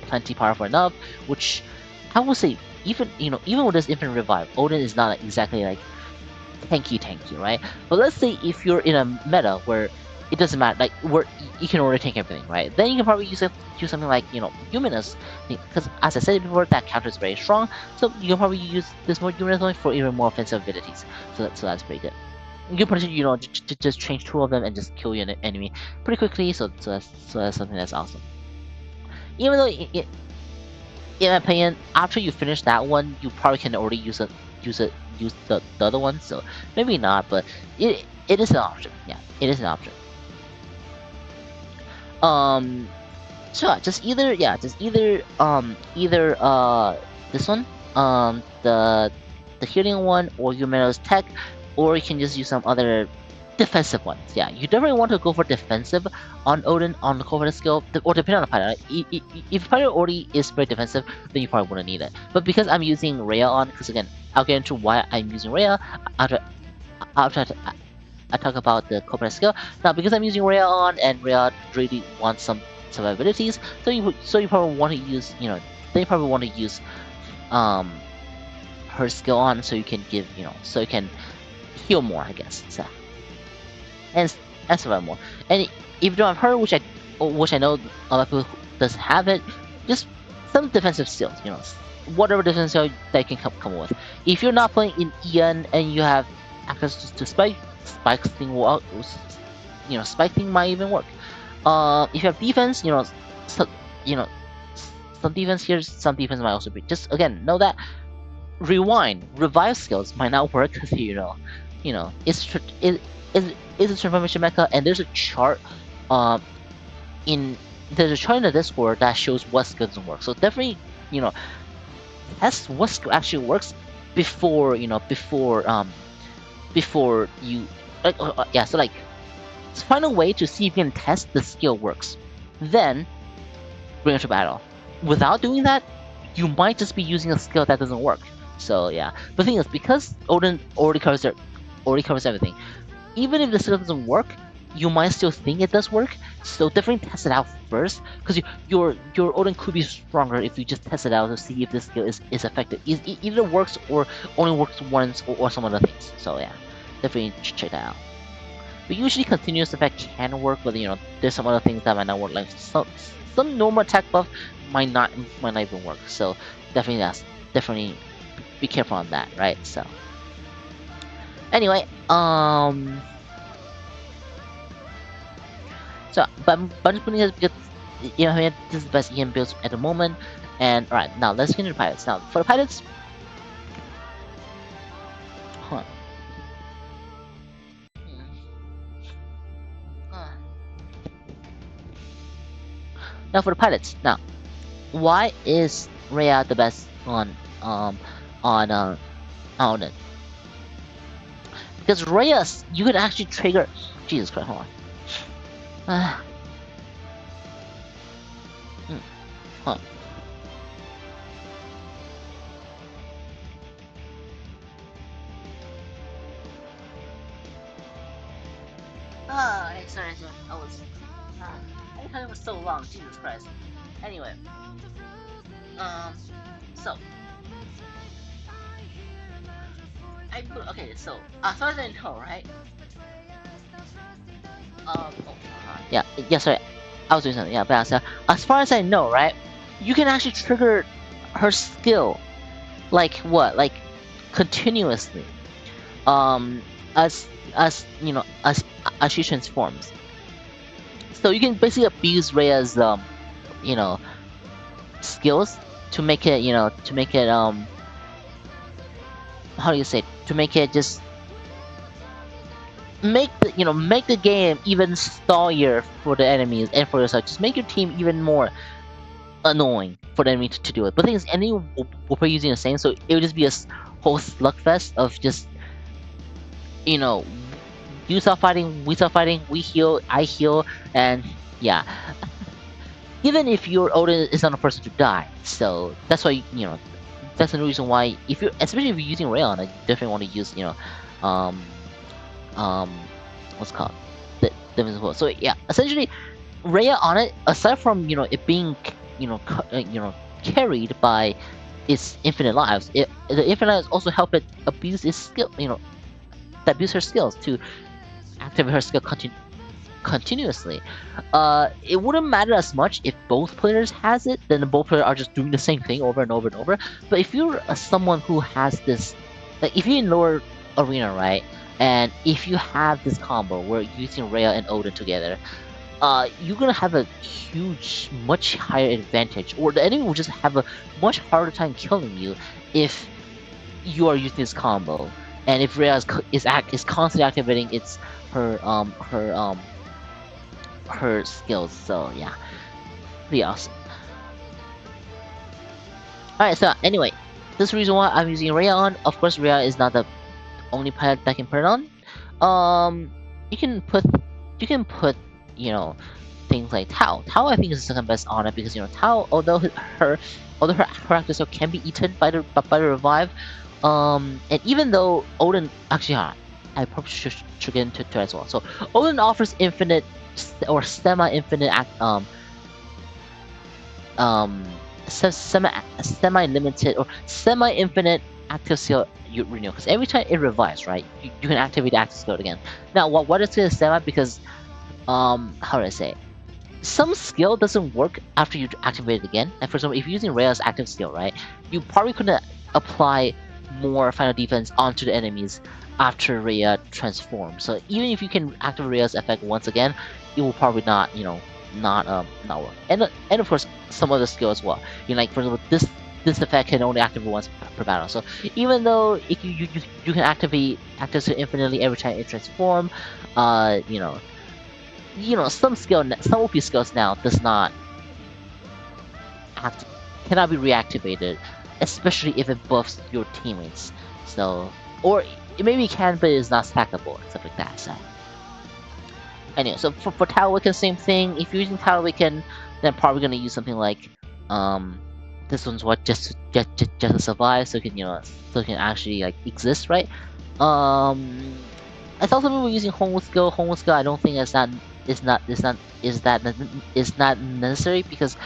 Speaker 1: plenty powerful enough, which I would say even with this infinite revive, Odin is not exactly like tanky, right? But let's say if you're in a meta where it doesn't matter, like where you can already tank everything, right? Then you can probably use something like Luminous, because as I said before, that counter is very strong. So you can probably use this more Luminous one for even more offensive abilities. So that's pretty good. You can potentially just change two of them and just kill your enemy pretty quickly. So that's something that's awesome. Even though in my opinion, after you finish that one, you probably can already use the other one. So maybe not, but it is an option. Yeah, it is an option. Um, so either this one, the healing one, or Yumero's tech, or you can just use some other defensive ones. Yeah, you definitely want to go for defensive on Odin on the cover skill, or depending on the pilot. If pilot already is very defensive, then you probably wouldn't need it. But because I'm using Rhea on, because again, I'll get into why I'm using Rhea after I talk about the corporate skill. Now, because I'm using Rhea on, and Rhea really wants some abilities, so you probably want to use, they probably want to use um her skill on, so you can so you can heal more, I guess. So and survive more. And if you don't have her, which I know a lot of people doesn't have it, just some defensive skills, whatever defensive skill that you can come with. If you're not playing in Ian and you have access to Spike thing will, Spike thing might even work. If you have defense, so, you know, some defense here, some defense might also be. Just again, know that revive skills might not work because it's a transformation mecha, and there's a chart, in there's a chart in the Discord that shows what skill doesn't work. So definitely, test what skill actually works before before you yeah. So like, find a way to see if you can test the skill works, then bring it to battle. Without doing that, you might just be using a skill that doesn't work. So yeah, but the thing is, because Odin already covers everything, even if the skill doesn't work, you might still think it does work. So definitely test it out first, because your Odin could be stronger if you just test it out to see if this skill is effective. It either works or only works once, or some other things. So yeah, definitely check that out. But usually continuous effect can work, but there's some other things that might not work. Like some normal attack buff might not even work. So definitely be careful on that, right? So anyway, so but bunch putting is because this is the best EM builds at the moment. And alright, now let's get into the pilots. Now for the pilots, huh. Now for the pilots. Now, why is Rhea the best on Odin? Because Rhea, you can actually trigger. Jesus Christ, hold on. Huh. Sorry. I thought it was so long. Jesus Christ. Anyway, so okay. So as far as I know, right? Yeah. Sorry. I was doing something, yeah, but as far as I know, right, you can actually trigger her skill, like what, like continuously, um, as you know, as she transforms. So you can basically abuse Rhea's you know, skills to make it, to make it how do you say it? To make it just make the make the game even stallier for the enemies and for yourself. Just make your team even more annoying for the enemy to do it. But the thing is, enemy will be using the same, so it would just be a whole slugfest of just you know you start fighting, we start fighting, we heal, I heal, and yeah. Even if your Odin is not a person to die, so that's why that's the reason why if you especially if you're using Rayon, you definitely want to use um um what's it called the invisible. So yeah, essentially Rhea on it, aside from it being carried by its infinite lives, the infinite lives also help it abuse its skill, abuse her skills to activate her skill continuously. It wouldn't matter as much if both players has it, then both players are just doing the same thing over and over and over. But if you're someone who has this, like if you're in lower arena, right, and if you have this combo where you're using Rhea and Odin together, you're gonna have a huge, much higher advantage, or the enemy will just have a much harder time killing you if you are using this combo. And if Rhea is constantly activating her skills, so yeah, pretty awesome. Alright, so anyway, this is the reason why I'm using Rhea on. Of course, Rhea is not the only pilot that can put it on. You can put things like Tao. Tao I think is the second best on it because Tao, although her active skill can be eaten by the revive, and even though Odin actually, I probably should get into it as well. So Odin offers infinite or semi-infinite semi-limited or semi-infinite active skill renewal, because every time it revives, right, you can activate the active skill again. Now what is this semi? Because how do I say it? Some skill doesn't work after you activate it again. And for example, if you're using Rhea's active skill, right, you probably couldn't apply more final defense onto the enemies after Rhea transforms. So even if you can activate Rhea's effect once again, it will probably not not work. And of course some other skill as well. Like for example, this effect can only activate once per battle. So even though if you can activate skill infinitely every time it transforms, some OP skills now does not cannot be reactivated, especially if it buffs your teammates. So, or it maybe can, but it's not stackable, stuff like that. So, anyway, so for Tower Weekend, same thing. If you're using Tower Weekend, then probably gonna use something like this one's what just to survive, so it can so it can actually like exist, right? I thought some people were using Homewood skill. Homewood skill, I don't think is not necessary because,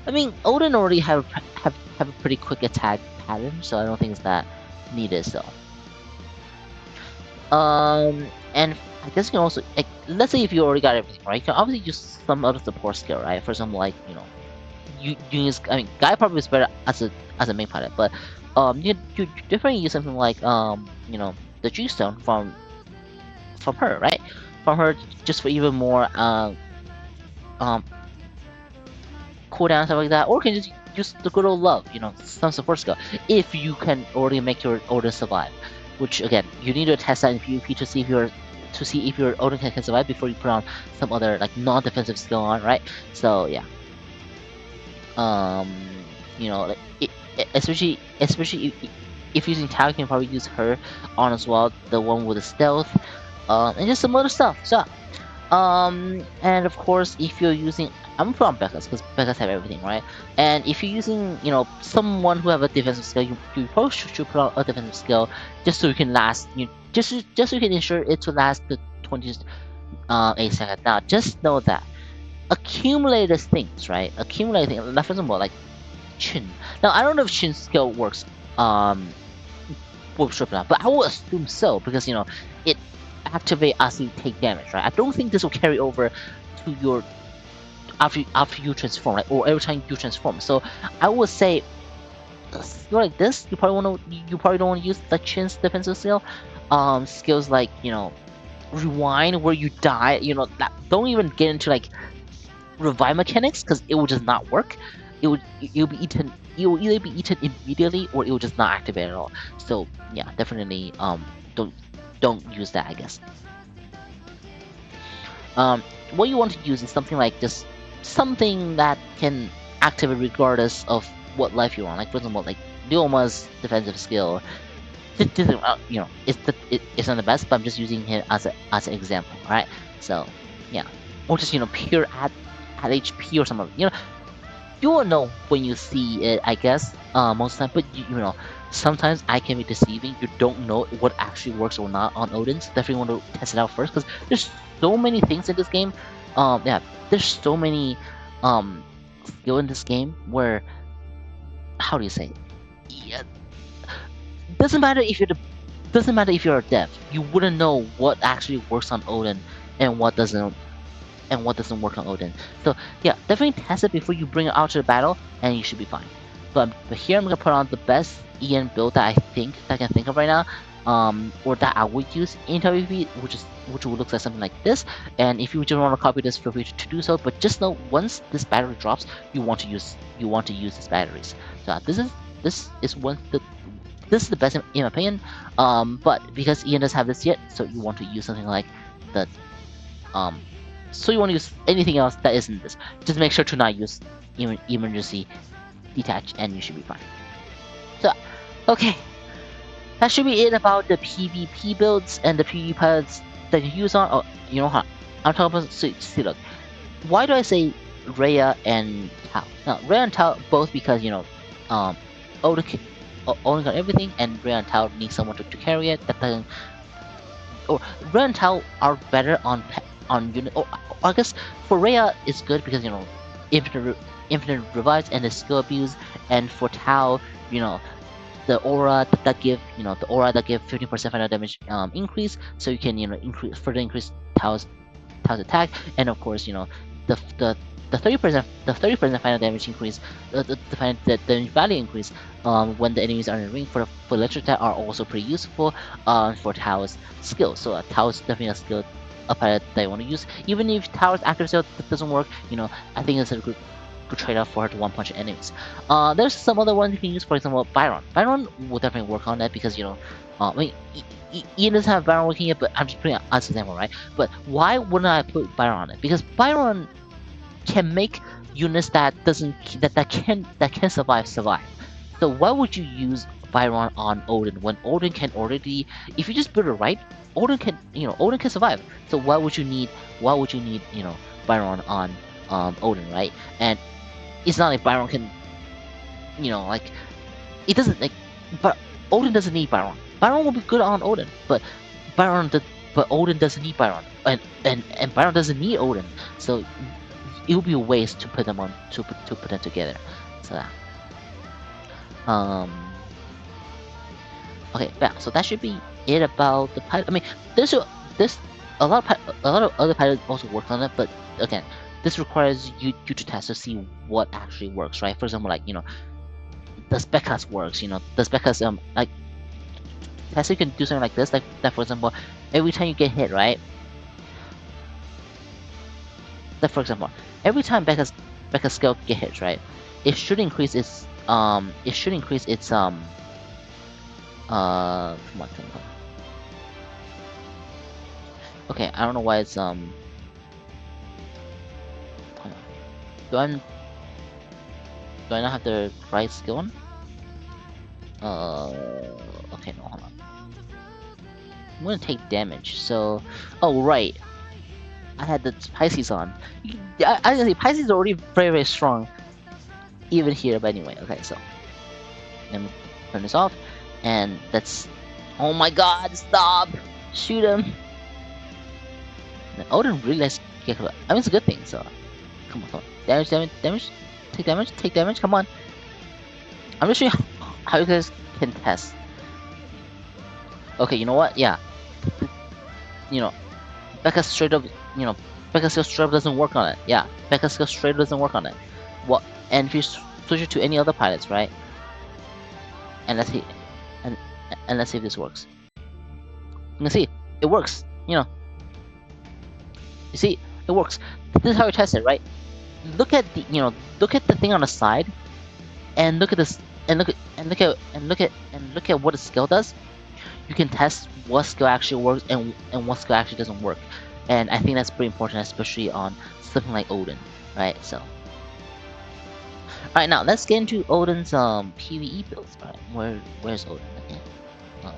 Speaker 1: I mean, Odin already have a pretty quick attack pattern, so I don't think it's that needed. So, and I guess you can also, like, let's say if you already got everything, right? You can obviously use some other support skill, right? For example, like you use, I mean, Guy probably is better as a main pilot, but you definitely use something like the G Stone from her, right? From her, just for even more cooldown, stuff like that, or can just use the good old love, some support skill, if you can already make your Odin survive. Which again, you need to test that in PvP to see if your Odin can survive before you put on some other like non-defensive skill on, right? So yeah, like especially if using Tao, you can probably use her on as well, the one with the stealth, and just some other stuff. So, and of course, if you're using, I'm from Becca's because Becca's have everything, right? And if you're using, someone who have a defensive skill, you probably should put on a defensive skill just so you can last, just so you can ensure it to last the 28 seconds. Now, just know that accumulated things, right? Accumulated things, like for example, like Chin. Now, I don't know if Chin's skill works, with Strip, but I will assume so because it activate as you take damage, right? I don't think this will carry over to your after you transform, right? Or every time you transform. So I would say a skill like this, you probably don't want to use the Chin's defensive skill. Skills like rewind where you die. Don't even get into like revive mechanics because it will just not work. It will be eaten. It will either be eaten immediately or it will just not activate at all. So yeah, definitely don't don't use that, I guess. Um, what you want to use is something like just something that can activate regardless of what life you're on. Like for example, like Leoma's defensive skill. It's not the best, but I'm just using it as an example, right? So yeah, or just pure at HP or something. You will know when you see it, I guess. Most of the time, but sometimes I can be deceiving. You don't know what actually works or not on Odin. So definitely want to test it out first because there's so many things in this game. Yeah, there's so many skill in this game where, how do you say? Yeah, doesn't matter if you're a dev. You wouldn't know what actually works on Odin and what doesn't work on Odin. So yeah, definitely test it before you bring it out to the battle, and you should be fine. But here I'm gonna put on the best Ian build that I can think of right now, or that I would use in PvP, which will look like something like this. And if you just want to copy this, feel free to do so. But just know once this battery drops, you want to use these batteries. So this is the best in my opinion. But because Ian doesn't have this yet, so you want to use something like the so you want to use anything else that isn't this. Just make sure to not use emergency detach, and you should be fine. So, okay, that should be it about the PvP builds and the PvP pilots that you use on. Oh, you know how I'm talking about. See, look, why do I say Rhea and Tao? Now, Rhea and Tao both because Odin got everything, and Rhea and Tao need someone to carry it. That doesn't. Or Rhea and Tao are better on unit. Or I guess for Rhea it's good because infinite revives and the skill abuse, and for Tao, the aura that give 15% final damage increase, so you can further increase Tao's attack, and of course the 30% final damage increase, the damage value increase when the enemies are in the ring for electric attack are also pretty useful for Tao's skill. So Tao's definitely a skill pilot that you want to use. Even if Tao's active skill doesn't work, I think it's a good trade-off for her to one-punch enemies. There's some other ones you can use, for example, Byron. Byron will definitely work on that because I mean, Ian doesn't have Byron working yet, but I'm just putting it as an example, right? But why wouldn't I put Byron on it? Because Byron can make units that can survive. So why would you use Byron on Odin when Odin can already, if you just build it right, Odin can survive. So why would you need Byron on Odin, right? And it's not like Byron can like it doesn't like, but Odin doesn't need Byron. Byron will be good on Odin, but Odin doesn't need Byron, and Byron doesn't need Odin. So it would be a waste to put them on to put them together. So okay, yeah. So that should be it about the pilot. I mean, there's a lot of other pilots also work on it, but again, this requires you to test to see what actually works, right? For example, like does Becca's works? Does Becca's like Tesla can do something like this, like that. For example, every time you get hit, right? Like for example, every time Becca's skill get hit, right? It should increase its come on. Okay, I don't know why it's do I not have the right skill on? Okay, no, hold on. I'm gonna take damage, so oh right, I had the Pisces on. I say Pisces is already very strong, even here. But anyway, okay, so let me turn this off, and that's. Oh my God! Stop! Shoot him! Odin really likes Gekko. I mean, it's a good thing. So come on. Damage, take damage. Come on. I'm just showing you how you guys can test. Okay, you know what? Yeah. Becca straight up, Mecha skill straight up doesn't work on it. Yeah, Mecha skill straight up doesn't work on it. What? And if you switch it to any other pilots, right? And let's see, and let's see if this works. You can see it works. You know, you see it works. This is how you test it, right? Look at the look at the thing on the side, and look at this, and look at what the skill does. You can test what skill actually works and what skill actually doesn't work. And I think that's pretty important, especially on something like Odin, right? So, alright, now let's get into Odin's PvE builds. Alright, where's Odin? Okay,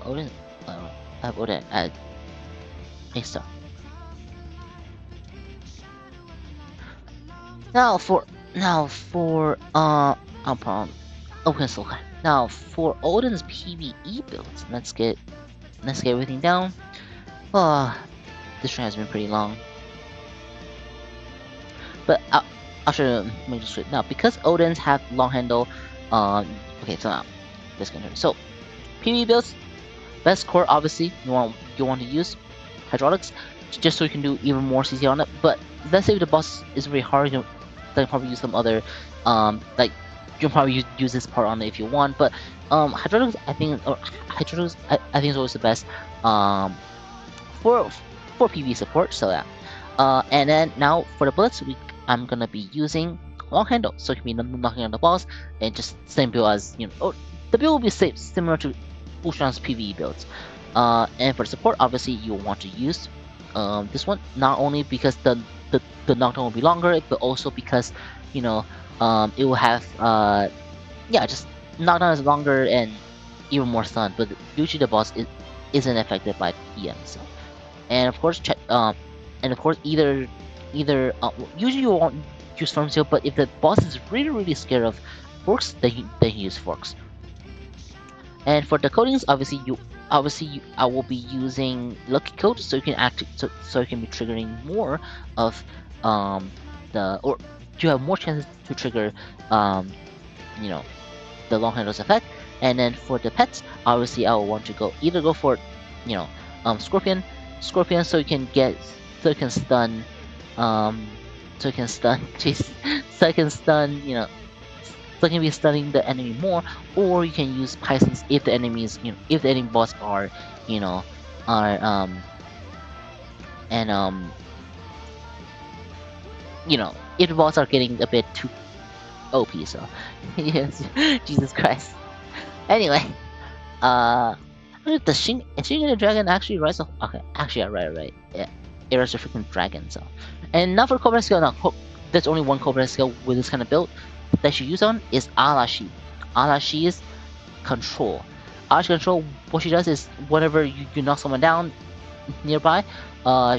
Speaker 1: Odin. I have Odin at A-star. Now for open soul. Now for Odin's PvE builds, let's get everything down. This train has been pretty long, but I'll show you make this straight now because Odin's have long handle. Okay, so now let's continue. So PvE builds, best core obviously you want to use hydraulics just so you can do even more CC on it. But let's say if the boss is very hard, you can probably use some other like you can probably use this part on it if you want. But hydraulics I think is always the best for PvE support. So yeah, and then now for the bullets, I'm gonna be using long handle, so it can be knocking on the balls and just same build as the build will be similar to Ushan's PvE builds. And for support, obviously you want to use this one, not only because the knockdown will be longer, but also because it will have just knockdown is longer and even more stun. But usually the boss isn't affected by PM. So, and of course either usually you won't use Firm Seal, but if the boss is really scared of forks, then you use forks. And for the coatings, obviously I will be using Lucky Coat, so you can so you can be triggering more of you have more chances to trigger the long handles effect. And then for the pets, obviously I will want to either go for Scorpion, so you can stun jeez, so you can stun so you can be stunning the enemy more, or you can use Pisces if the enemies if the enemy boss are if the boss are getting a bit too OP. So yes, Jesus Christ. Anyway, the Shin the Dragon actually rise of okay, actually right. Yeah, it was a freaking dragon. So, and now for Cobra skill. Now there's only one Cobra skill with this kind of build that you use on is Arashi. Arashi is control. Arashi control. What she does is whenever you knock someone down nearby, or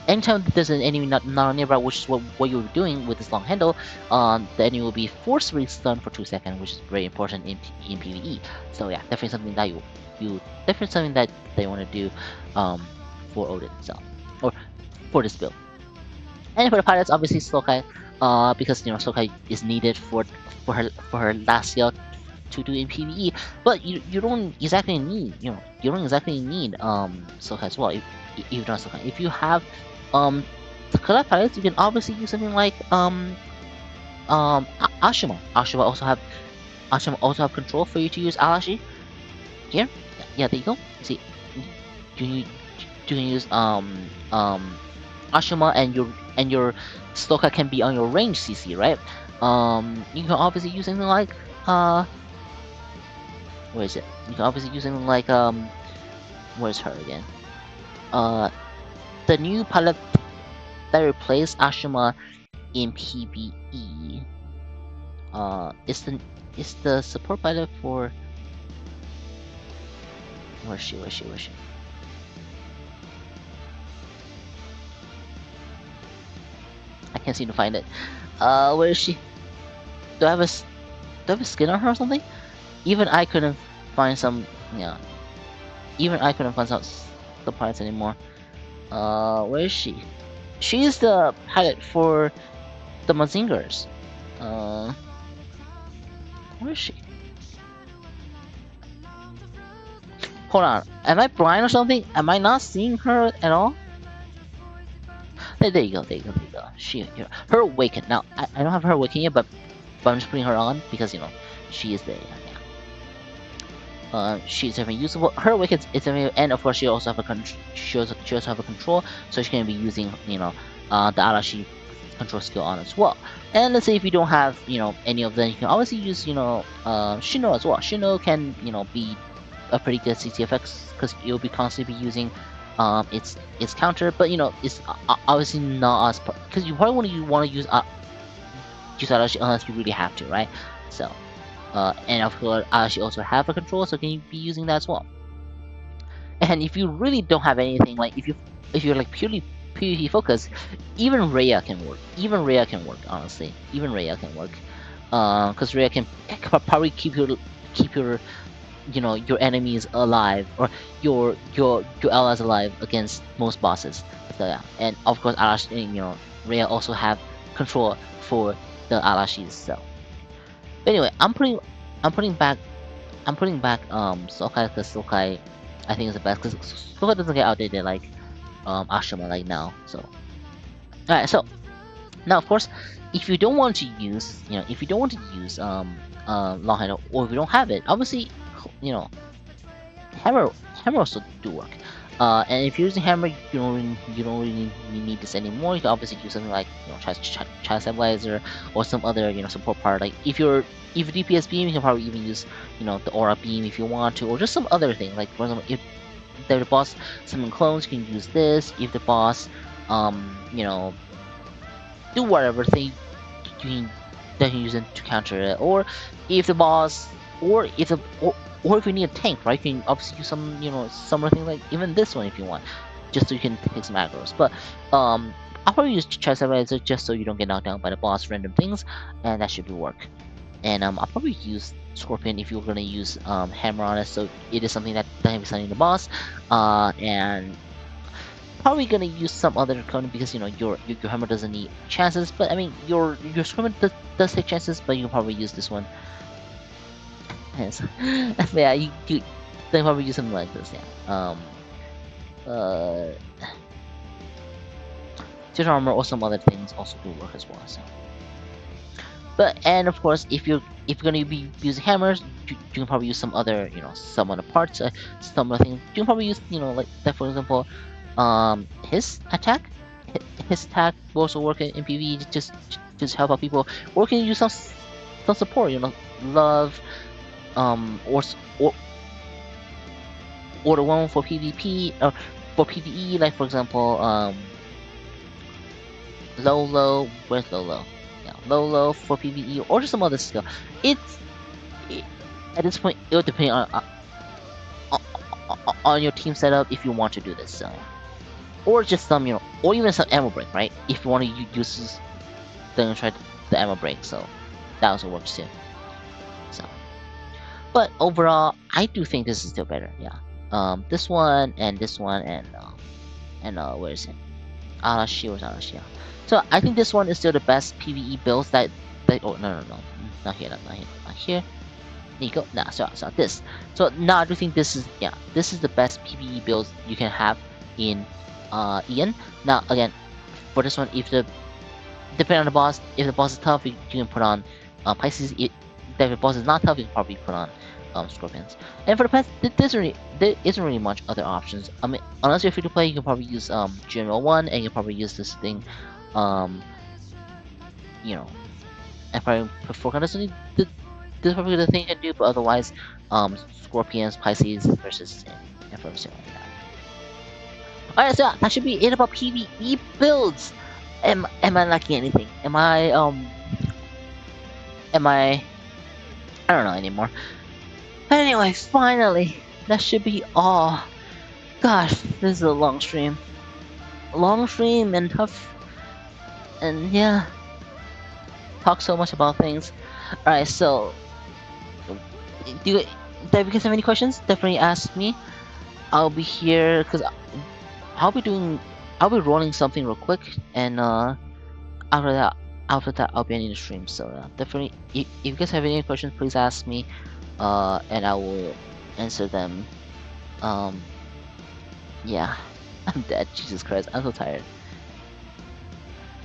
Speaker 1: anytime there's an enemy not nearby, which is what you're doing with this long handle, the enemy will be forcibly stunned for 2 seconds, which is very important in PvE. So yeah, definitely something that they want to do for Odin, so or for this build. And for the pilots, obviously Slokai, because Slokai is needed for her last skill to do in PvE, but you don't exactly need Slokai as well. If you don't Slokai, if you have the collect pilots, you can obviously use something like Ashima. Ashima also have control for you to use Arashi. Here, yeah, there you go. See, you can use Ashima, and your Sloka can be on your range CC, right? You can obviously use something like where is it? You can obviously use something like where's her again? The new pilot that replaced Ashima in PvE is the support pilot for where's she? I can't seem to find it. Where is she? Do I have a skin on her or something? Even I couldn't find some. Yeah. Even I couldn't find some the pilots anymore. Where is she? She's the pilot for the Mazingers. Where is she? Hold on. Am I blind or something? Am I not seeing her at all? There you go, there you go, there you go. Her awaken. Now I don't have her awaken yet, but I'm just putting her on because she is there. Yeah. She's definitely usable. Her awaken is definitely, and of course she also have she also have a control, so she can be using the Arashi control skill on as well. And let's say if you don't have any of them, you can obviously use Shino as well. Shino can be a pretty good CTFX because you'll be constantly be using its counter, but it's obviously not as because you probably want to use Arashi unless you really have to, right? So and of course Arashi also have a control, so can you be using that as well. And if you really don't have anything, like if you're like purely PvP focused, even Rhea can work. Even Rhea can work, honestly. Even Rhea can work. Because Rhea can probably keep your your enemies alive, or your allies alive against most bosses. So yeah, and of course Arashi, Rhea also have control for the Arashis. So but anyway, I'm putting back Sokai because Sokai I think is the best because Sokai doesn't get outdated like Ashima like now. So alright, so now of course if you don't want to use long handle, or if you don't have it, obviously hammer also do work. And if you're using hammer, you don't really need this anymore. You can obviously use something like child stabilizer or some other support part. Like if you're DPS beam, you can probably even use the aura beam if you want to, or just some other thing. Like for example, if the boss summon clones, you can use this. If the boss do whatever thing, you can use it to counter it. Or if the boss, or if you need a tank, right? You can obviously use some other thing like even this one if you want, just so you can take some aggros. But I'll probably use Chest Advisor just so you don't get knocked down by the boss random things, and that should be work. And I'll probably use Scorpion if you're gonna use Hammer on it, so it is something that can be stunning the boss. And probably gonna use some other component because your Hammer doesn't need chances, but I mean your Scorpion does take chances, but you can probably use this one. Yes. Yeah, you they probably use something like this, yeah. Tier armor or some other things also do work as well. So, and of course, if you're gonna be using hammers, you can probably use some other some other parts, some other things. You can probably use like that, for example, his attack will also work in PvE just help out people, or can you use some support, love. Or the one for PvP or for PvE, like for example, Lolo, where's Lolo? Yeah, Lolo for PvE, or just some other skill. At this point, it will depend on your team setup if you want to do this. So, or just some or even some ammo break, right? If you want to use then try the ammo break, so that also works too. So. But overall, I do think this is still better. Yeah. This one and this one and where is it? Arashi or Arashi. Yeah. So I think this one is still the best PvE builds that. Oh no, not here, not here. There you go. Nah, so this. So now I do think this is the best PvE builds you can have in Ian. Now again, for this one, depending on the boss, if the boss is tough, you can put on Pisces. If the boss is not tough, you can probably put on Scorpions. And for the pets, there isn't really much other options. I mean, unless you're free to play, you can probably use General 1, and you can probably use this thing, and probably before kind of something. This is probably the thing you can do, but otherwise, Scorpions, Pisces versus and from something like that. Alright, so that should be it about PvE builds. Am I lacking anything? Am I I don't know anymore. But anyway, finally, that should be all. Gosh, this is a long stream. And tough. And yeah, talk so much about things. Alright, so if you guys have any questions, definitely ask me. I'll be here because I'll be rolling something real quick, and after that I'll be ending the stream. So definitely, if you guys have any questions, please ask me, and I will answer them. Yeah, I'm dead. Jesus Christ, I'm so tired.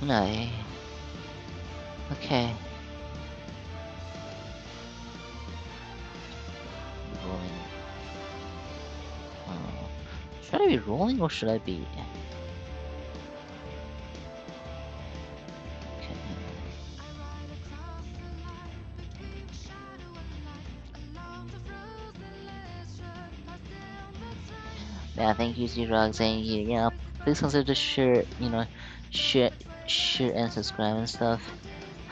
Speaker 1: No. Okay. Rolling. Should I be rolling or should I be? Okay. Yeah, thank you, Zero, saying you. Yeah, please consider to share, share, share and subscribe and stuff.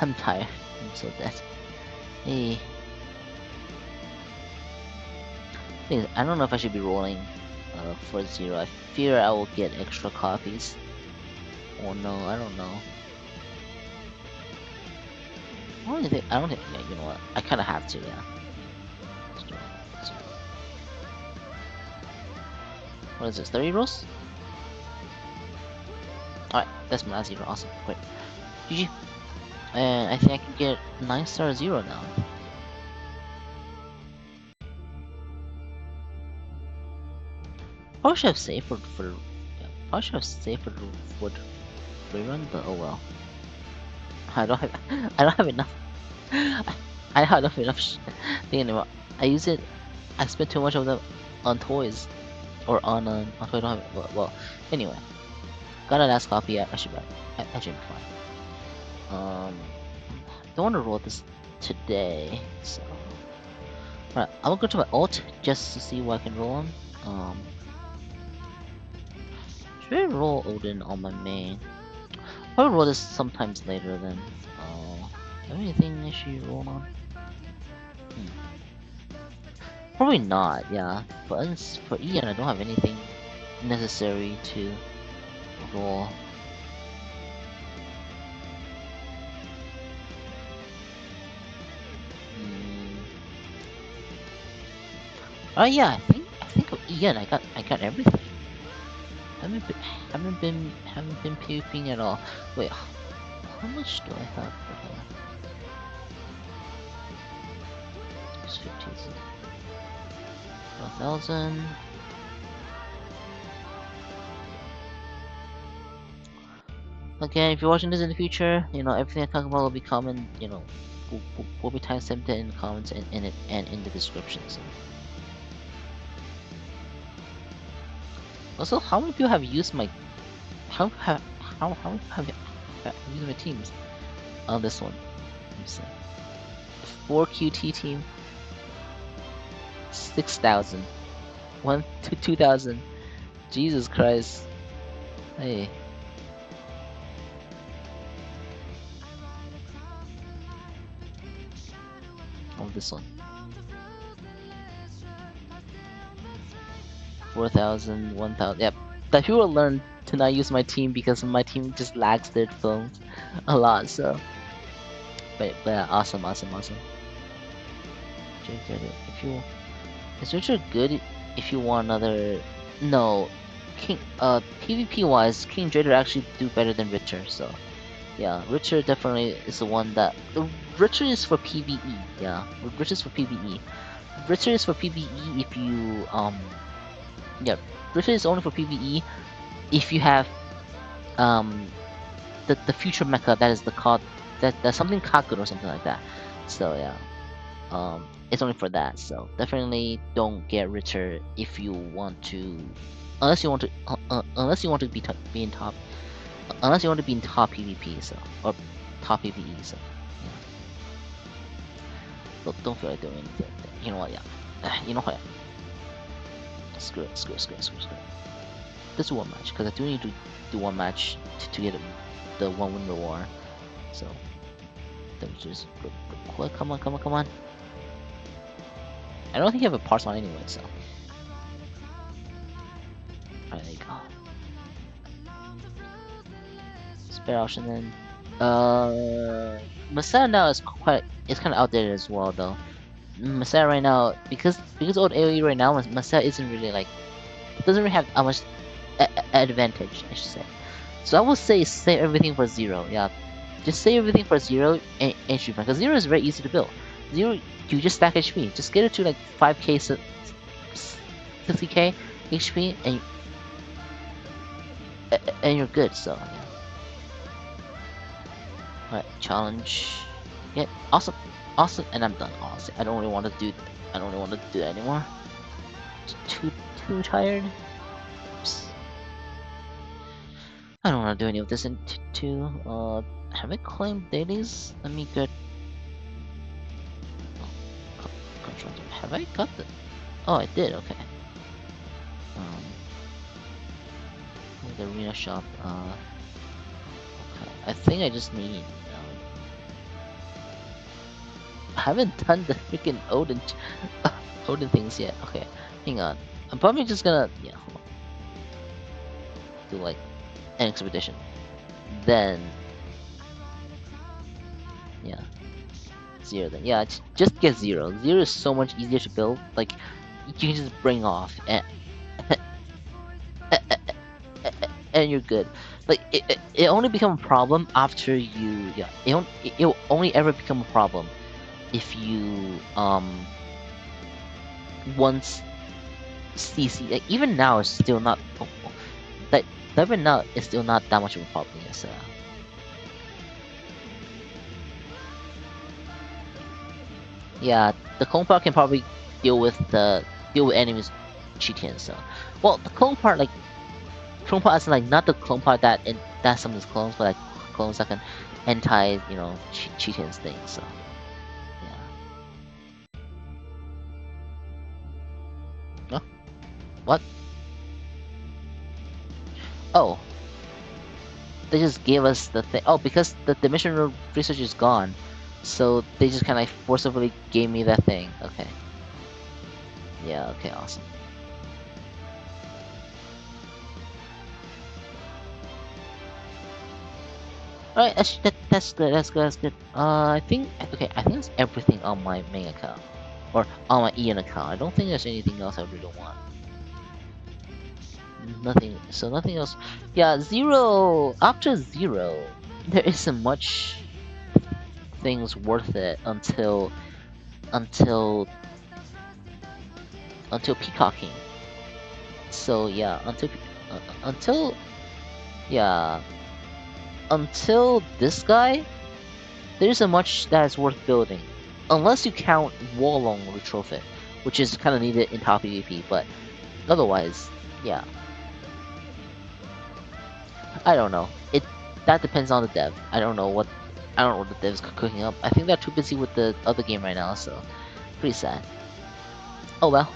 Speaker 1: I'm tired. I'm so dead. Hey, please, I don't know if I should be rolling for Zero. I fear I will get extra copies. Oh no, I don't know. I don't think, yeah, you know what? I kind of have to, yeah. Let's do it. What is this, 30 rolls? Alright, that's my last Zero, awesome, great. GG. And I think I can get 9-star Zero now. Probably should have saved for yeah, probably should have saved for the rerun, but oh well. I don't have I don't have enough. I don't have enough. Thing anymore. I use it. I spent too much of them on toys or on toy. I don't have it. Anyway, got a last copy. I should be. I should be fine. Don't want to roll this today, so. Alright, I'm gonna go to my alt just to see what I can roll on. Should I roll Odin on my main? I'll roll this sometimes later then. Anything I should roll on? Probably not, yeah. But for Ian, I don't have anything necessary to roll. Oh yeah, I think of Ian, I got everything. Haven't been puking at all. Wait, how much do I have for her? It's 15. 1,000. Again, if you're watching this in the future, everything I talk about will be comment, will be timestamped in the comments and in the description. So. Also, how many people have used my how many have used my teams on this one? Let me see. 4 QT team. 6,000. 1 to 2,000. Jesus Christ. Hey. Oh, this one. 4,000, 1,000. Yep. That people learn to not use my team because my team just lags their phones a lot. So, but yeah, awesome. Is Richard good if you want another? No, King. PvP wise, King Drader actually do better than Richard. So, yeah, Richard definitely is the one that. Richard is for PvE. Yeah, Richard is for PvE. Richard is for PvE if you Yeah, Richard is only for PvE if you have the future mecha that is the called that's something Kaku or something like that. So yeah, it's only for that. So definitely don't get Richard if you want to, unless you want to be in top, unless you want to be in top PvP. So or top PvE. So yeah, don't feel like doing anything. You know what? Yeah, you know what? Screw it. Let's do one match, because I do need to do one match to get the one win reward. So, let me just real quick. Come on. I don't think you have a parts on anyway, so. Alright, there you go. Spare option then. Messiah now is kind of outdated as well, though. Messiah right now, because old AoE right now, Messiah isn't really like, doesn't really have that much advantage, I should say. So I would say save everything for Zero. Yeah, just save everything for Zero and HP, because Zero is very easy to build. Zero, you just stack HP. Just get it to like 5k, 60k HP, and you're good. So yeah. Alright, challenge. Yeah, awesome, awesome, and I'm done. Honestly, I don't really want to do. I don't really want to do that anymore. Too tired. Oops. I don't want to do any of this in two. Have I claimed dailies? Let me get. Oh, control. Have I got the? Oh, I did. Okay. Um, the arena shop. Okay. I think I just need. I haven't done the freaking Odin, Odin things yet. Okay, hang on. I'm probably just gonna hold on. Do like an expedition, then yeah, zero. Then yeah, just get zero. Zero is so much easier to build. Like you can just bring off and you're good. Like it only become a problem after you it'll only ever become a problem if you once CC, like, even now it's still not that even now it's still not that much of a problem. Yes, yeah, the clone part can probably deal with enemies cheating. So, well, the clone part, like clone part is like not the clone part that summons clones, but like clones that can anti cheating things. So yeah. Oh, what? Oh, they just gave us the thing. Oh, because the dimensional research is gone, so they just kind of forcibly gave me that thing. Okay. Yeah. Okay. Awesome. All right. That's good. That's good. That's good. I think okay. I think that's everything on my main account or on my Ian account. I don't think there's anything else I really want. Nothing. So nothing else. Yeah. Zero. After zero, there isn't much things worth it until peacocking. So yeah, until yeah, until this guy, there isn't much that is worth building, unless you count Wolong Retrofit, which is kind of needed in top PvP. But otherwise, yeah, I don't know. That depends on the dev. I don't know what the devs cooking up. I think they're too busy with the other game right now, so pretty sad. Oh well.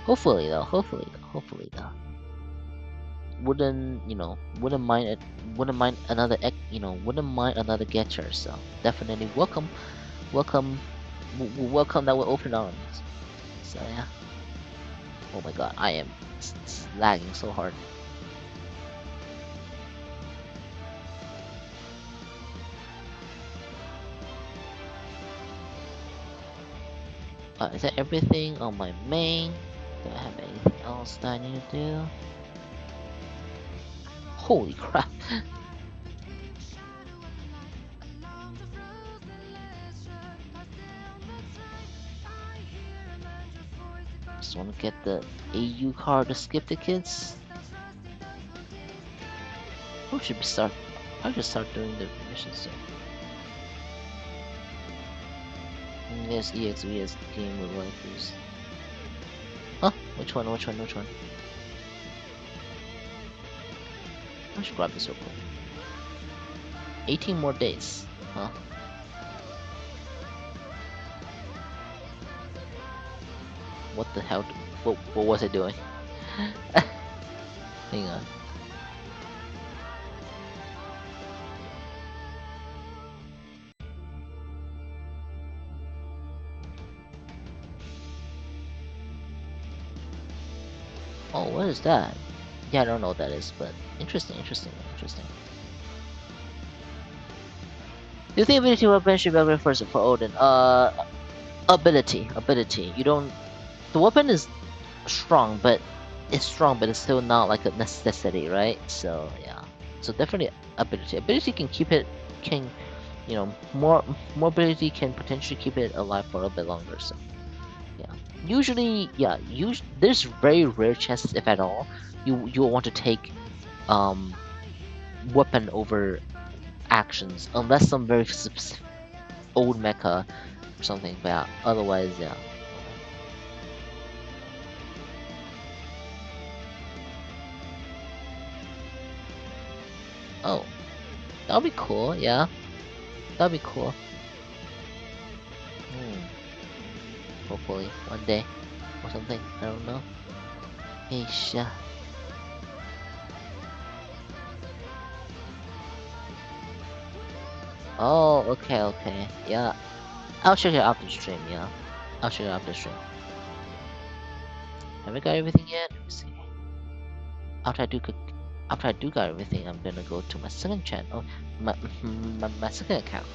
Speaker 1: Hopefully though. Wouldn't mind it. Wouldn't mind another Getcher. So definitely welcome, welcome that with open arms. So yeah. Oh my god, I am lagging so hard. Is that everything on my main? Do I have anything else that I need to do? Holy crap! Just want to get the AU card to skip the kids. Who should be start? I should start doing the missions soon. Yes, EXV is game with waifus. Huh? Which one? Which one? Which one? I should grab this real quick. 18 more days. Huh? What the hell? What was I doing? Hang on. Oh, what is that? Yeah, I don't know what that is, but interesting. Do you think ability weapon should be upgraded first for Odin? Ability. You don't. The weapon is strong, but it's still not like a necessity, right? So yeah. So definitely ability. Ability can keep it can, more ability can potentially keep it alive for a little bit longer. So yeah. Usually, yeah. There's very rare chances, if at all, you'll want to take weapon over actions, unless some very specific old mecha or something. But yeah, otherwise, yeah. Oh, that'll be cool. Yeah, that'll be cool. Hmm. Hopefully one day or something. I don't know. Hey, yeah. Oh, okay, okay. Yeah. I'll check it after the stream, yeah. I'll check it after the stream. Have I got everything yet? Let me see. After I do after I do got everything, I'm gonna go to my second channel, my second account,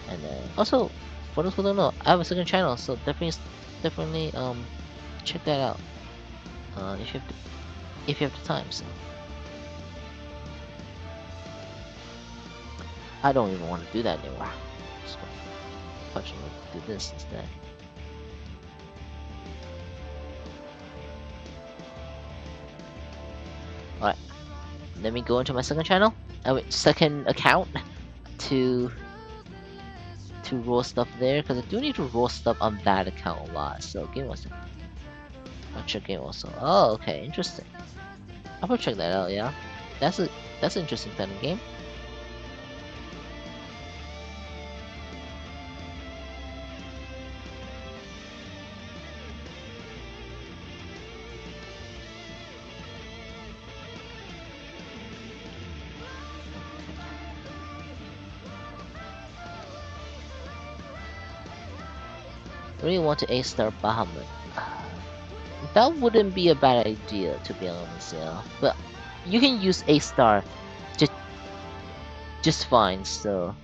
Speaker 1: and then also for those who don't know, I have a second channel, so definitely check that out. If you have the time, so I don't even want to do that anymore. So I'm gonna do this instead. Alright, let me go into my second channel, second account, to roll stuff there, because I do need to roll stuff on that account a lot. So give me one second. I'll check it also. Oh, okay, interesting. I'll probably check that out. Yeah, that's a that's an interesting kind of game. Really want to A-star Bahamut. That wouldn't be a bad idea, to be honest. Yeah, but you can use A-star just fine. So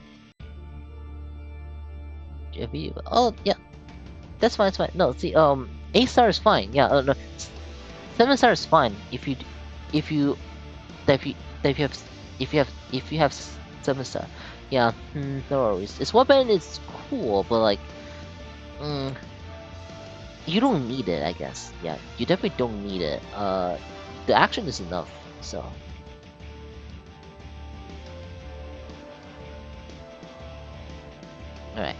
Speaker 1: if you yeah, that's fine. It's fine. No, see, A-star is fine. Yeah, no, 7-star is fine if you if you if you have if you have 7-star. Yeah, no worries. Its weapon is cool, but like, mm, you don't need it, I guess. Yeah, you definitely don't need it. The action is enough. So, all right.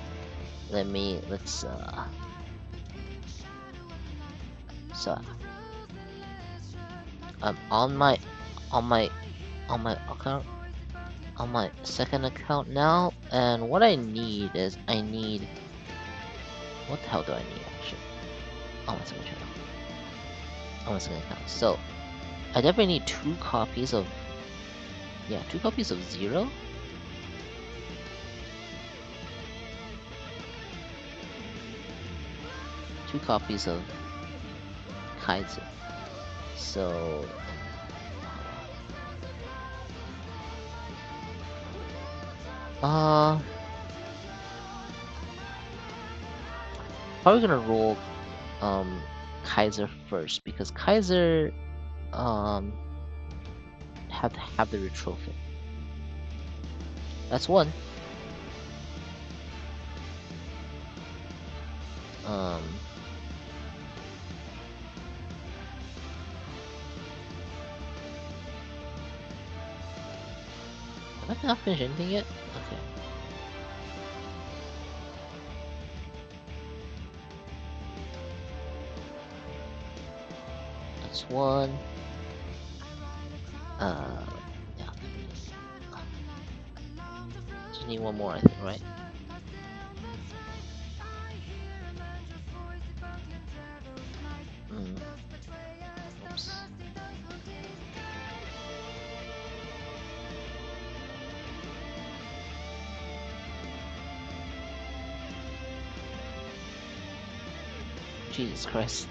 Speaker 1: Let's so I'm on my on my account on my second account now, and what I need is what the hell do I need actually? On my second channel. On my second account. So I definitely need 2 copies of 2 copies of Zero. 2 copies of Kaiser. So probably gonna roll Kaiser first, because Kaiser have the retrophy. That's one. Um have I not finished anything yet? Okay. That's one. Yeah. Just need one more, I think, right? Oops. Jesus Christ.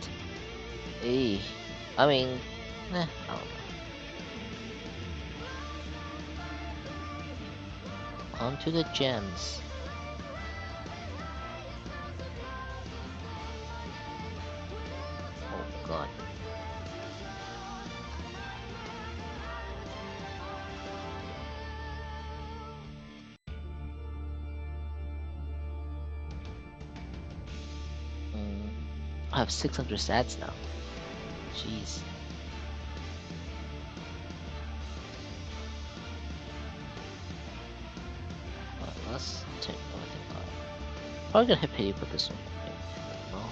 Speaker 1: Hey. I mean, I don't know. Onto the gems. Oh god. I have 600 sats now. Jeez. Probably gonna hit pity with this one. Maybe. Well,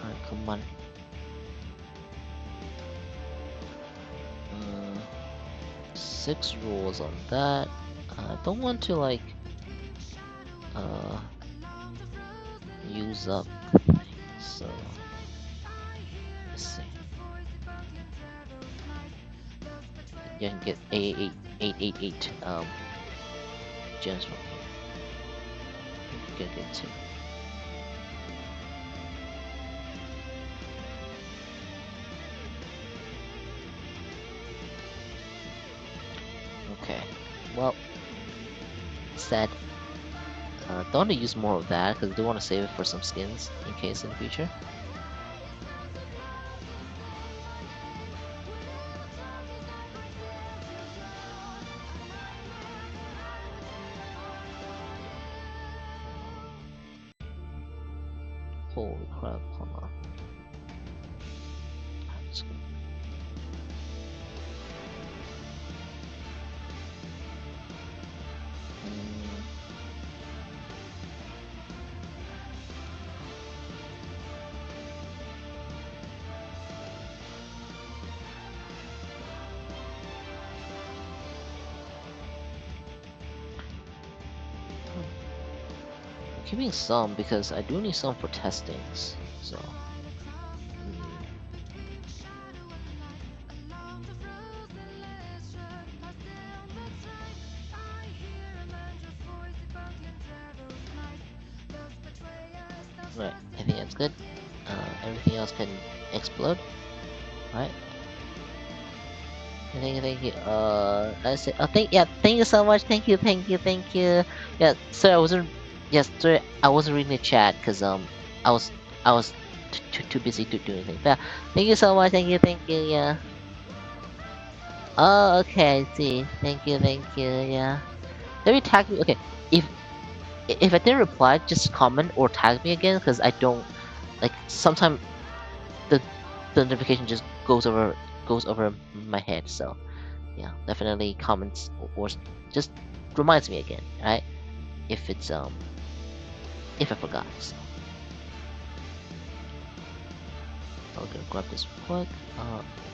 Speaker 1: alright, come on. Uh, 6 rolls on that. I don't want to like uh use up the thing, so let's see. You can get 888 gems from here. You can get 2. Okay, well, sad. Don't want to use more of that because I do want to save it for some skins in case in the future. Holy crap, hold on. Let's go. I'm keeping some because I do need some for testings, so. Right, I think that's good. Everything else can explode. Right. Thank you. I say, oh, thank you so much. Thank you. Yeah, sorry, I wasn't. Yes, sorry, I wasn't reading the chat because I was, I was too busy to do anything. But thank you so much. Thank you. Yeah. Oh, okay, I see. Thank you. Yeah. Let me tag me. Okay, if if I didn't reply, just comment or tag me again because I don't like. Sometimes the notification just goes over my head. So. Yeah, definitely comments or just reminds me again, right? If it's if I forgot. So I'm gonna grab this quick.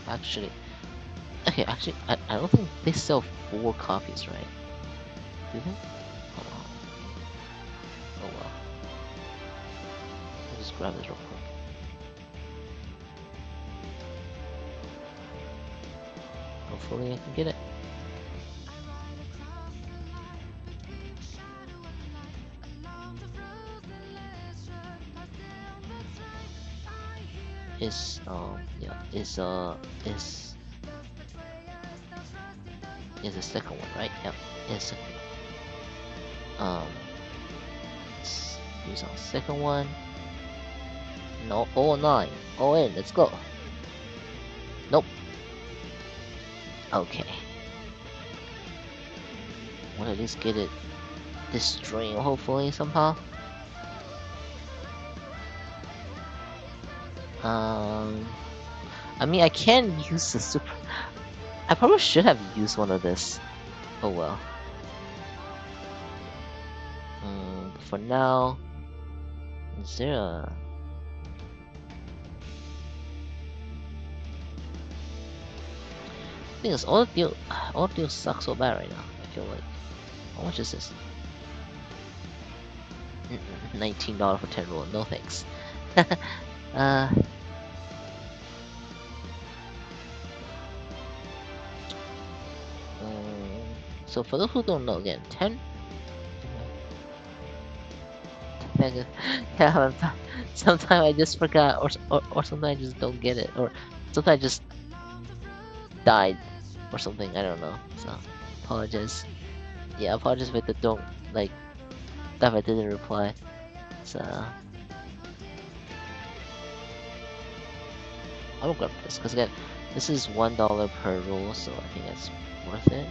Speaker 1: Actually, okay, actually, I don't think they sell 4 copies, right? Do they? Hold on. Oh well. Let me just grab this real quick. Hopefully I can get it. Is is the second one, right? Yep, is second one. Let's use our second one. No, 09. All in, let's go. Nope. Okay. Want to at least get it this stream, hopefully, somehow. I mean, I can use the super. I probably should have used one of this. Oh well. For now, is there a? Thing is, all the deals suck so bad right now. I feel like. How much is this? $19 for 10 roll. No thanks. uh. So for those who don't know, again, 10. Yeah, sometimes I just forgot, or sometimes I just don't get it, or sometimes I just died or something. I don't know. So apologize. Yeah, apologize if I don't like if I didn't reply. So I'm gonna grab this because again, this is $1 per roll, so I think that's worth it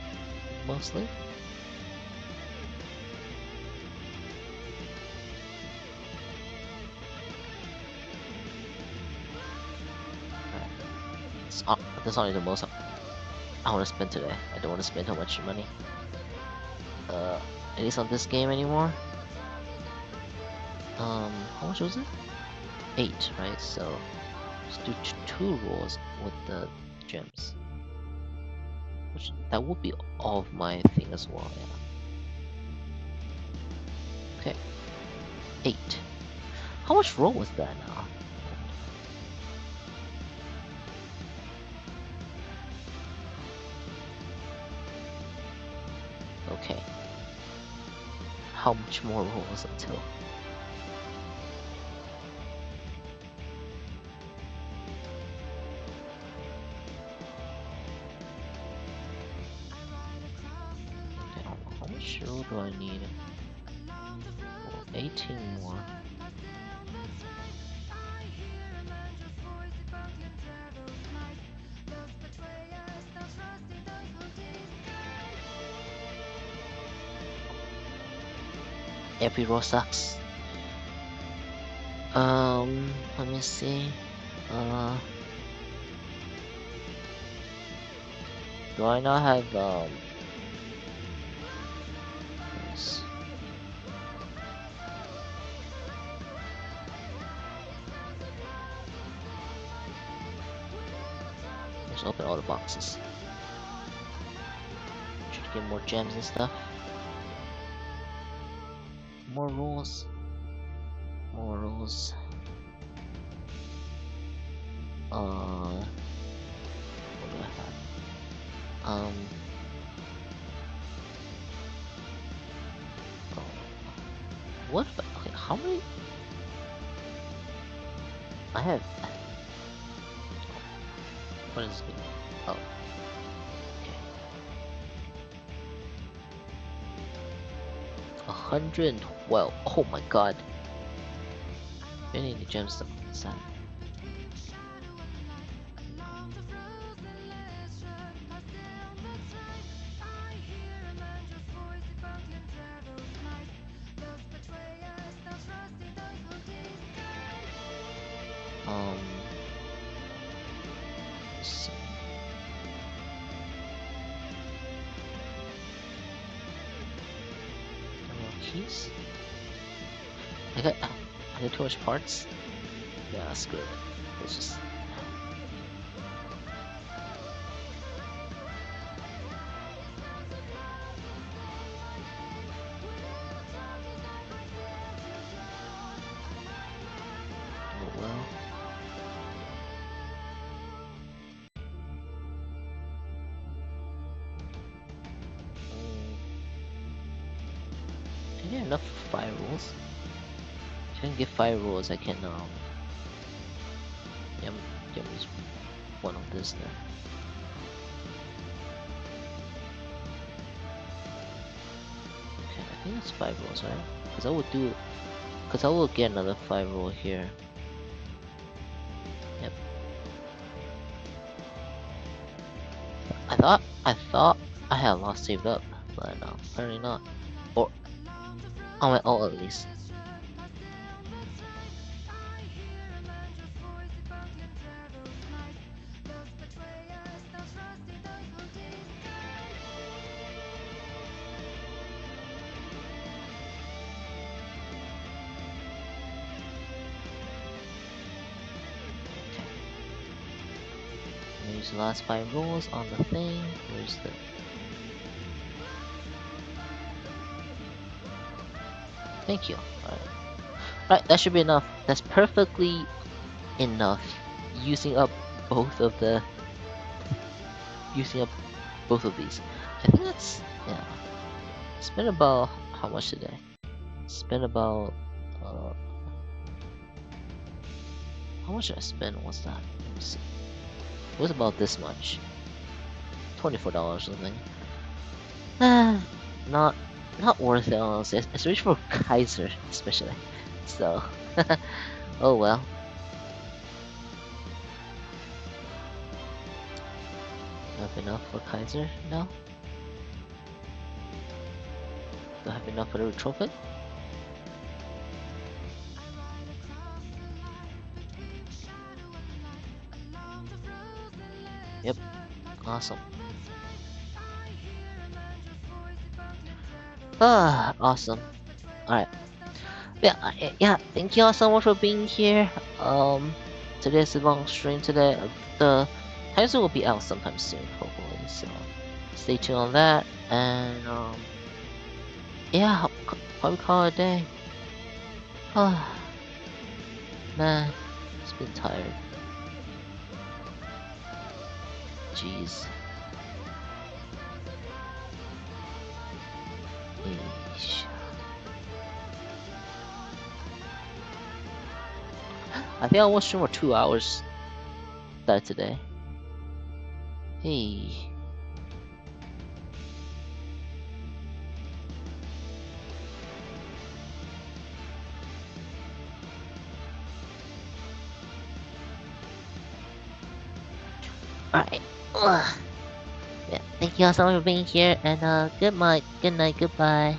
Speaker 1: mostly. That's only the most I want to spend today. I don't want to spend too much money. at least on this game anymore. How much was it? 8, right? So let's do 2 rolls with the gems. Which that would be all of my thing as well, yeah. Okay. 8. How much roll was that now? Okay. How much more rolls until? Okay, how much roll do I need? Oh, 18 more. Every roll sucks. Let me see. Do I not have yes. Let's open all the boxes. Try to get more gems and stuff. More rolls. More rolls. What do I have? Oh, what? Okay, how many? I have. What is it? Oh, okay. 112. Oh my god. I need the gems inside. Let's see. Keys? I got too much parts? Yeah, screw it. Let's just... Oh well. I get enough fire rolls. If I can get fire rolls, I can use one of this then. Okay, I think that's 5 rolls, right? Because I will get another 5 roll here. Yep. I thought I had a lot saved up, but apparently not. Or on my ult at least. Use the last 5 rolls on the thing. Where's the... Thank you. Alright, that should be enough. That's perfectly enough. Using up both of the... Using up both of these. I think that's... Yeah. Spent about... How much today? Spent about... How much did I spend? What's that? Let me see. It was about this much. $24 or something. Not worth it, honestly. Especially for Kaiser, especially. So, oh well. Do I have enough for Kaiser now? Do I have enough for the trophy? Yep. Awesome. Ah, awesome. Alright. Yeah, yeah, thank you all so much for being here. Today's a long stream today. The times will be out sometime soon, hopefully. So stay tuned on that. And yeah, probably call it a day. Ah, man, it's been tired. Jeez. Eesh. I think I will stream for 2 hours that today. Hey. Alright. Yeah, thank you all so much for being here, and good night, goodbye.